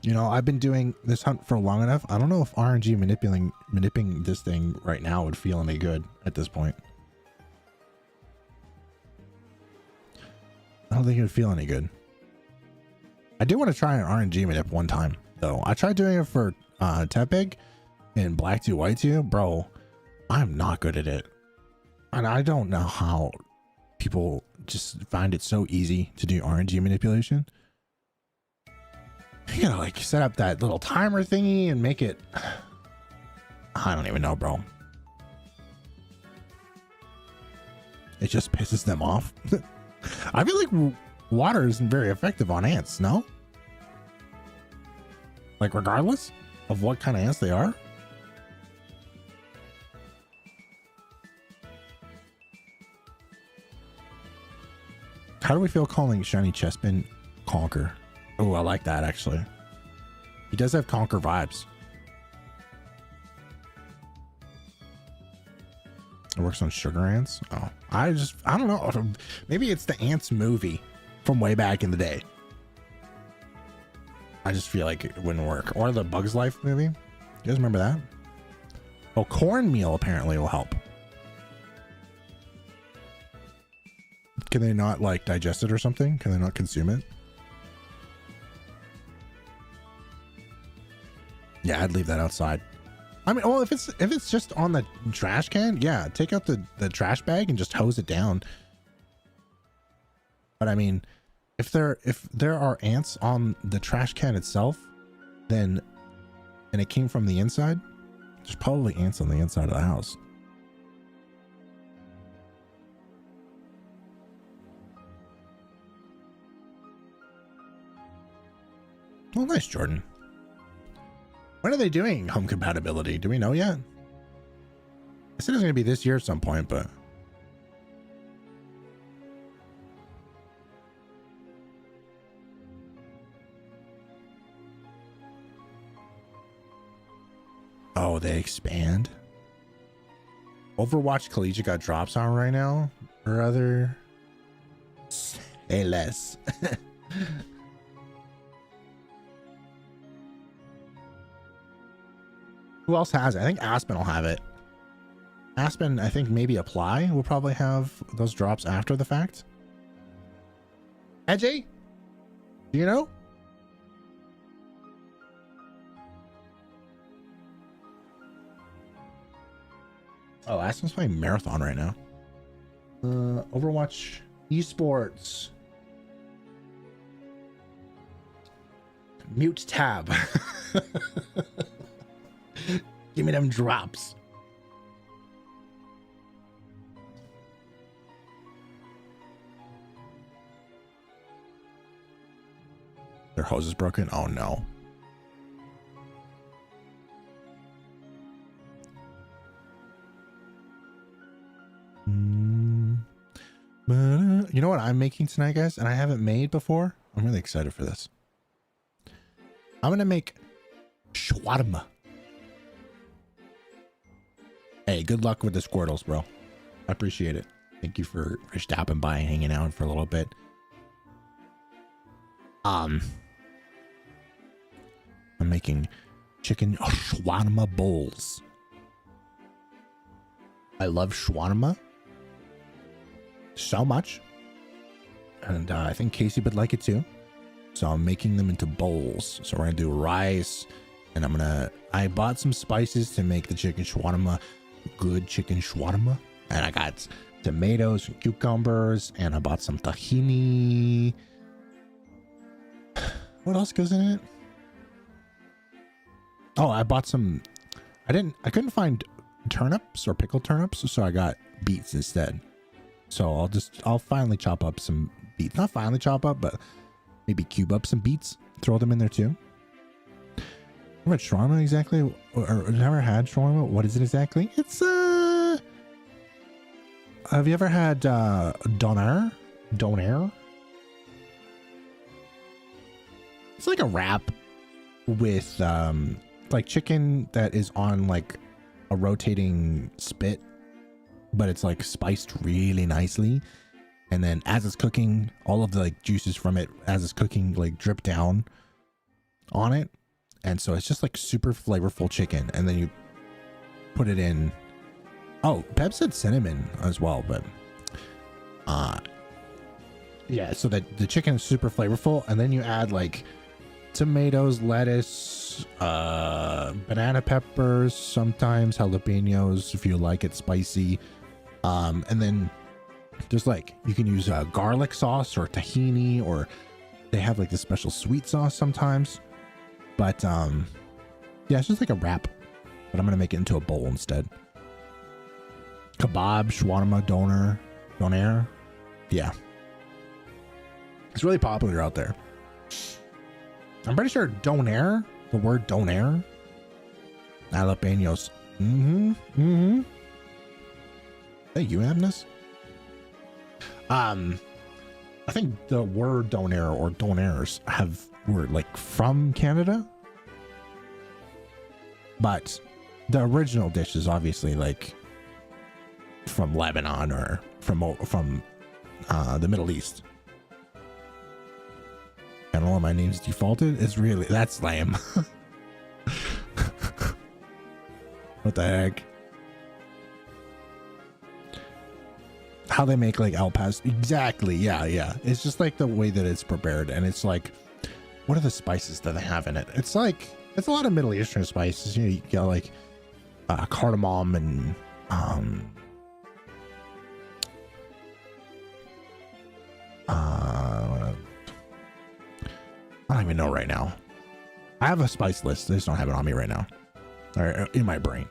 You know, I've been doing this hunt for long enough. I don't know if RNG manipulating this thing right now would feel any good at this point. I don't think it would feel any good. I do want to try an RNG manip one time, though. I tried doing it for Tepig and Black 2 White 2. Bro, I'm not good at it. And I don't know how people just find it so easy to do RNG manipulation. You gotta like set up that little timer thingy and make it. I don't even know, bro. It just pisses them off. I feel like water isn't very effective on ants, no? Like regardless of what kind of ants they are? How do we feel calling Shiny Chespin Conquer? Oh, I like that actually. He does have Conquer vibes. It works on sugar ants. Oh, I don't know. Maybe it's the Ants movie from way back in the day. I just feel like it wouldn't work. Or the Bugs Life movie. You guys remember that? Oh, cornmeal apparently will help. Can they not like digest it or something? Can they not consume it? Yeah, I'd leave that outside. I mean, well, if it's just on the trash can, yeah, take out the trash bag and just hose it down. But I mean, if there are ants on the trash can itself, then, and it came from the inside, there's probably ants on the inside of the house. Well, nice, Jordan. When are they doing home compatibility? Do we know yet? I said it was going to be this year at some point, but... Oh, they expand? Overwatch Collegiate got drops on right now? Or other... Say less. Who else has it? I think Aspen will have it. Aspen, I think maybe Apply will probably have those drops after the fact. Edgy? Do you know? Oh, Aspen's playing Marathon right now. Overwatch Esports. Mute tab. Give me them drops. Their hose is broken. Oh no. You know what I'm making tonight, guys? And I haven't made before. I'm really excited for this. I'm going to make shawarma. Hey, good luck with the Squirtles, bro. I appreciate it. Thank you for stopping by and hanging out for a little bit. I'm making chicken shawarma bowls. I love shawarma so much. And I think Casey would like it too. So I'm making them into bowls. So we're going to do rice. And I bought some spices to make the chicken shawarma good chicken shawarma. And I got tomatoes and cucumbers. And I bought some tahini. What else goes in it? Oh, I bought some... I couldn't find turnips or pickled turnips. So I got beets instead. So I'll finally chop up some beets. Not finally chop up, but maybe cube up some beets. Throw them in there too. What shawarma exactly? Or never had shawarma? What is it exactly? It's have you ever had doner? Doner? It's like a wrap with like chicken that is on like a rotating spit, but it's like spiced really nicely. And then as it's cooking, all of the like juices from it as it's cooking like drip down on it. And so it's just like super flavorful chicken. And then you put it in. Oh, Pep said cinnamon as well, but yeah, so that the chicken is super flavorful. And then you add like tomatoes, lettuce, banana peppers, sometimes jalapenos if you like it spicy. And then there's like, you can use garlic sauce or tahini, or they have like the special sweet sauce sometimes. But yeah, it's just like a wrap, but I'm gonna make it into a bowl instead. Kebab, shawarma, doner. Yeah, it's really popular out there. I'm pretty sure doner, the word doner, jalapenos. Thank you, Agnes. I think the word doner or doners were like from Canada, but the original dish is obviously like from Lebanon or from the Middle East. I don't know why my name's defaulted. It's really, that's lame. What the heck? How they make like al pastor. Exactly. Yeah. It's just like the way that it's prepared. And it's like, what are the spices that they have in it? It's like It's a lot of Middle Eastern spices. You know, you got like cardamom and I don't even know right now. I have a spice list. I just don't have it on me right now, or in my brain.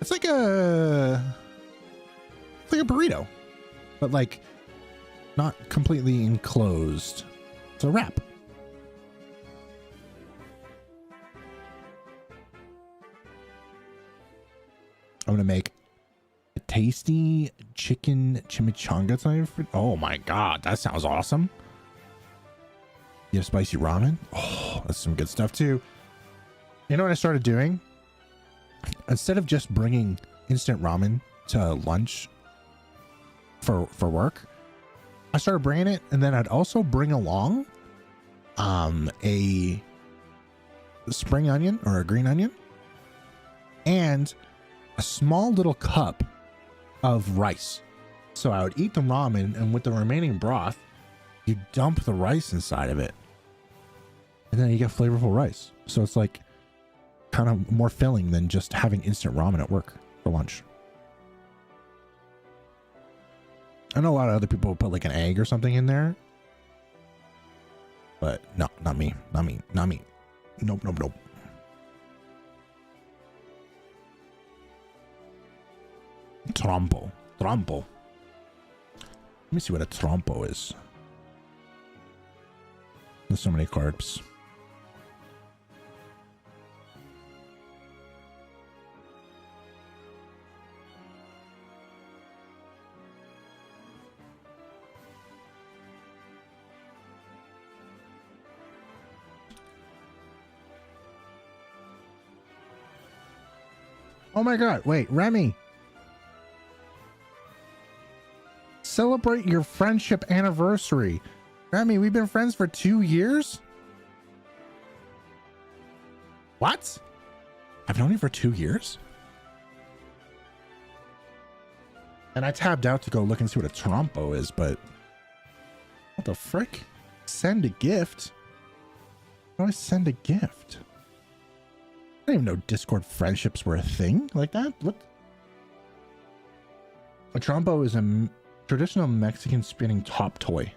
It's like a burrito, but like not completely enclosed. It's a wrap. I'm gonna make a tasty chicken chimichanga type. Oh my god, that sounds awesome. You have spicy ramen? Oh, that's some good stuff too. You know what I started doing? Instead of just bringing instant ramen to lunch for work, I started bringing it, and then I'd also bring along a spring onion or a green onion and a small little cup of rice. So I would eat the ramen, and with the remaining broth, you dump the rice inside of it, and then you get flavorful rice. So it's like kind of more filling than just having instant ramen at work for lunch. I know a lot of other people put like an egg or something in there, but no, not me. Nope. Trompo. Let me see what a trompo is. There's so many carbs. Oh my god, wait, Remy. Celebrate your friendship anniversary. Remy, we've been friends for 2 years? What? I've known you for 2 years? And I tabbed out to go look and see what a trompo is, but what the frick? Send a gift? How do I send a gift? I didn't even know Discord friendships were a thing like that. What? A trompo is a traditional Mexican spinning top toy.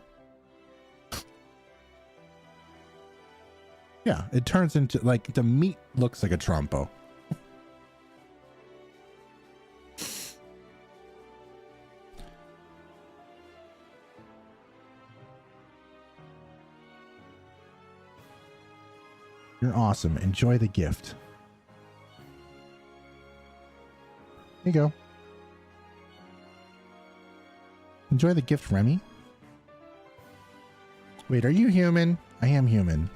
Yeah, it turns into, like, the meat looks like a trompo. You're awesome. Enjoy the gift. Here you go. Enjoy the gift, Remy. Wait, are you human? I am human.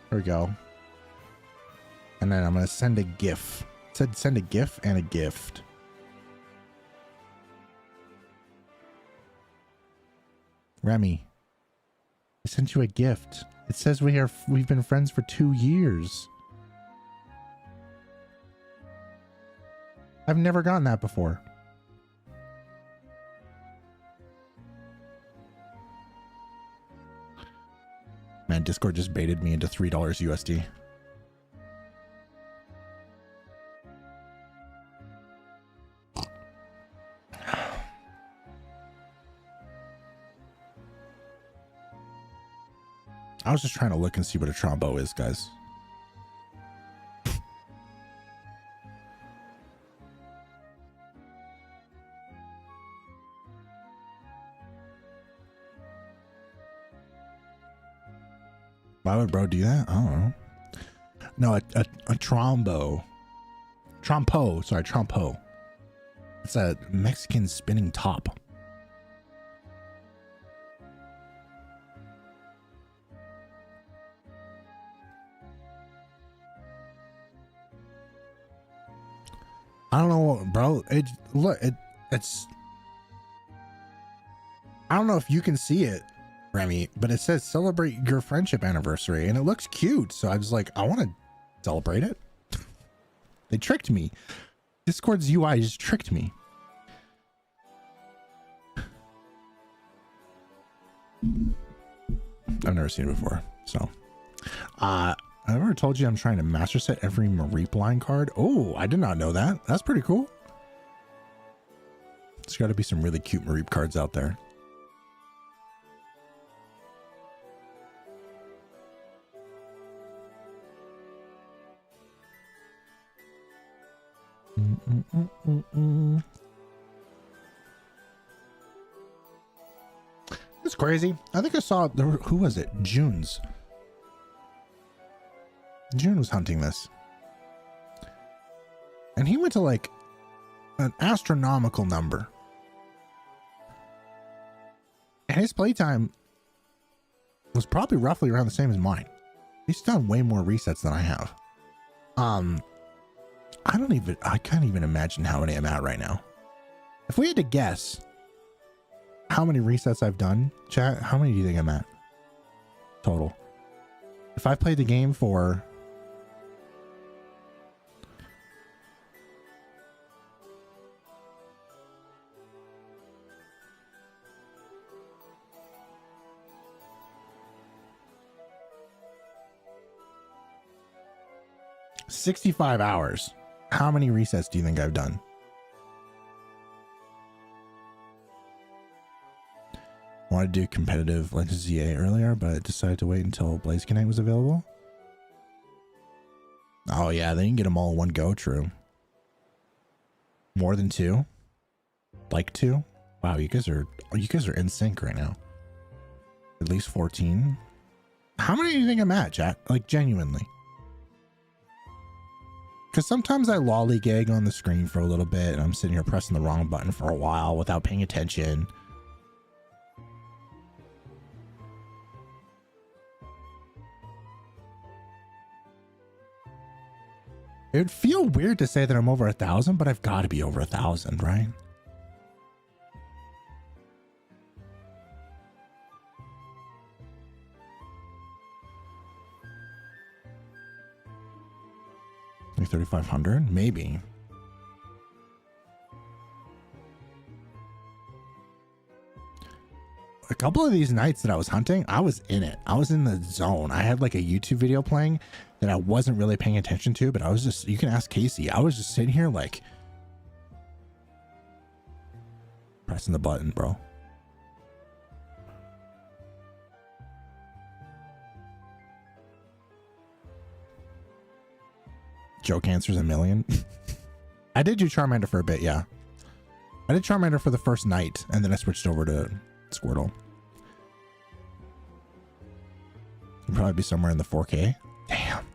There we go. And then I'm going to send a GIF. It said send a GIF and a gift. Remy, I sent you a gift. It says we've been friends for 2 years. I've never gotten that before. Man, Discord just baited me into $3 USD. I was just trying to look and see what a trombo is, guys. Why would bro do that? I don't know. No, a trombo. Trompo. Sorry, trompo. It's a Mexican spinning top. I don't know, bro. It's. I don't know if you can see it Remy, but it says celebrate your friendship anniversary and it looks cute. So I was like, I want to celebrate it. They tricked me. Discord's UI just tricked me. I've never seen it before. So, I've ever told you I'm trying to master set every Mareep line card. Oh, I did not know that. That's pretty cool. There's got to be some really cute Mareep cards out there. It's crazy. I think I saw who was it? June was hunting this, and he went to like an astronomical number, and his playtime was probably roughly around the same as mine. He's done way more resets than I have. I can't even imagine how many I'm at right now. If we had to guess how many resets I've done, chat, how many do you think I'm at total? If I played the game for $65 hours, how many resets do you think I've done? Wanted to do competitive like ZA earlier, but decided to wait until Blaze Connect was available. Oh yeah, they can get them all in one go. True. More than 2? Like 2? Wow, you guys are in sync right now. At least 14. How many do you think I'm at, chat? Like genuinely. Because sometimes I lollygag on the screen for a little bit and I'm sitting here pressing the wrong button for a while without paying attention. It would feel weird to say that I'm over 1,000, but I've got to be over 1,000, right? Like 3,500, maybe. A couple of these nights that I was hunting, I was in it. I was in the zone. I had like a YouTube video playing that I wasn't really paying attention to, but I was just, you can ask Casey. I was just sitting here like pressing the button, bro. Joke answers a million. I did do Charmander for a bit, yeah. I did Charmander for the first night, and then I switched over to Squirtle. It'd probably be somewhere in the 4K. Damn.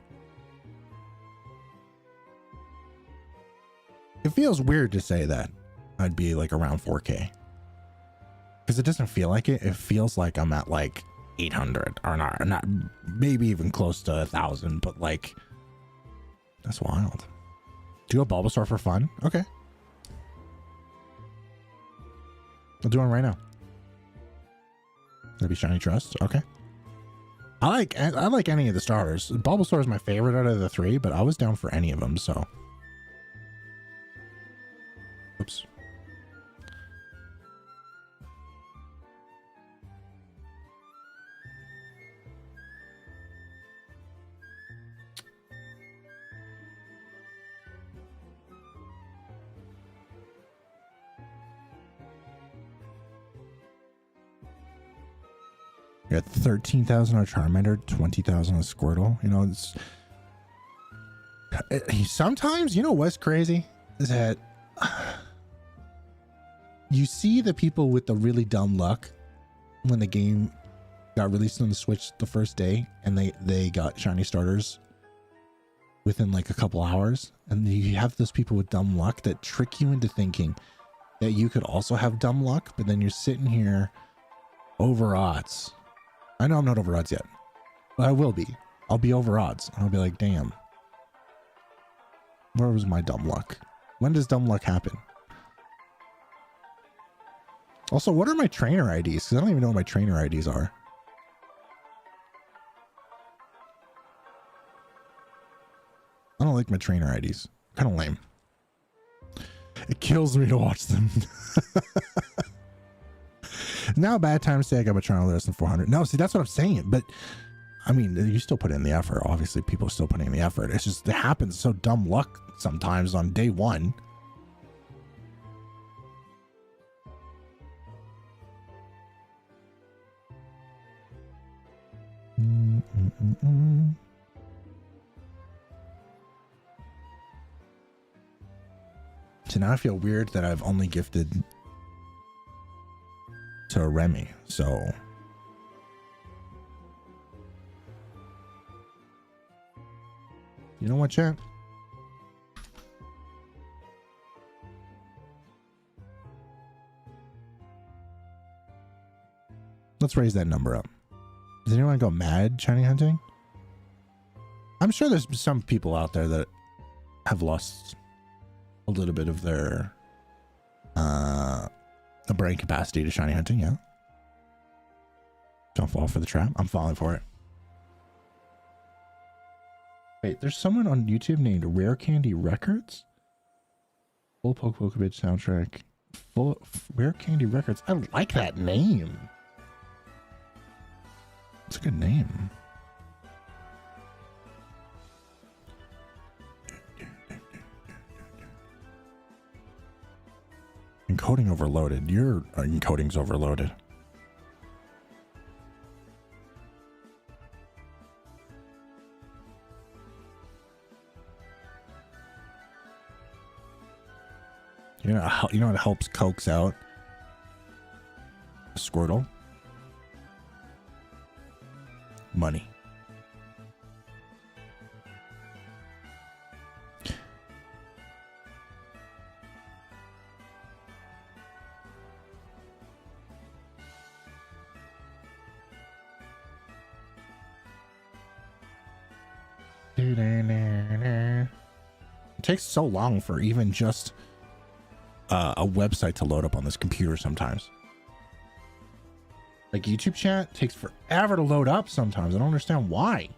It feels weird to say that I'd be like around 4K. Because it doesn't feel like it. It feels like I'm at like 800 or not maybe even close to 1,000, but like that's wild. Do a Bulbasaur for fun? Okay. I'll do one right now. That'd be Shiny Trust. Okay. I like any of the starters. Bulbasaur is my favorite out of the 3, but I was down for any of them, so. Oops. You got 13,000 on Charmander, 20,000 on Squirtle. You know, sometimes, you know what's crazy is that you see the people with the really dumb luck when the game got released on the Switch the first day and they got shiny starters within like a couple hours, and you have those people with dumb luck that trick you into thinking that you could also have dumb luck, but then you're sitting here over odds. I know I'm not over odds yet, but I will be. I'll be over odds. I'll be like, damn, where was my dumb luck? When does dumb luck happen? Also, what are my trainer IDs? Because I don't even know what my trainer IDs are. don't like my trainer IDs. Kind of lame. It kills me to watch them. Now a bad time to say I got my channel less than 400. No, see, that's what I'm saying. But I mean, you still put in the effort. Obviously, people are still putting in the effort. It's just, it happens so dumb luck sometimes on day one. So now I feel weird that I've only gifted to Remy, so you know what, chat? Let's raise that number up. Does anyone go mad shiny hunting? I'm sure there's some people out there that have lost a little bit of their brain capacity to shiny hunting. Yeah, don't fall for the trap. I'm falling for it. Wait, there's someone on YouTube named Rare Candy Records. Full Poke Bitch soundtrack. Full Rare Candy Records. I like that name. It's a good name. Encoding overloaded. Your encoding's overloaded. You know what helps coax out a Squirtle? Money. It takes so long for even just a website to load up on this computer sometimes. Like YouTube chat takes forever to load up sometimes. I don't understand why.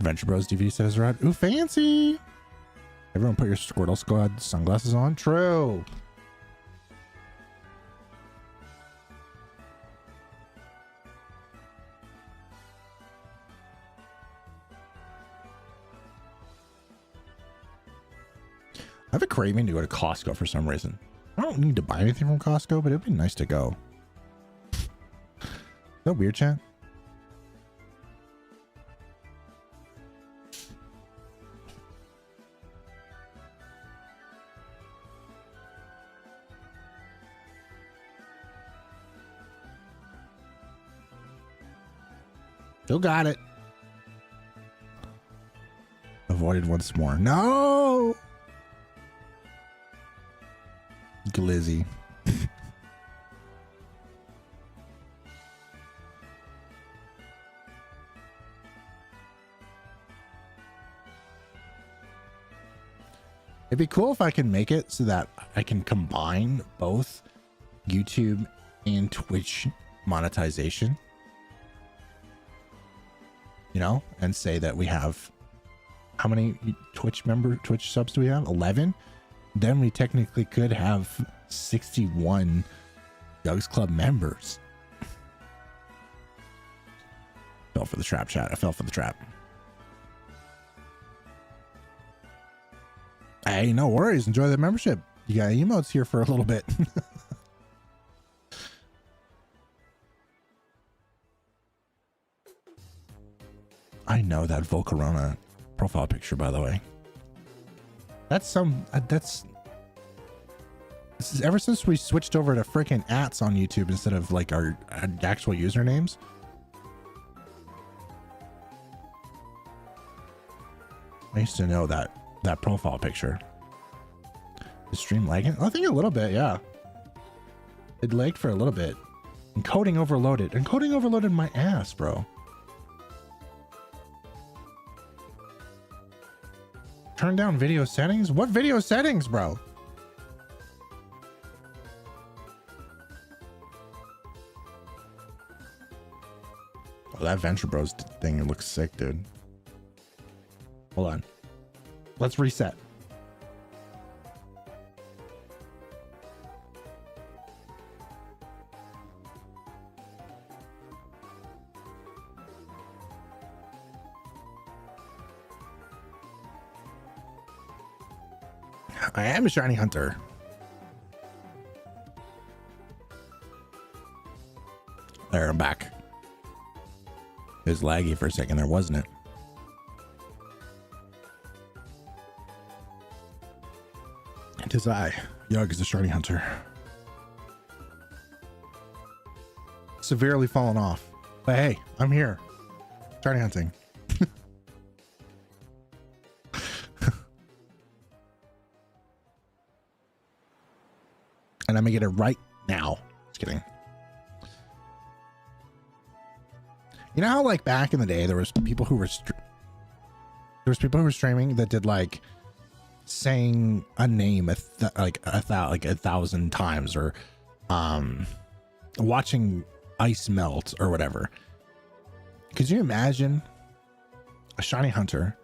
Adventure Bros DVD says right. Ooh, fancy. Everyone put your Squirtle Squad sunglasses on. True. I have a craving to go to Costco for some reason. I don't need to buy anything from Costco, but it'd be nice to go. Is that weird, chat? Still got it. Avoided once more. No! Glizzy. It'd be cool if I can make it so that I can combine both YouTube and Twitch monetization, you know, and say that we have, how many Twitch subs do we have? 11. Then we technically could have 61 yugz Club members. Fell for the trap, chat. I fell for the trap. Hey, no worries. Enjoy the membership. You got emotes here for a little bit. I know that Volcarona profile picture, by the way. That's some, this is ever since we switched over to freaking ats on YouTube instead of like our actual usernames. I used to know that profile picture. The stream lagging? I think a little bit, yeah. It lagged for a little bit. Encoding overloaded. Encoding overloaded my ass, bro. Turn down video settings? What video settings, bro? that Venture Bros thing looks sick, dude. Hold on. Let's reset. I am a shiny hunter. There, I'm back. It was laggy for a second there, wasn't it? It is I, Yugz, the shiny hunter. Severely fallen off. But hey, I'm here. Shiny hunting. And I'm gonna get it right now. Just kidding. You know how like back in the day there was people who were streaming that did like saying a name a thousand times, or watching ice melt or whatever. Could you imagine a shiny hunter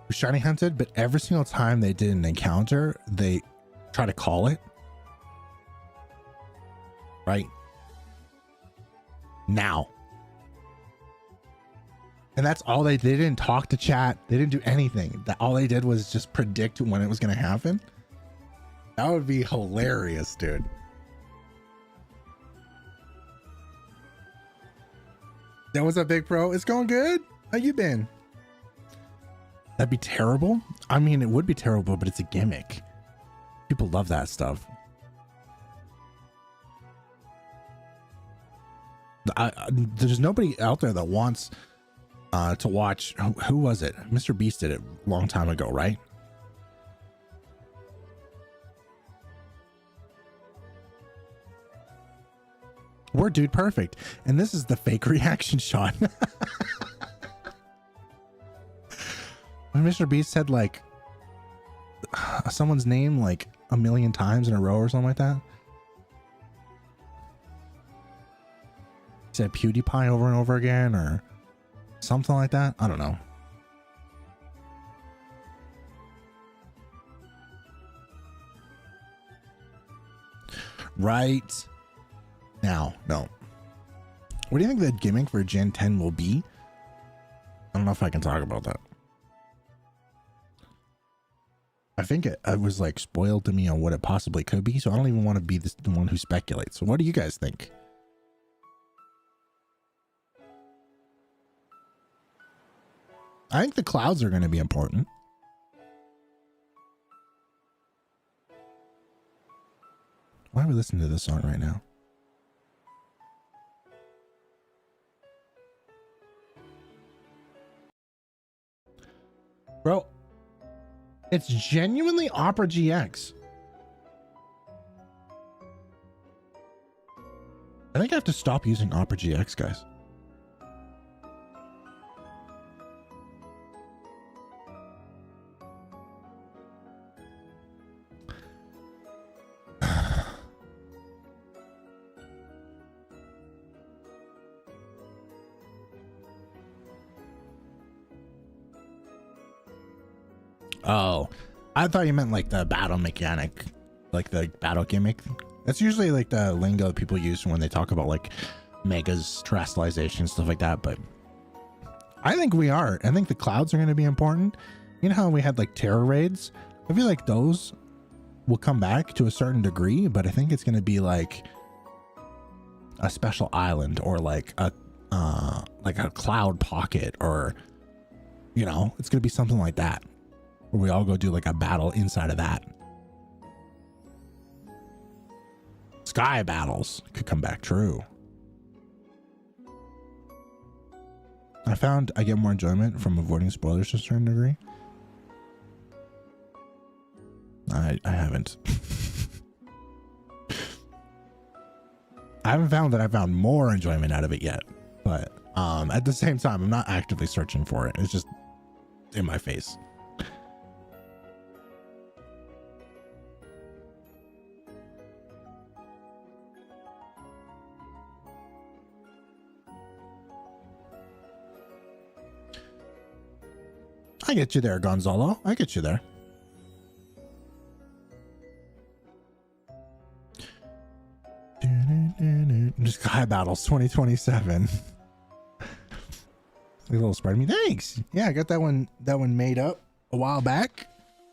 who shiny hunted, but every single time they did an encounter they try to call it right now? And that's all they didn't talk to chat. They didn't do anything. That all they did was just predict when it was going to happen. That would be hilarious, dude. That was a big pro. It's going good. How you been? That'd be terrible. I mean, it would be terrible, but it's a gimmick. People love that stuff. There's nobody out there that wants to watch. Who was it? Mr. Beast did it a long time ago, right? We're dude perfect, and this is the fake reaction shot. When Mr. Beast said like someone's name like a million times in a row or something like that. He said PewDiePie over and over again, or something like that. I don't know. Right now, no. What do you think the gimmick for Gen 10 will be? I don't know if I can talk about that. I think it was like spoiled to me on what it possibly could be, so I don't even want to be the one who speculates. So what do you guys think? I think the clouds are going to be important. Why are we listening to this song right now? Bro, it's genuinely Opera GX. I think I have to stop using Opera GX, guys. Oh, I thought you meant like the battle mechanic, like the battle gimmick. That's usually like the lingo that people use when they talk about like megas, terrestrialization, stuff like that. But I think we are. I think the clouds are going to be important. You know how we had like terror raids? I feel like those will come back to a certain degree, but I think it's going to be like a special island, or like a cloud pocket, or, you know, it's going to be something like that, where we all go do like a battle inside of that. Sky battles could come back, true. I found I get more enjoyment from avoiding spoilers to a certain degree. I haven't. I haven't found that I found more enjoyment out of it yet, but at the same time, I'm not actively searching for it. It's just in my face. I get you there, Gonzalo. I get you there. Just Sky Battles 2027. A little spread me. Thanks. Yeah, I got that one made up a while back,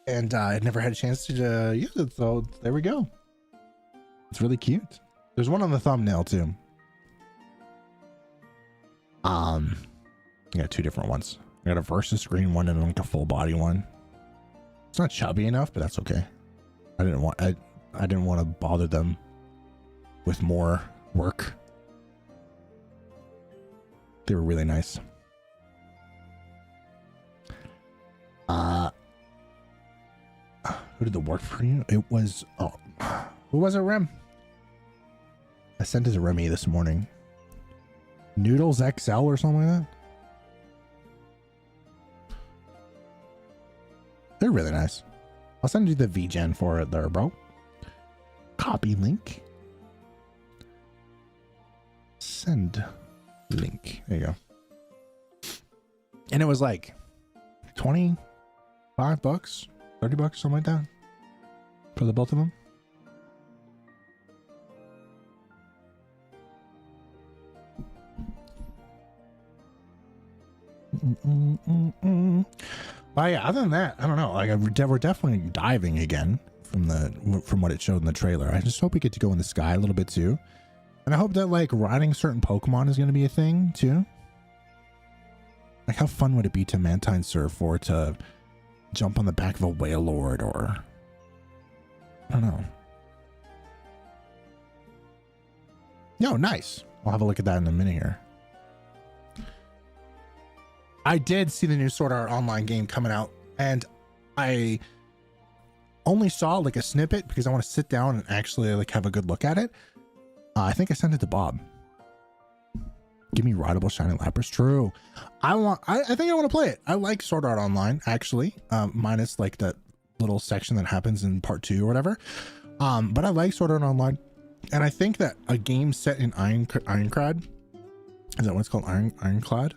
and I never had a chance to use it, so there we go. It's really cute. There's one on the thumbnail too. I got two different ones. I got a versus screen one and like a full body one. It's not chubby enough, but that's okay. I didn't want to bother them with more work. They were really nice. Who did the work for you? It was who was it, Rem? I sent it to Remy this morning. Noodles XL or something like that. They're really nice. I'll send you the VGen for it there, bro. Copy link. Send link. There you go. And it was like 25 bucks, 30 bucks, something like that for the both of them. But yeah, other than that, I don't know. Like we're definitely diving again from what it showed in the trailer. I just hope we get to go in the sky a little bit too, and I hope that like riding certain Pokemon is going to be a thing too. Like how fun would it be to Mantine Surf or to jump on the back of a Wailord, or I don't know. No, nice. I'll have a look at that in a minute here. I did see the new Sword Art Online game coming out, and I only saw like a snippet because I want to sit down and actually like have a good look at it. I think I sent it to Bob. Give me rideable shiny Lapras. True. I think I want to play it. I like Sword Art Online actually, minus like that little section that happens in part 2 or whatever. But I like Sword Art Online, and I think that a game set in Ironclad, is that what it's called? Ironclad?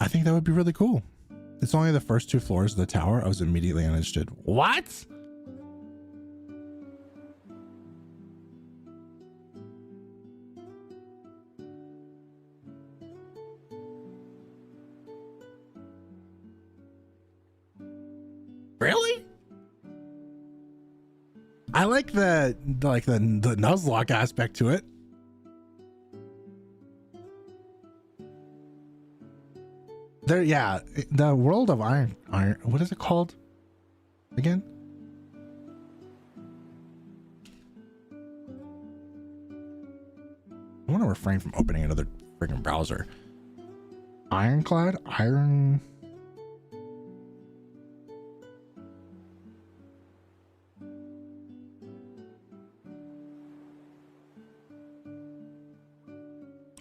I think that would be really cool. It's only the first 2 floors of the tower. I was immediately uninterested. What? Really? I like the Nuzlocke aspect to it. There, yeah, the world of iron. What is it called again? I want to refrain from opening another freaking browser. Ironclad, Iron.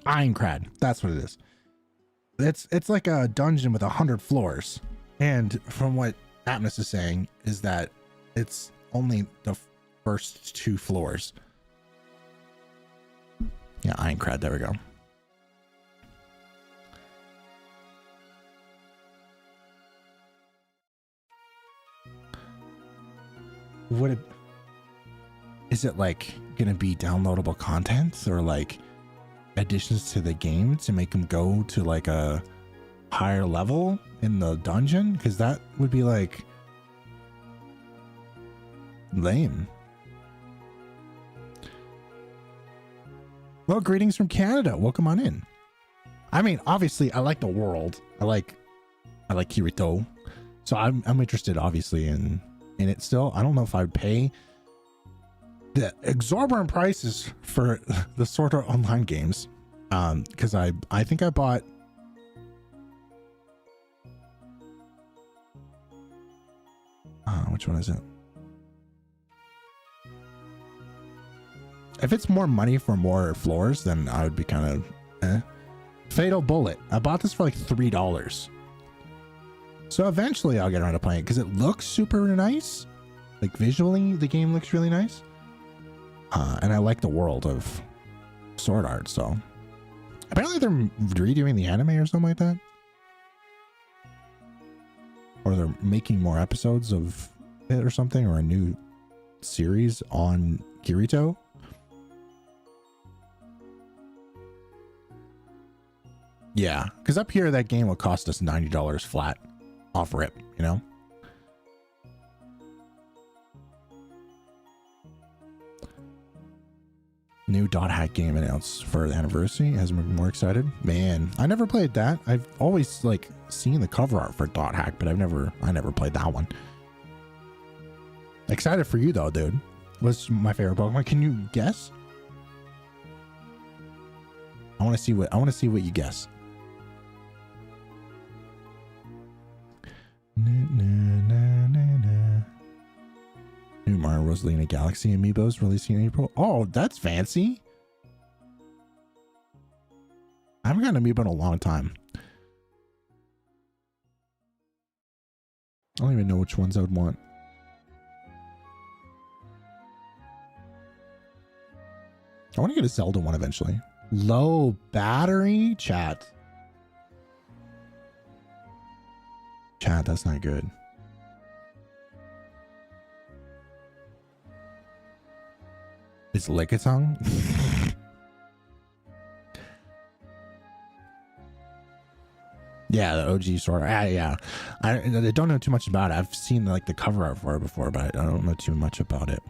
Ironclad. That's what it is. It's like a dungeon with 100 floors, and from what Atmos is saying is that it's only the first 2 floors. Yeah, Ironclad. There we go. Is it like gonna be downloadable content or like additions to the game to make them go to like a higher level in the dungeon? Because that would be like lame. Well, greetings from Canada. Welcome on in. I mean, obviously I like the world. I like Kirito. So I'm interested obviously in it still. I don't know if I'd pay the exorbitant prices for the Sword Art Online games, because I think I bought which one is it? If it's more money for more floors, then I would be kind of Fatal Bullet. I bought this for like $3, so eventually I'll get around to playing it because it looks super nice. Like visually the game looks really nice. And I like the world of Sword Art, so Apparently they're redoing the anime or something like that. Or they're making more episodes of it or something, or a new series on Kirito. Yeah, because up here that game will cost us $90 flat off rip, you know? New dot hack game announced for the anniversary. Has me more excited. Man, I never played that. I've always like seen the cover art for dot hack, but I never played that one. Excited for you though, dude. What's my favorite Pokemon? Can you guess? I want to see what you guess. New Mario Rosalina Galaxy Amiibos releasing in April. Oh, that's fancy. I haven't gotten an Amiibo in a long time. I don't even know which ones I would want. I want to get a Zelda one eventually. Low battery? Chat, that's not good. It's Lickitung? Yeah, the OG sort of. Yeah. I don't know too much about it. I've seen like the cover art for it before, but I don't know too much about it.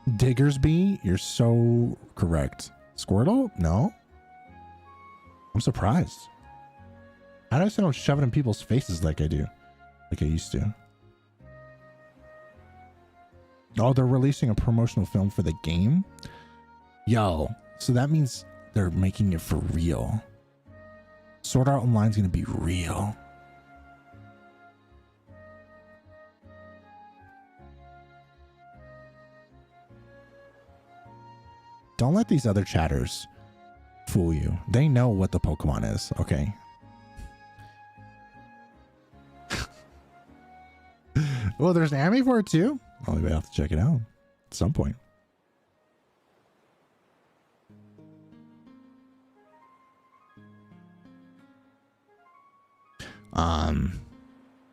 Diggersby? You're so correct. Squirtle? No. I'm surprised. How do I say don't shove it in people's faces like I do? Like I used to. Oh, they're releasing a promotional film for the game? Yo, so that means they're making it for real. Sword Art Online's gonna be real. Don't let these other chatters fool you. They know what the Pokemon is, okay? Well, there's an anime for it too? Oh, we have to check it out at some point.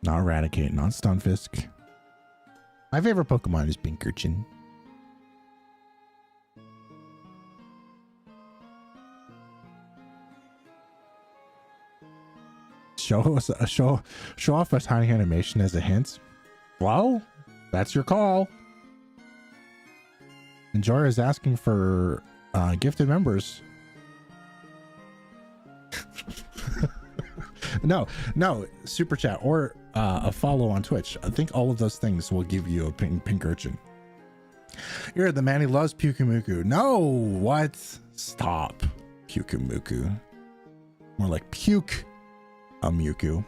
Not Eradicate, not Stunfisk. My favorite Pokemon is Pinkerton. Show off a tiny animation as a hint. Well, that's your call. Enjoyer is asking for gifted members. No, super chat or a follow on Twitch. I think all of those things will give you a pink urchin. You're the man who loves Pukumuku. No, what? Stop. Pukumuku. More like puke a Mewtwo.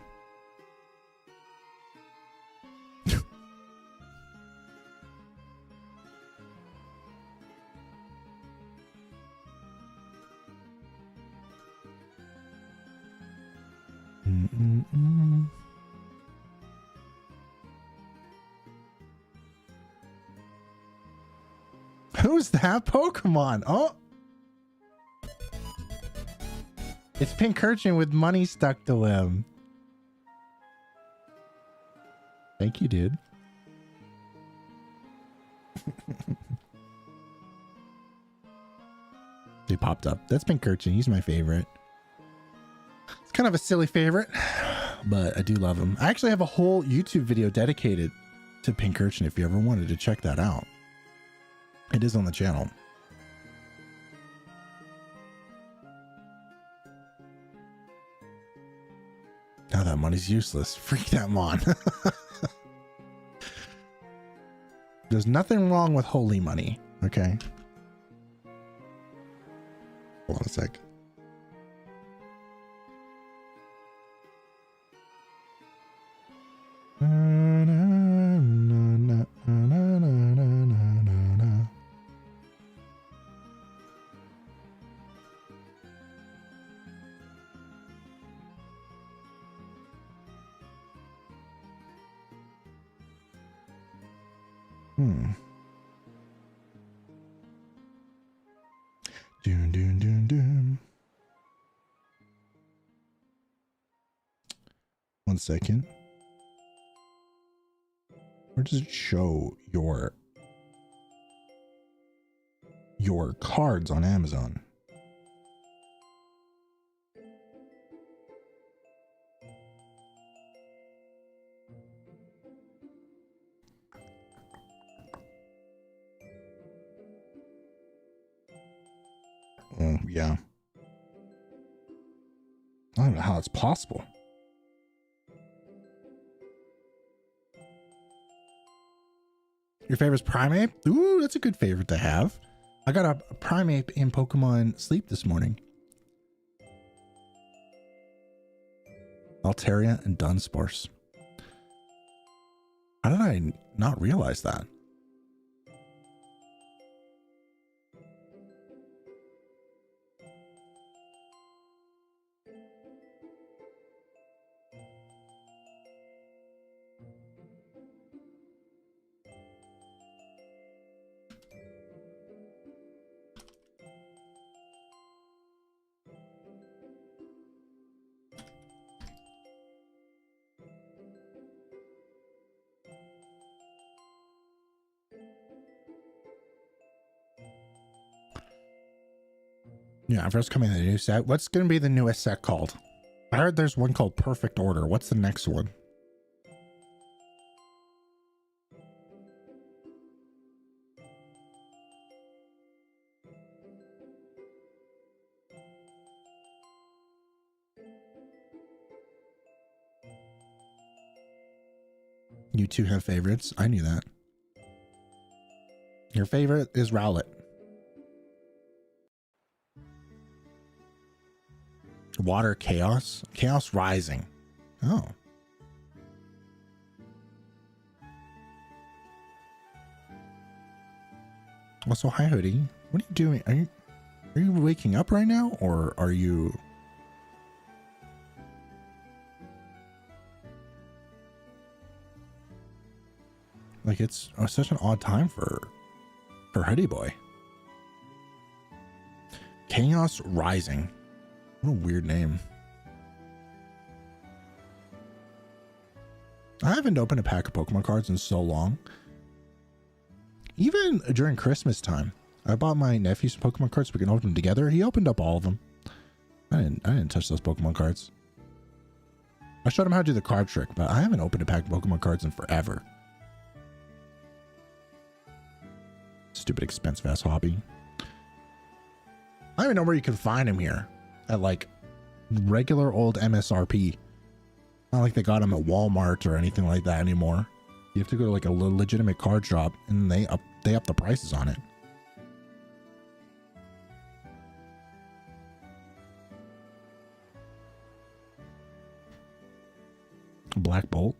Who's that Pokemon? Oh, it's Pinkerton with money stuck to him. Thank you, dude. They popped up. That's Pinkerton. He's my favorite. It's kind of a silly favorite, but I do love him. I actually have a whole YouTube video dedicated to Pinkerton if you ever wanted to check that out. It is on the channel. Now that money's useless. Freak that mon. There's nothing wrong with holy money, okay? Hold on a sec. Doom, doom, doom, doom. 1 second. Where does it show your cards on Amazon? Oh, yeah. I don't know how it's possible. Your favorite's Primeape? Ooh, that's a good favorite to have. I got a Primeape in Pokemon Sleep this morning. Altaria and Dunsparce. How did I not realize that? Yeah, first coming to the new set. What's going to be the newest set called? I heard there's one called Perfect Order. What's the next one? You two have favorites. I knew that. Your favorite is Rowlet. Water Chaos? Chaos Rising. Oh. Also, hi Hoodie. What are you doing? Are you waking up right now, or are you? Like, it's such an odd time for Hoodie Boy. Chaos Rising. What a weird name. I haven't opened a pack of Pokemon cards in so long. Even during Christmas time, I bought my nephew some Pokemon cards so we can open them together. He opened up all of them. I didn't touch those Pokemon cards. I showed him how to do the card trick, but I haven't opened a pack of Pokemon cards in forever. Stupid expensive ass hobby. I don't even know where you can find him here. At like regular old MSRP. Not like they got them at Walmart or anything like that anymore. You have to go to like a legitimate card shop and they up the prices on it. Black Bolt.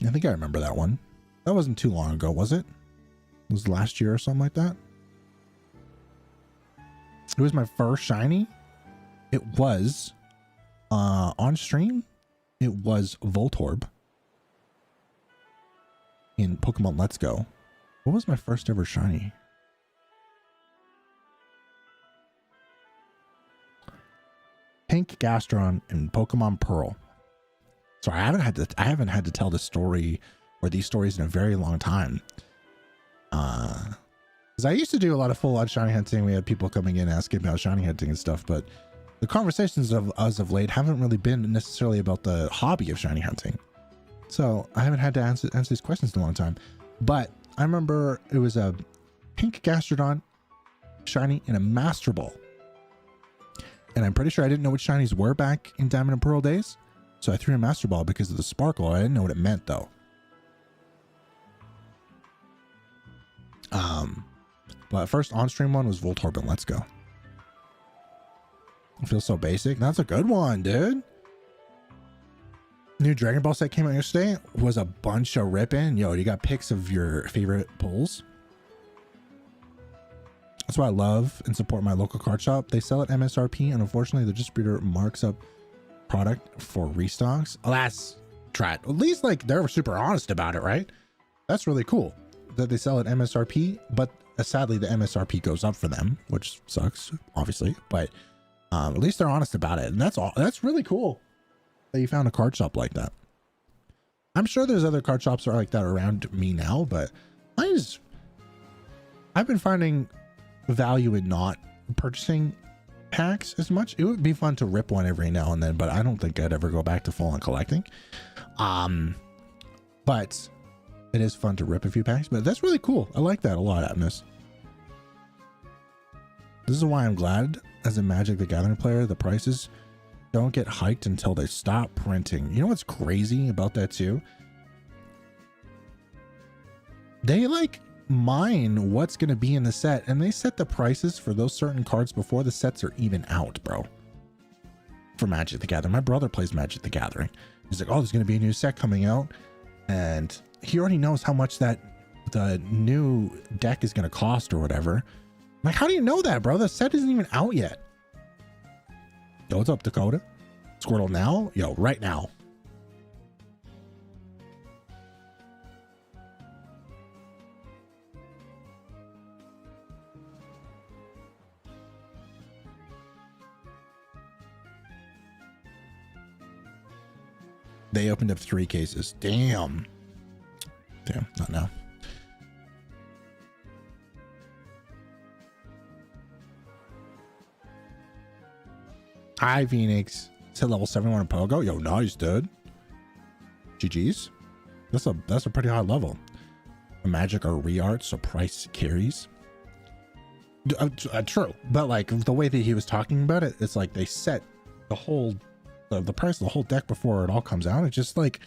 I think I remember that one. That wasn't too long ago, was it? It was last year or something like that. It was my first shiny. It was on stream. It was Voltorb in Pokemon Let's Go. What was my first ever shiny? Pink Gastron in Pokemon Pearl. Sorry, I haven't had to tell this story or these stories in a very long time. Because I used to do a lot of full-on shiny hunting. We had people coming in asking about shiny hunting and stuff, but the conversations as of late haven't really been necessarily about the hobby of shiny hunting. So I haven't had to answer these questions in a long time. But I remember it was a pink Gastrodon shiny and a Master Ball. And I'm pretty sure I didn't know what shinies were back in Diamond and Pearl days. So I threw a Master Ball because of the sparkle. I didn't know what it meant though. But first on-stream one was Voltorb and Let's Go. It feels so basic. That's a good one, dude. New Dragon Ball set came out yesterday. Was a bunch of ripping. Yo, you got pics of your favorite pulls. That's why I love and support my local card shop. They sell at MSRP, and unfortunately, the distributor marks up product for restocks. Alas, try it. At least, like, they're super honest about it, right? That's really cool that they sell at MSRP, but sadly, the MSRP goes up for them, which sucks, obviously. But At least they're honest about it, and that's all. That's really cool that you found a card shop like that. I'm sure there's other card shops that are like that around me now, but I've been finding value in not purchasing packs as much. It would be fun to rip one every now and then, but I don't think I'd ever go back to full on collecting. But it is fun to rip a few packs, but that's really cool. I like that a lot, Atmos. This is why I'm glad as a Magic the Gathering player, the prices don't get hiked until they stop printing. You know what's crazy about that too? They like mine what's going to be in the set, and they set the prices for those certain cards before the sets are even out, bro. For Magic the Gathering. My brother plays Magic the Gathering. He's like, oh, there's going to be a new set coming out, and he already knows how much the new deck is going to cost or whatever. I'm like, how do you know that, bro? The set isn't even out yet. Yo, what's up, Dakota? Squirtle now? Yo, right now. They opened up 3 cases. Damn. Damn, not now. Hi, Phoenix. It's at level 71 in Pogo. Yo, nice, dude. GG's. That's a pretty high level. Magic are re-art, so price carries. True, but like the way that he was talking about it, it's like they set the whole the price of the whole deck before it all comes out. It's just like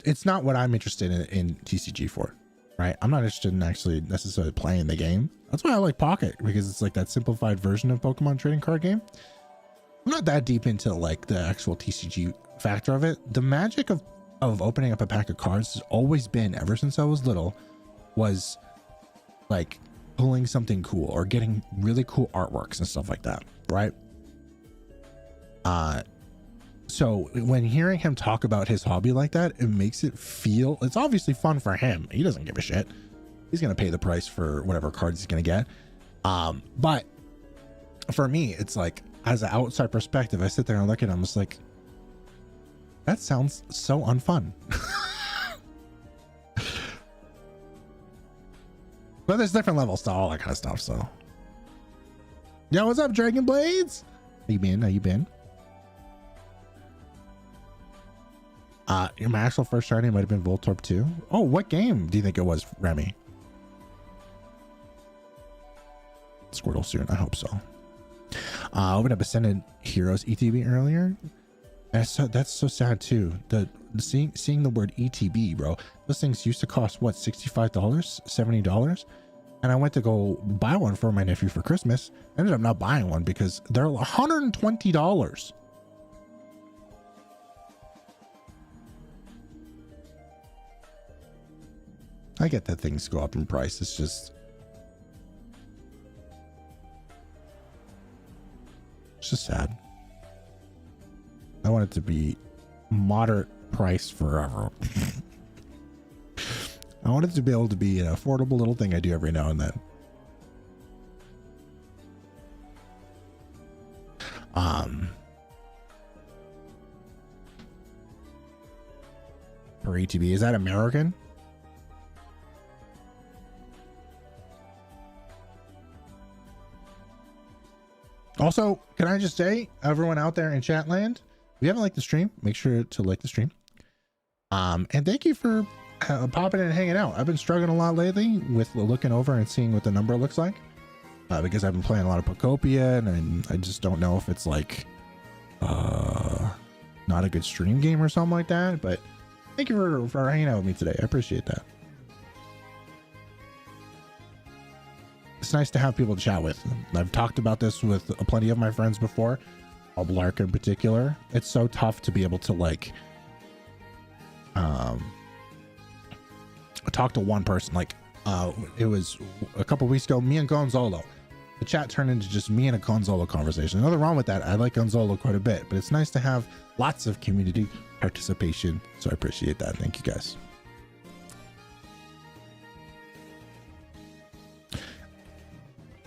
it's not what I'm interested in TCG for, right? I'm not interested in actually necessarily playing the game. That's why I like Pocket, because it's like that simplified version of Pokemon trading card game. I'm not that deep into like the actual TCG factor of it. The magic of opening up a pack of cards has always been, ever since I was little, was like pulling something cool or getting really cool artworks and stuff like that, right? So when hearing him talk about his hobby like that, it makes it feel, it's obviously fun for him. He doesn't give a shit. He's going to pay the price for whatever cards he's going to get. But for me, it's like, as an outside perspective, I sit there and look at him, it's like, that sounds so unfun. But there's different levels to all that kind of stuff, so. Yo, what's up, Dragon Blades? How you been? How you been? My actual first shiny might have been Voltorb 2. Oh, what game do you think it was, Remy? Squirtle soon, I hope so. Opened up Ascended Heroes ETB earlier. That's so sad too. Seeing the word ETB, bro. Those things used to cost what, $65, $70, and I went to go buy one for my nephew for Christmas. I ended up not buying one because they're $120. I get that things go up in price. It's just sad. I want it to be moderate price forever. I want it to be able to be an affordable little thing I do every now and then. Per ETB, is that American? Also, can I just say, everyone out there in chat land, if you haven't liked the stream, make sure to like the stream. And thank you for popping in and hanging out. I've been struggling a lot lately with looking over and seeing what the number looks like, because I've been playing a lot of Pocopia, and I just don't know if it's like not a good stream game or something like that. But thank you for hanging out with me today. I appreciate that. It's nice to have people to chat with. I've talked about this with plenty of my friends before, Blark in particular. It's so tough to be able to like talk to one person. Like it was a couple weeks ago, me and Gonzalo. The chat turned into just me and a Gonzalo conversation. Nothing wrong with that. I like Gonzalo quite a bit, but it's nice to have lots of community participation. So I appreciate that. Thank you guys.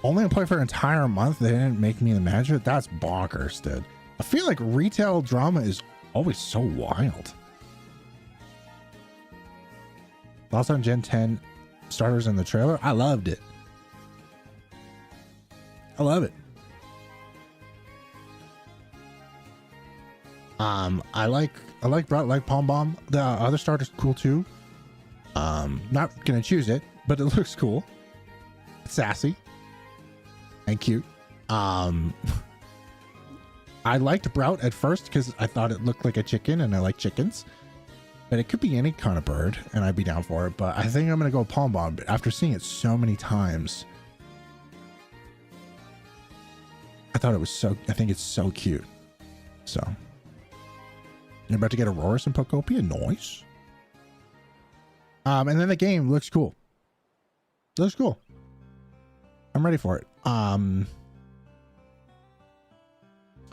Only play for an entire month. They didn't make me the manager. That's bonkers, dude. I feel like retail drama is always so wild. Thoughts on Gen 10 starters in the trailer? I loved it. I love it. I like Brat, like Palm Bomb. The other starter's cool too. Not gonna choose it, but it looks cool. It's sassy and cute. I liked Brout at first because I thought it looked like a chicken and I like chickens, but it could be any kind of bird and I'd be down for it. But I think I'm gonna go Palm Bomb after seeing it so many times. I think it's so cute. So you're about to get Auroras and Pokopia. Nice. And then the game looks cool. Looks cool. I'm ready for it. I'm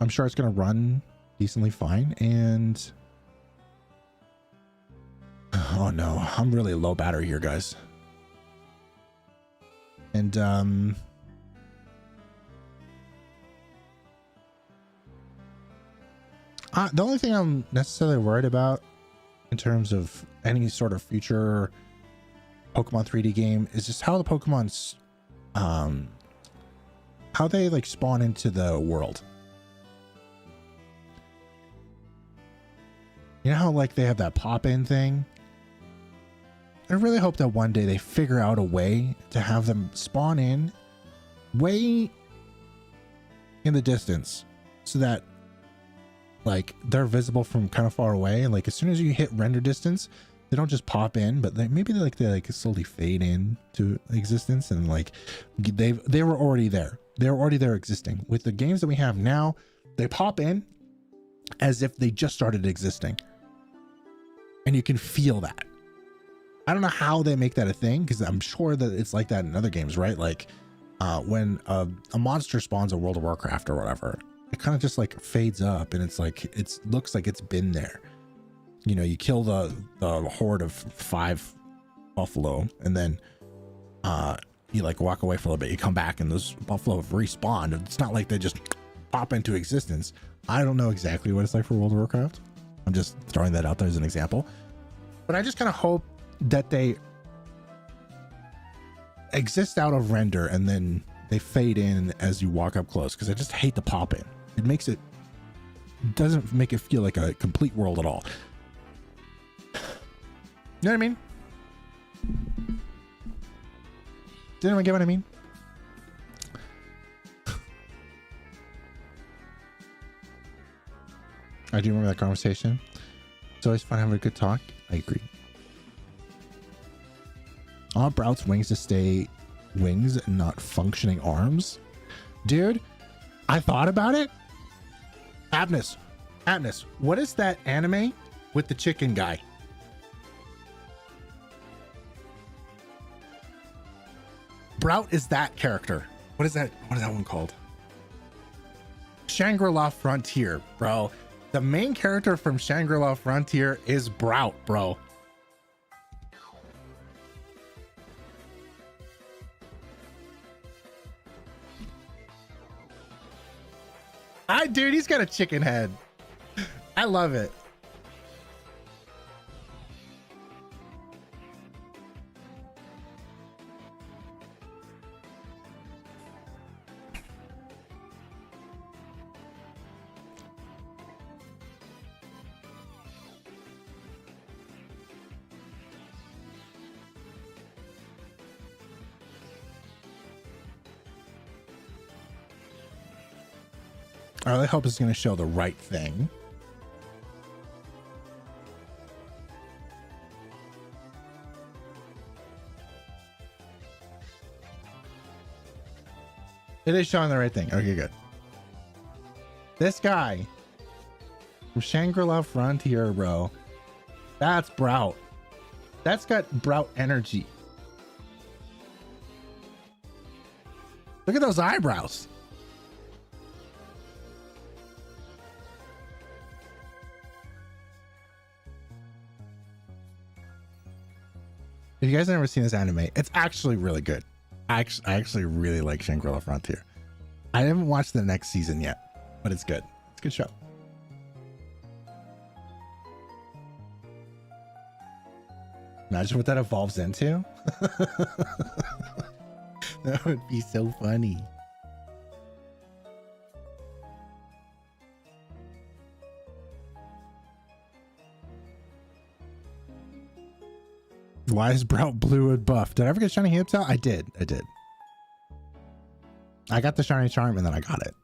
sure it's gonna run decently fine. And oh no, I'm really low battery here, guys. And the only thing I'm necessarily worried about in terms of any sort of future Pokemon 3D game is just how the Pokemon's how they like spawn into the world. You know how like they have that pop-in thing? I really hope that one day they figure out a way to have them spawn in way in the distance so that like they're visible from kind of far away, and like as soon as you hit render distance they don't just pop in, but maybe they slowly fade in to existence, and like they were already there existing. With the games that we have now, they pop in as if they just started existing, and you can feel that. I don't know how they make that a thing, because I'm sure that it's like that in other games, right? Like when a monster spawns in World of Warcraft or whatever, it kind of just like fades up and it's like it looks like it's been there. You know, you kill the horde of 5 buffalo and then you like walk away for a little bit, you come back and those buffalo have respawned. It's not like they just pop into existence. I don't know exactly what it's like for World of Warcraft. I'm just throwing that out there as an example, but I just kind of hope that they exist out of render and then they fade in as you walk up close, because I just hate the pop in. It doesn't make it feel like a complete world at all. You know what I mean? Did anyone get what I mean? I do remember that conversation. It's always fun having a good talk. I agree. I want Brout's wings to stay wings and not functioning arms. Dude, I thought about it. Abnus, what is that anime with the chicken guy? Brout is that character. What is that one called? Shangri-La Frontier, bro. The main character from Shangri-La Frontier is Brout, bro. Dude, he's got a chicken head. I love it. I really hope it's going to show the right thing. It is showing the right thing. Okay, good. This guy from Shangri-La Frontier, bro. That's Brout. That's got Brout energy. Look at those eyebrows. If you guys have never seen this anime, it's actually really good. I actually really like Shangri-La Frontier. I haven't watched the next season yet, but it's good. It's a good show. Imagine what that evolves into. That would be so funny. Why is Brout blue and buff? Did I ever get shiny hips out? I did. I got the shiny charm and then I got it.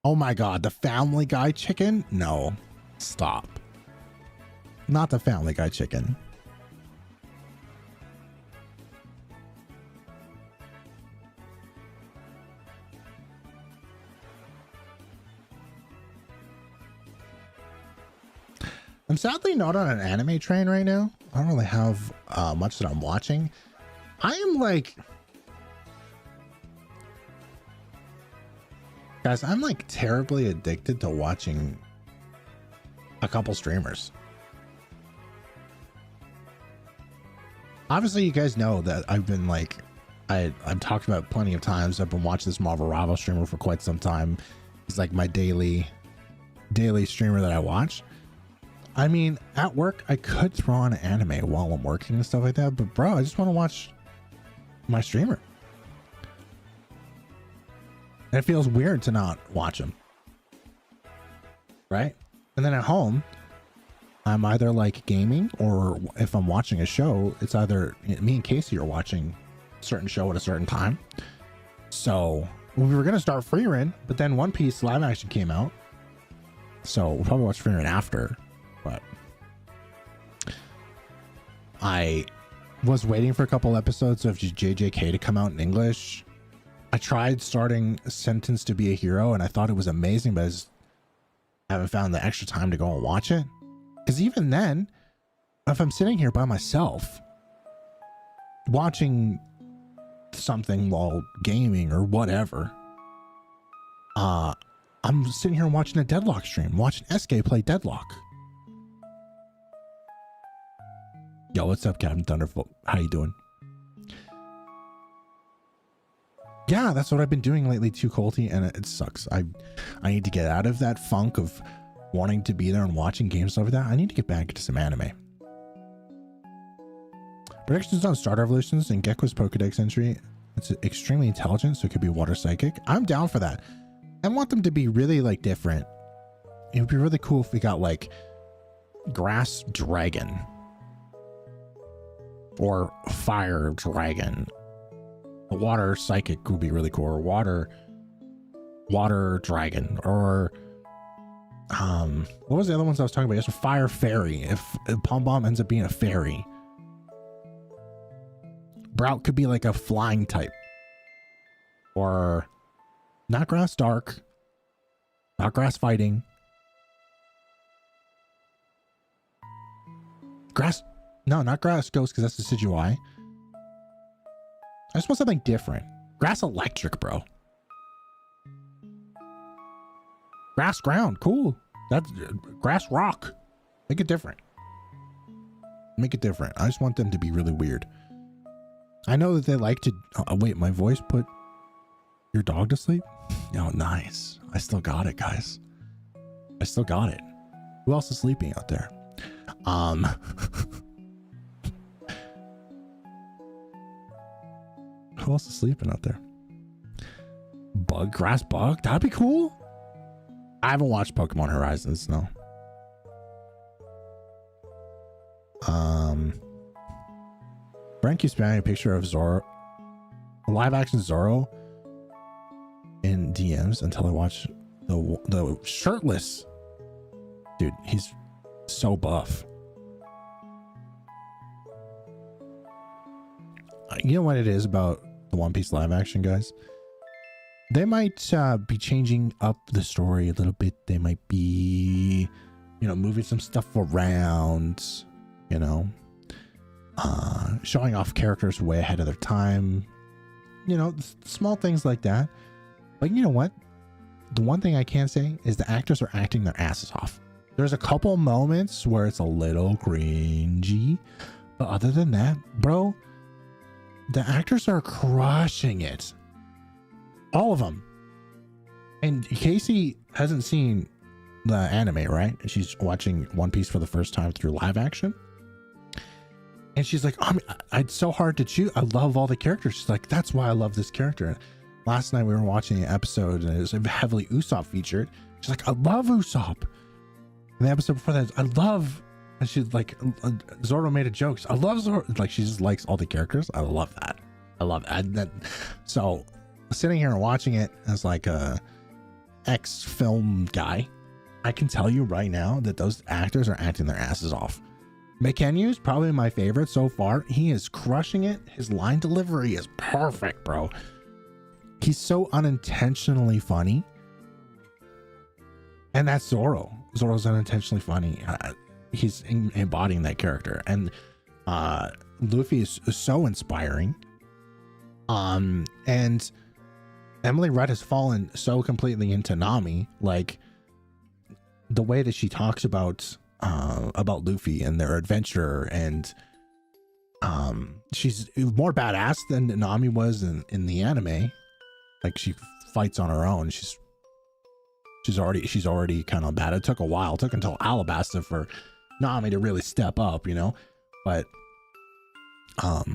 Oh my god, the Family Guy chicken? No. Stop. Not the Family Guy chicken. I'm sadly not on an anime train right now. I don't really have much that I'm watching. I am like... Guys, I'm like terribly addicted to watching a couple streamers. Obviously, you guys know that I've been like... I've talked about plenty of times. I've been watching this Marvel Rivals streamer for quite some time. He's like my daily streamer that I watch. I mean, at work, I could throw on an anime while I'm working and stuff like that, but bro, I just want to watch my streamer. And it feels weird to not watch him. Right? And then at home, I'm either like gaming, or if I'm watching a show, it's either me and Casey are watching a certain show at a certain time. So we were going to start Freerun, but then One Piece live action came out. So we'll probably watch Freerun after. But I was waiting for a couple episodes of JJK to come out in English. I tried starting Sentence to Be a Hero and I thought it was amazing, but I just haven't found the extra time to go and watch it. Because even then, if I'm sitting here by myself watching something while gaming or whatever, I'm sitting here watching a Deadlock stream, watching SK play Deadlock. Yo, what's up, Captain Thunderfoot? How you doing? Yeah, that's what I've been doing lately too, Colty, and it sucks. I need to get out of that funk of wanting to be there and watching games and stuff like that. I need to get back into some anime. Predictions on Star Revolutions and Gekko's Pokedex entry. It's extremely intelligent, so it could be water psychic. I'm down for that. I want them to be really like different. It would be really cool if we got like Grass Dragon. Or Fire Dragon. A Water Psychic would be really cool. Or Water Dragon. Or what was the other ones I was talking about? Yes, Fire Fairy. If Pom Bomb ends up being a fairy. Brout could be like a flying type. Or not Grass Dark. Not Grass Fighting. No, not Grass Ghost, because that's the Decidueye. I just want something different. Grass Electric, bro. Grass Ground, cool. That's Grass Rock. Make it different. Make it different. I just want them to be really weird. I know that they like to... Oh, wait, my voice put your dog to sleep? Oh, nice. I still got it, guys. I still got it. Who else is sleeping out there? Who else is sleeping out there? Grass bug? That'd be cool. I haven't watched Pokemon Horizons, no. Brent keeps spamming a picture of Zoro, live action Zoro, in DMs until I watch the shirtless dude. He's so buff. You know what it is about the One Piece live action, guys? They might be changing up the story a little bit. They might be, moving some stuff around, showing off characters way ahead of their time, small things like that. But you know what? The one thing I can say is the actors are acting their asses off. There's a couple moments where it's a little cringy, but other than that, bro, the actors are crushing it. All of them. And Casey hasn't seen the anime, right? She's watching One Piece for the first time through live action. And she's like, I mean, it's so hard to choose. I love all the characters. She's like, that's why I love this character. Last night we were watching an episode and it was heavily Usopp featured. She's like, I love Usopp. And the episode before that, I love, and she's like, Zoro made a joke. I love Zoro. Like, she just likes all the characters. I love that. I love that. So sitting here and watching it as like a ex-film guy, I can tell you right now that those actors are acting their asses off. McKenyu's probably my favorite so far. He is crushing it. His line delivery is perfect, bro. He's so unintentionally funny. And that's Zoro. Zoro's unintentionally funny. He's embodying that character. And Luffy is so inspiring. And Emily Rudd has fallen so completely into Nami. Like, the way that she talks about Luffy and their adventure, and she's more badass than Nami was in the anime. Like, she fights on her own. She's already kind of bad. It took a while. It took until Alabasta for Nami to really step up, you know. But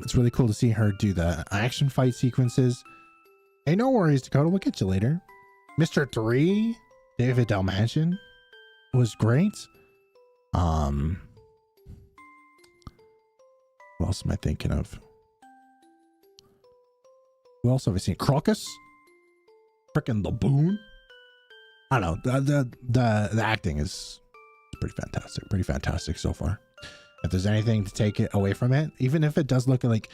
it's really cool to see her do the action fight sequences. Hey, no worries, Dakota. We'll get you later. Mr. 3, David Dalmatian, was great. What else am I thinking of? Who else have I seen? Crocus? Frickin' the Boon? I don't know. The acting is pretty fantastic so far. If there's anything to take it away from it, even if it does look like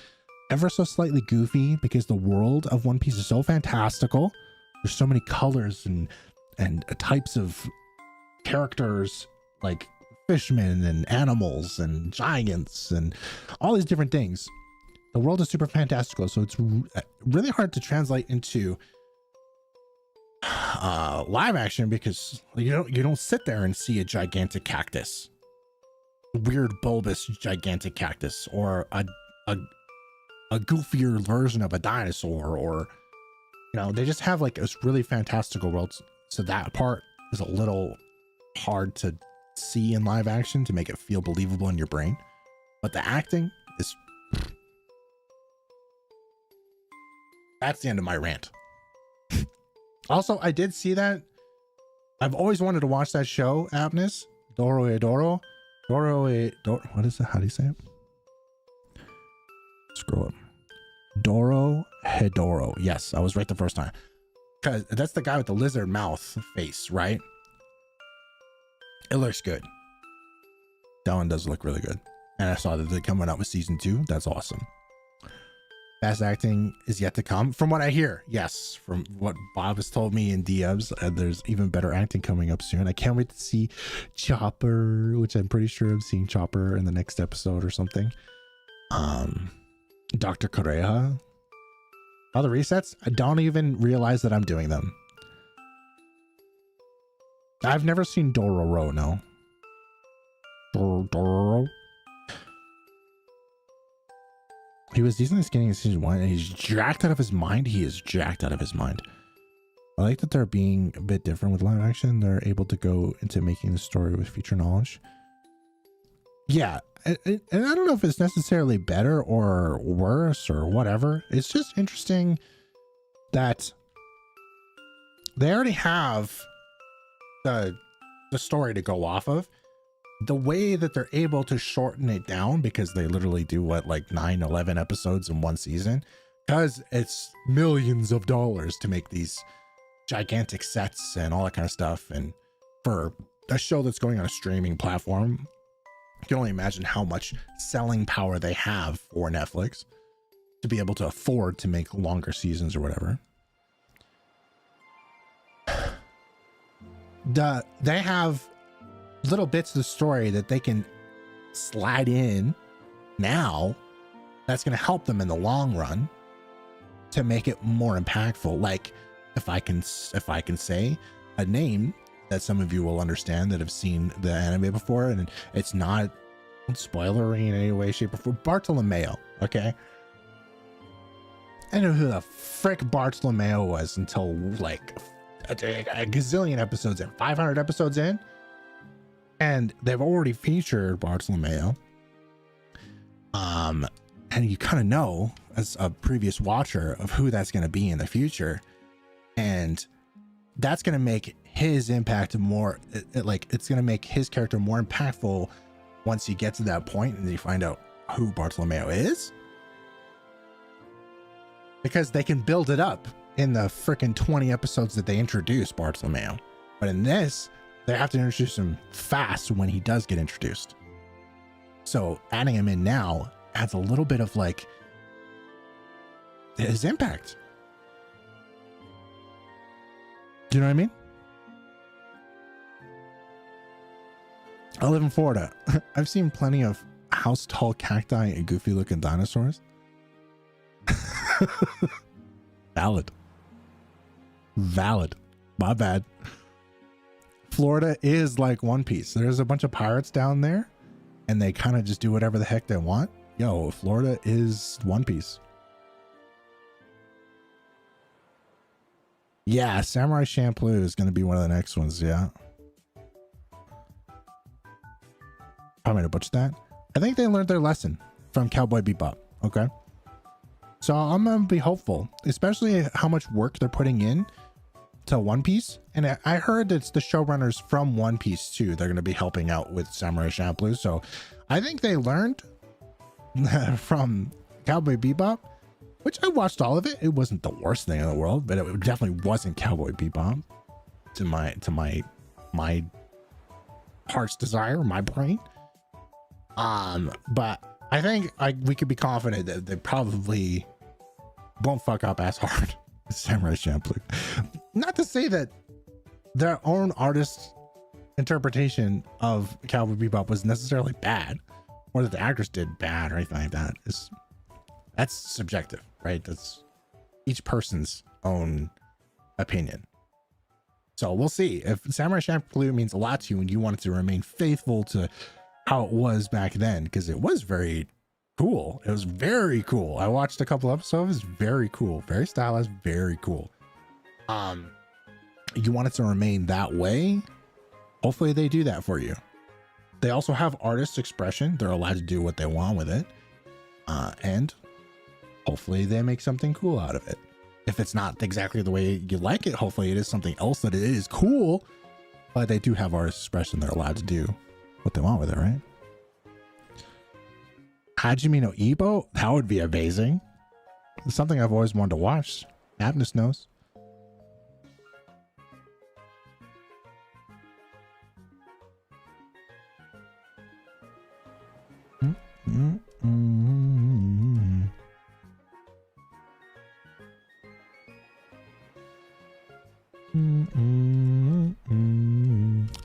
ever so slightly goofy, because the world of One Piece is so fantastical. There's so many colors and types of characters, like fishmen and animals and giants and all these different things. The world is super fantastical, so it's really hard to translate into live action, because you don't sit there and see a gigantic cactus, weird bulbous gigantic cactus, or a goofier version of a dinosaur, or they just have like this really fantastical world. So that part is a little hard to see in live action to make it feel believable in your brain, but the acting is. That's the end of my rant. Also, I did see that. I've always wanted to watch that show, Aptness. Doro. What is that? How do you say it? Scroll up. Dorohedoro. Yes, I was right the first time. Because that's the guy with the lizard mouth face, right? It looks good. That one does look really good. And I saw that they're coming out with season 2. That's awesome. Best acting is yet to come, from what I hear. Yes, from what Bob has told me in DMs, there's even better acting coming up soon. I can't wait to see Chopper, which I'm pretty sure I'm seeing Chopper in the next episode or something. Dr. Correa. All the resets, I don't even realize that I'm doing them. I've never seen Dororo, no. Dororo. He was decently skinny in season 1, and he's jacked out of his mind. He is jacked out of his mind. I like that they're being a bit different with live action. They're able to go into making the story with feature knowledge. Yeah, and I don't know if it's necessarily better or worse or whatever. It's just interesting that they already have the story to go off of. The way that they're able to shorten it down, because they literally do like 9-11 episodes in one season, because it's millions of dollars to make these gigantic sets and all that kind of stuff. And for a show that's going on a streaming platform, you can only imagine how much selling power they have for Netflix to be able to afford to make longer seasons or whatever. They have little bits of the story that they can slide in now that's going to help them in the long run to make it more impactful. Like, if I can say a name that some of you will understand that have seen the anime before, and it's not spoilery in any way, shape, or form. Bartolomeo. Okay, I didn't know who the frick Bartolomeo was until like a gazillion episodes in, 500 episodes in, and they've already featured Bartolomeo. And you kind of know as a previous watcher of who that's going to be in the future, and that's going to make his impact more it's going to make his character more impactful once you get to that point and you find out who Bartolomeo is, because they can build it up in the freaking 20 episodes that they introduce Bartolomeo. But in this, they have to introduce him fast when he does get introduced. So adding him in now adds a little bit of like his impact. Do you know what I mean? I live in Florida. I've seen plenty of house tall cacti and goofy looking dinosaurs. Valid. My bad. Florida is like One Piece. There's a bunch of pirates down there and they kind of just do whatever the heck they want. Yo, Florida is One Piece. Yeah, Samurai Champloo is going to be one of the next ones. Yeah. I'm going to butcher that. I think they learned their lesson from Cowboy Bebop. Okay. So I'm going to be hopeful, especially how much work they're putting in to One Piece. And I heard it's the showrunners from One Piece too. They're going to be helping out with Samurai Champloo. So I think they learned from Cowboy Bebop, which I watched all of it. It wasn't the worst thing in the world, but it definitely wasn't Cowboy Bebop to my heart's desire, my brain. But I think we could be confident that they probably won't fuck up as hard as Samurai Champloo. Not to say that their own artist interpretation of Cowboy Bebop was necessarily bad, or that the actors did bad or anything like that. That's subjective, right? That's each person's own opinion. So we'll see. If Samurai Champloo means a lot to you and you want it to remain faithful to how it was back then, because it was very cool. It was very cool. I watched a couple episodes. It was very cool, very stylized, very cool. You want it to remain that way. Hopefully they do that for you. They also have artist expression. They're allowed to do what they want with it. And hopefully they make something cool out of it. If it's not exactly the way you like it, hopefully it is something else that it is cool, but they do have artist expression. They're allowed to do what they want with it, right? Hajime no Ippo? That would be amazing. It's something I've always wanted to watch. Abnus knows.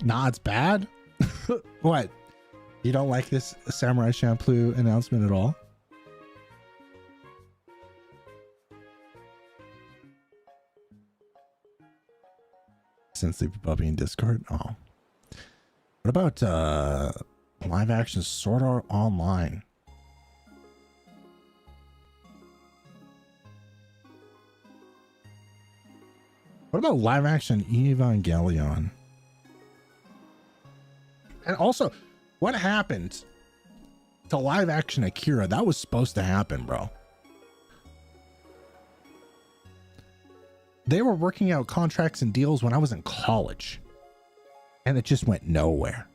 Nah, it's bad. What? You don't like this Samurai Champloo announcement at all? Since they've been in Discord? Oh. What about live action Sword Art Online? What about live action Evangelion? And also, what happened to live action Akira? That was supposed to happen, bro. They were working out contracts and deals when I was in college, and it just went nowhere.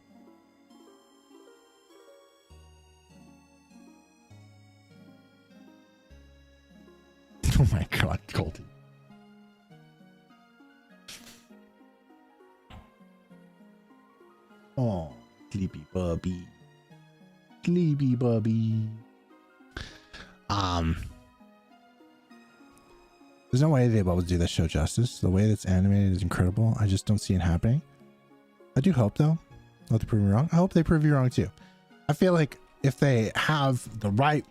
Oh my God, Goldie. Oh, sleepy bubby. Sleepy bubby. There's no way they'll be able to do this show justice. The way that's animated is incredible. I just don't see it happening. I do hope, though. I'll have to prove me wrong. I hope they prove you wrong, too. I feel like if they have the right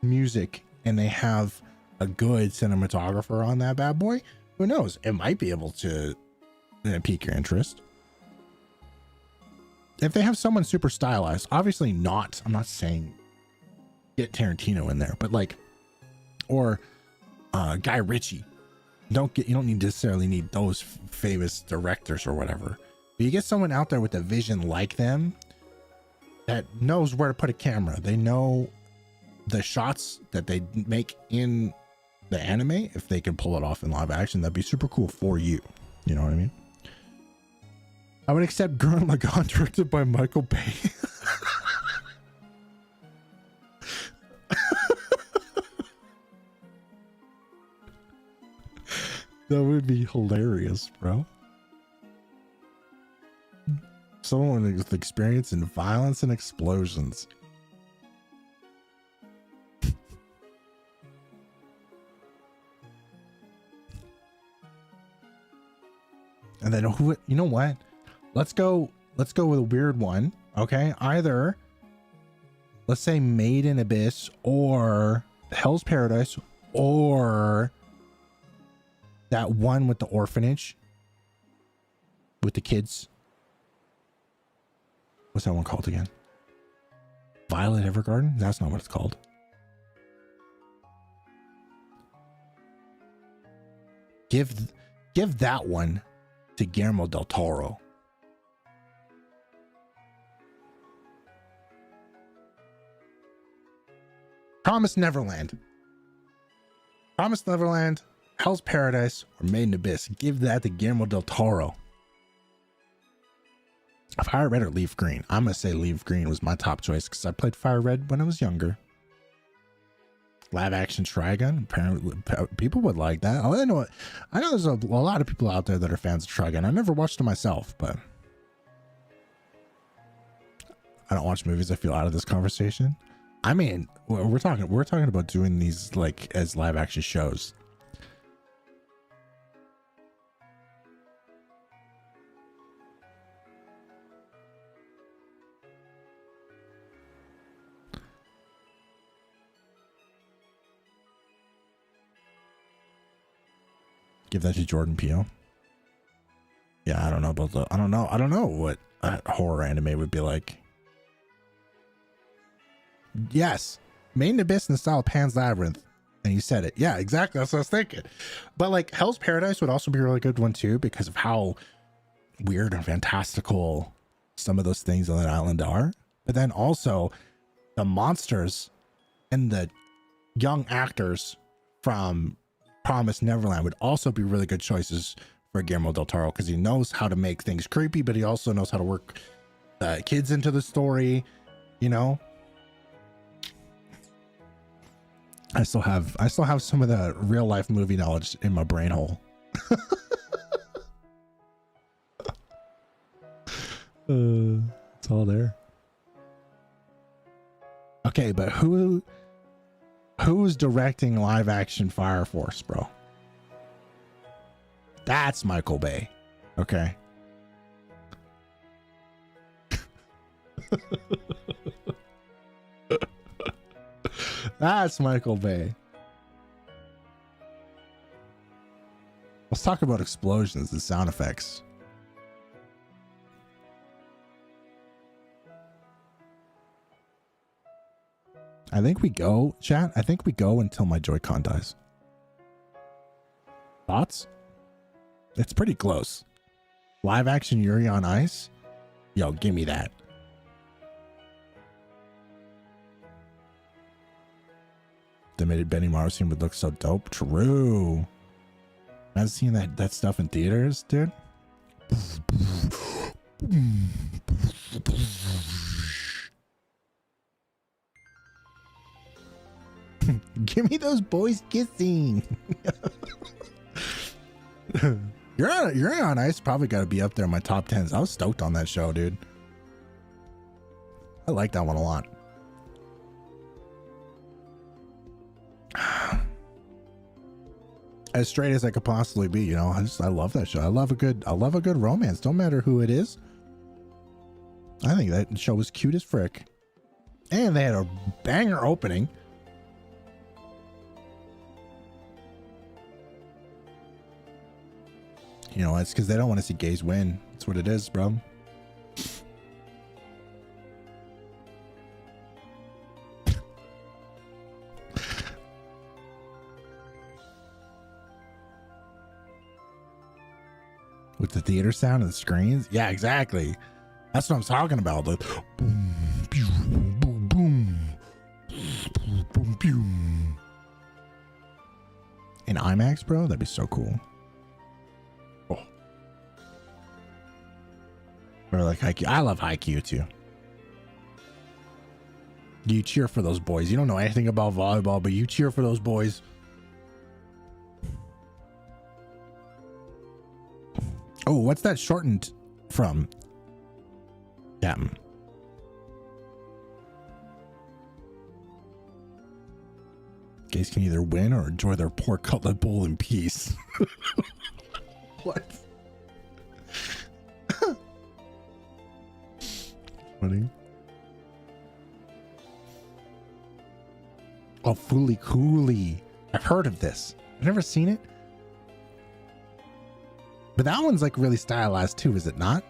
music and they have a good cinematographer on that bad boy, who knows? It might be able to pique your interest. If they have someone super stylized, obviously not. I'm not saying get Tarantino in there, but like, or Guy Ritchie. You don't necessarily need those famous directors or whatever, but you get someone out there with a vision like them that knows where to put a camera. They know the shots that they make in the anime. If they can pull it off in live action, that'd be super cool for you. You know what I mean? I would accept Gurren Lagann directed by Michael Bay. That would be hilarious, bro. Someone with experience in violence and explosions. And then who, you know what? Let's go with a weird one. Okay. Either let's say Made in Abyss or Hell's Paradise or that one with the orphanage with the kids. What's that one called again? Violet Evergarden? That's not what it's called. Give that one to Guillermo del Toro. Promised Neverland, Hell's Paradise, or Made in Abyss. Give that to Guillermo del Toro. Fire Red or Leaf Green? I'm gonna say Leaf Green was my top choice because I played Fire Red when I was younger. Live action Trigun. Apparently, people would like that. I know there's a lot of people out there that are fans of Trigun. I never watched it myself, but I don't watch movies. I feel out of this conversation. I mean, we're talking about doing these like as live action shows. Give that to Jordan Peele. Yeah, I don't know what a horror anime would be like. Yes, Made in Abyss in the style of Pan's Labyrinth, and you said it. Yeah, exactly. That's what I was thinking. But like Hell's Paradise would also be a really good one too, because of how weird and fantastical some of those things on that island are. But then also the monsters and the young actors from Promised Neverland would also be really good choices for Guillermo del Toro, because he knows how to make things creepy, but he also knows how to work kids into the story, you know. I still have some of the real life movie knowledge in my brain hole. It's all there. Okay, but who's directing live action Fire Force, bro? That's Michael Bay. Okay. That's Michael Bay. Let's talk about explosions and sound effects. I think we go, chat. I think we go until my Joy-Con dies. Thoughts? It's pretty close. Live action Yuri on Ice? Yo, give me that. The animated Benimaru scene would look so dope. True. I've seen that stuff in theaters, dude. Give me those boys kissing. You're on Ice probably got to be up there in my top 10s. I was stoked on that show, dude. I like that one a lot. As straight as I could possibly be, you know. I love that show. I love a good romance. Don't matter who it is. I think that show was cute as frick. And they had a banger opening. You know, it's because they don't want to see gays win. That's what it is, bro. with the theater sound and the screens. Yeah, exactly. That's what I'm talking about. The boom, pew, boom, boom, boom, boom, boom, pew. In IMAX, bro, that'd be so cool. Oh. Or like Haikyuu. I love Haikyuu too. You cheer for those boys. You don't know anything about volleyball, but you cheer for those boys. Oh, what's that shortened from? Captain. Gays can either win or enjoy their pork cutlet bowl in peace. What? Funny. Oh, Fooly Cooly. I've heard of this. I've never seen it. But that one's like really stylized too, is it not?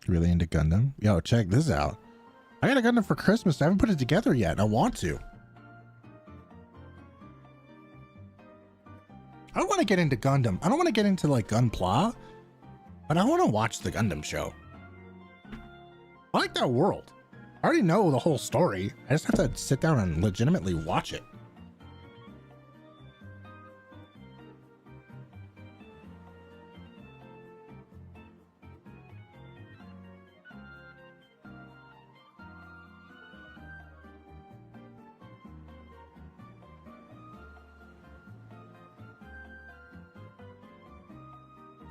Really into Gundam? Yo, check this out. I got a Gundam for Christmas. I haven't put it together yet, and I want to. I don't want to get into Gundam. I don't want to get into like Gunpla, but I want to watch the Gundam show. I like that world. I already know the whole story. I just have to sit down and legitimately watch it.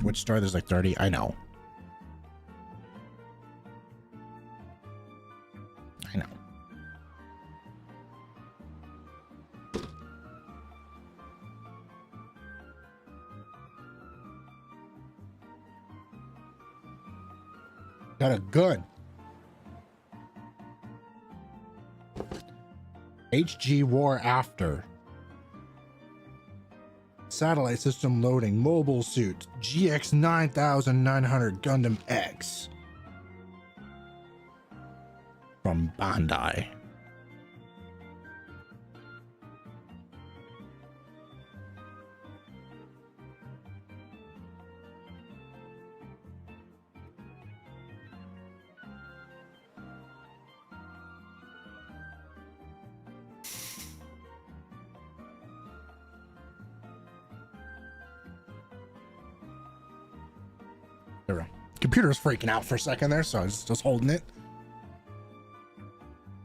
Which story? There's like 30. I know. I know. Got a good HG War After. Satellite system loading, mobile suit, GX 9900 Gundam X. From Bandai. Computer's freaking out for a second there, so I was just holding it.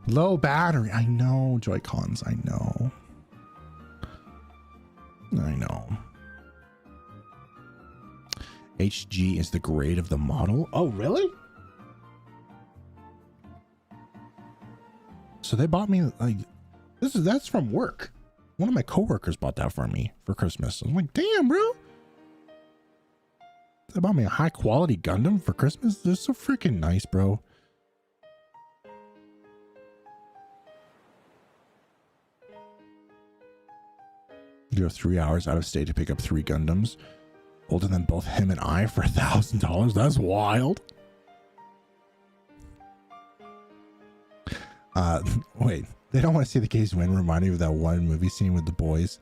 Low battery. I know, Joy-Cons. I know. I know. HG is the grade of the model. Oh, really? So they bought me like that's from work. One of my coworkers bought that for me for Christmas. I'm like, damn, bro. They bought me a high quality Gundam for Christmas. They're so freaking nice, bro. You drove 3 hours out of state to pick up 3 Gundams, older than both him and I, for $1,000. That's wild. Wait, they don't want to see the case win. Reminded me of that one movie scene with the boys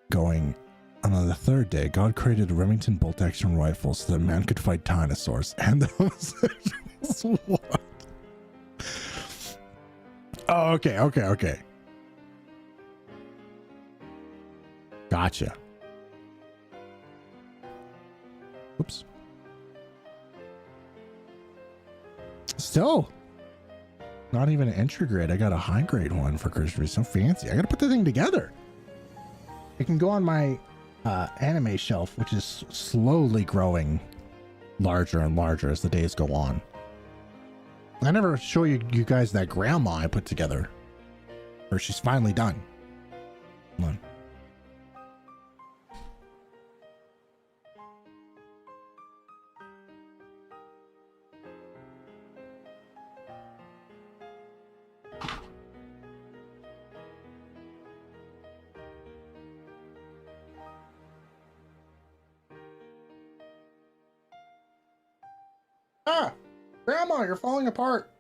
going, on the third day, God created a Remington bolt-action rifle so that man could fight dinosaurs. And those what? Oh, okay. Gotcha. Oops. Still, not even an entry grade. I got a high grade one for Christmas. So fancy. I gotta put the thing together. It can go on my anime shelf, which is slowly growing larger and larger as the days go on. I never show you guys that grandma I put together, or she's finally done. Come on. Ah, Grandma, you're falling apart.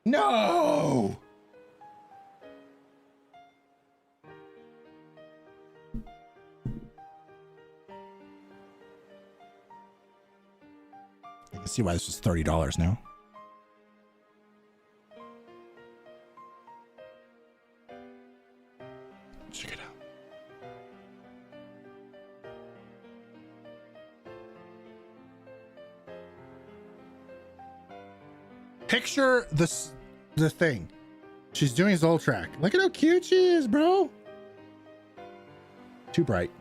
No. I can see why this was $30 now. Check it out. Picture this, the thing. She's doing Zoltrack. Look at how cute she is, bro. Too bright.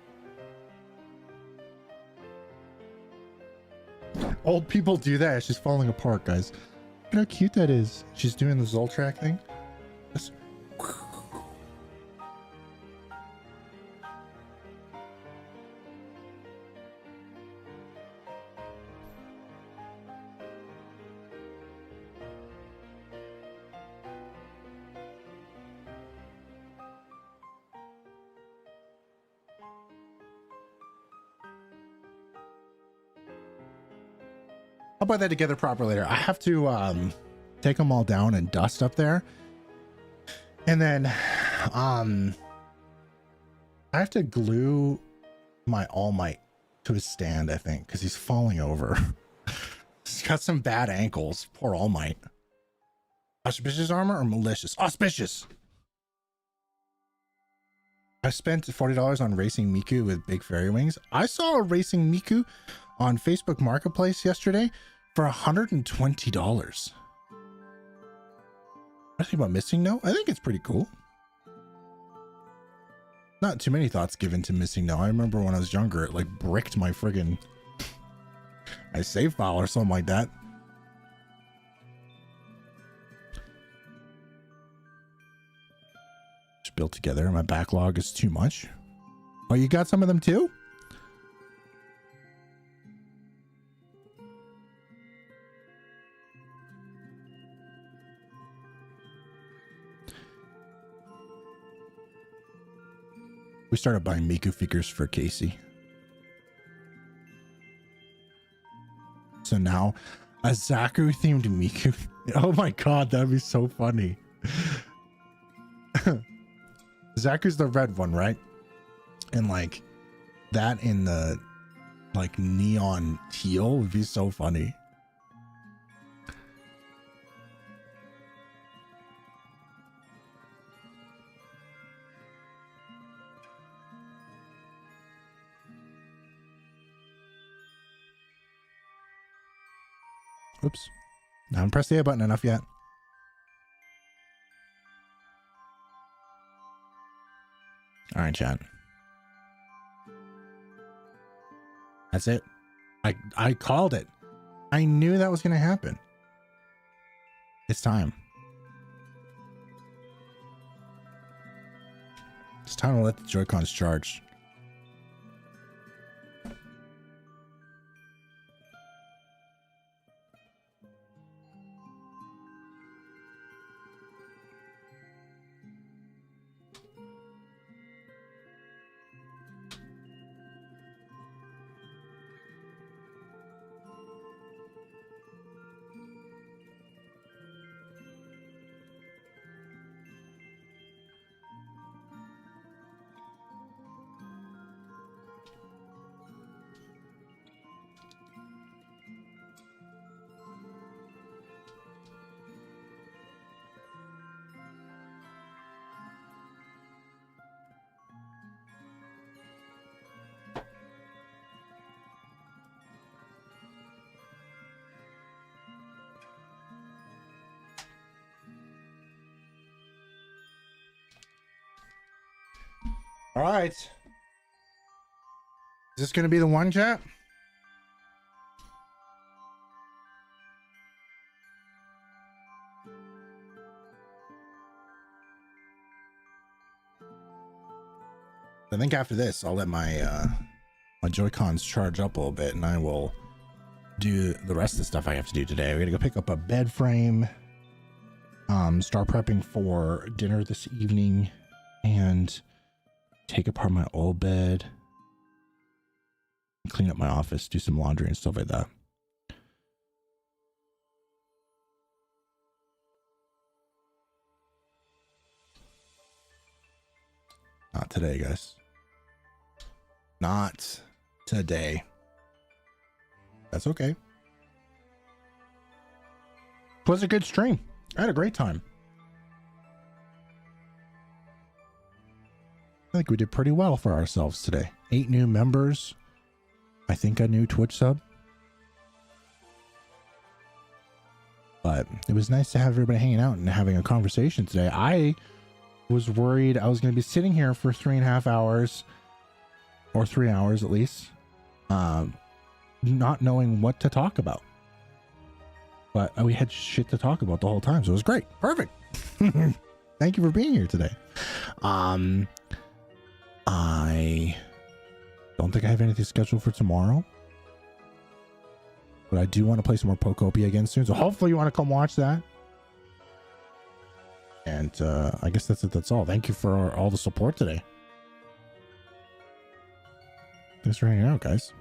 Old people do that. She's falling apart, guys. Look at how cute that is. She's doing the Zoltrack thing. That's... I'll put that together proper later. I have to take them all down and dust up there. And then I have to glue my All Might to his stand, I think, because he's falling over. He's got some bad ankles. Poor All Might. Auspicious armor or malicious? Auspicious! I spent $40 on racing Miku with big fairy wings. I saw a racing Miku on Facebook Marketplace yesterday for $120. What do you think about Missing No? I think it's pretty cool. Not too many thoughts given to Missing No. I remember when I was younger, it like bricked my friggin' my save file or something like that. Just built together. My backlog is too much. Oh, you got some of them too? We started buying Miku figures for Casey. So now a Zaku themed Miku. Oh my god, that'd be so funny. Zaku's the red one, right? And like that in the like neon teal would be so funny. Oops. I haven't pressed the A button enough yet. All right, chat. That's it. I called it. I knew that was going to happen. It's time. It's time to let the Joy-Cons charge. All right. Is this going to be the one, chat? I think after this, I'll let my my Joy-Cons charge up a little bit, and I will do the rest of the stuff I have to do today. We're gonna go pick up a bed frame, start prepping for dinner this evening, and take apart my old bed. clean up my office, do some laundry and stuff like that. Not today, guys. Not today. That's okay. It was a good stream. I had a great time. I think we did pretty well for ourselves today. 8 new members. I think a new Twitch sub. But it was nice to have everybody hanging out and having a conversation today. I was worried I was going to be sitting here for 3.5 hours, or 3 hours at least, not knowing what to talk about. But we had shit to talk about the whole time, so it was great. Perfect. Thank you for being here today. I don't think I have anything scheduled for tomorrow, but I do want to play some more Pokopia again soon, so hopefully you want to come watch that. And I guess that's it. That's all. Thank you for all the support today. Thanks for hanging out, guys.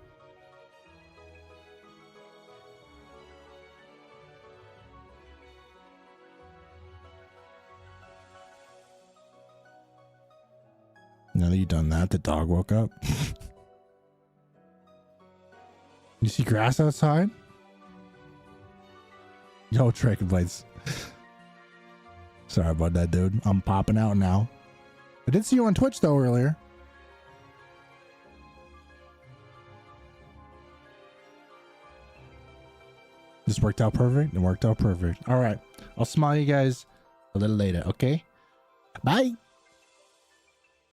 Now that you've done that, the dog woke up. You see grass outside? Yo, Dragon Blades. Sorry about that, dude. I'm popping out now. I did see you on Twitch, though, earlier. This worked out perfect. It worked out perfect. All right. I'll smile you guys a little later, okay? Bye.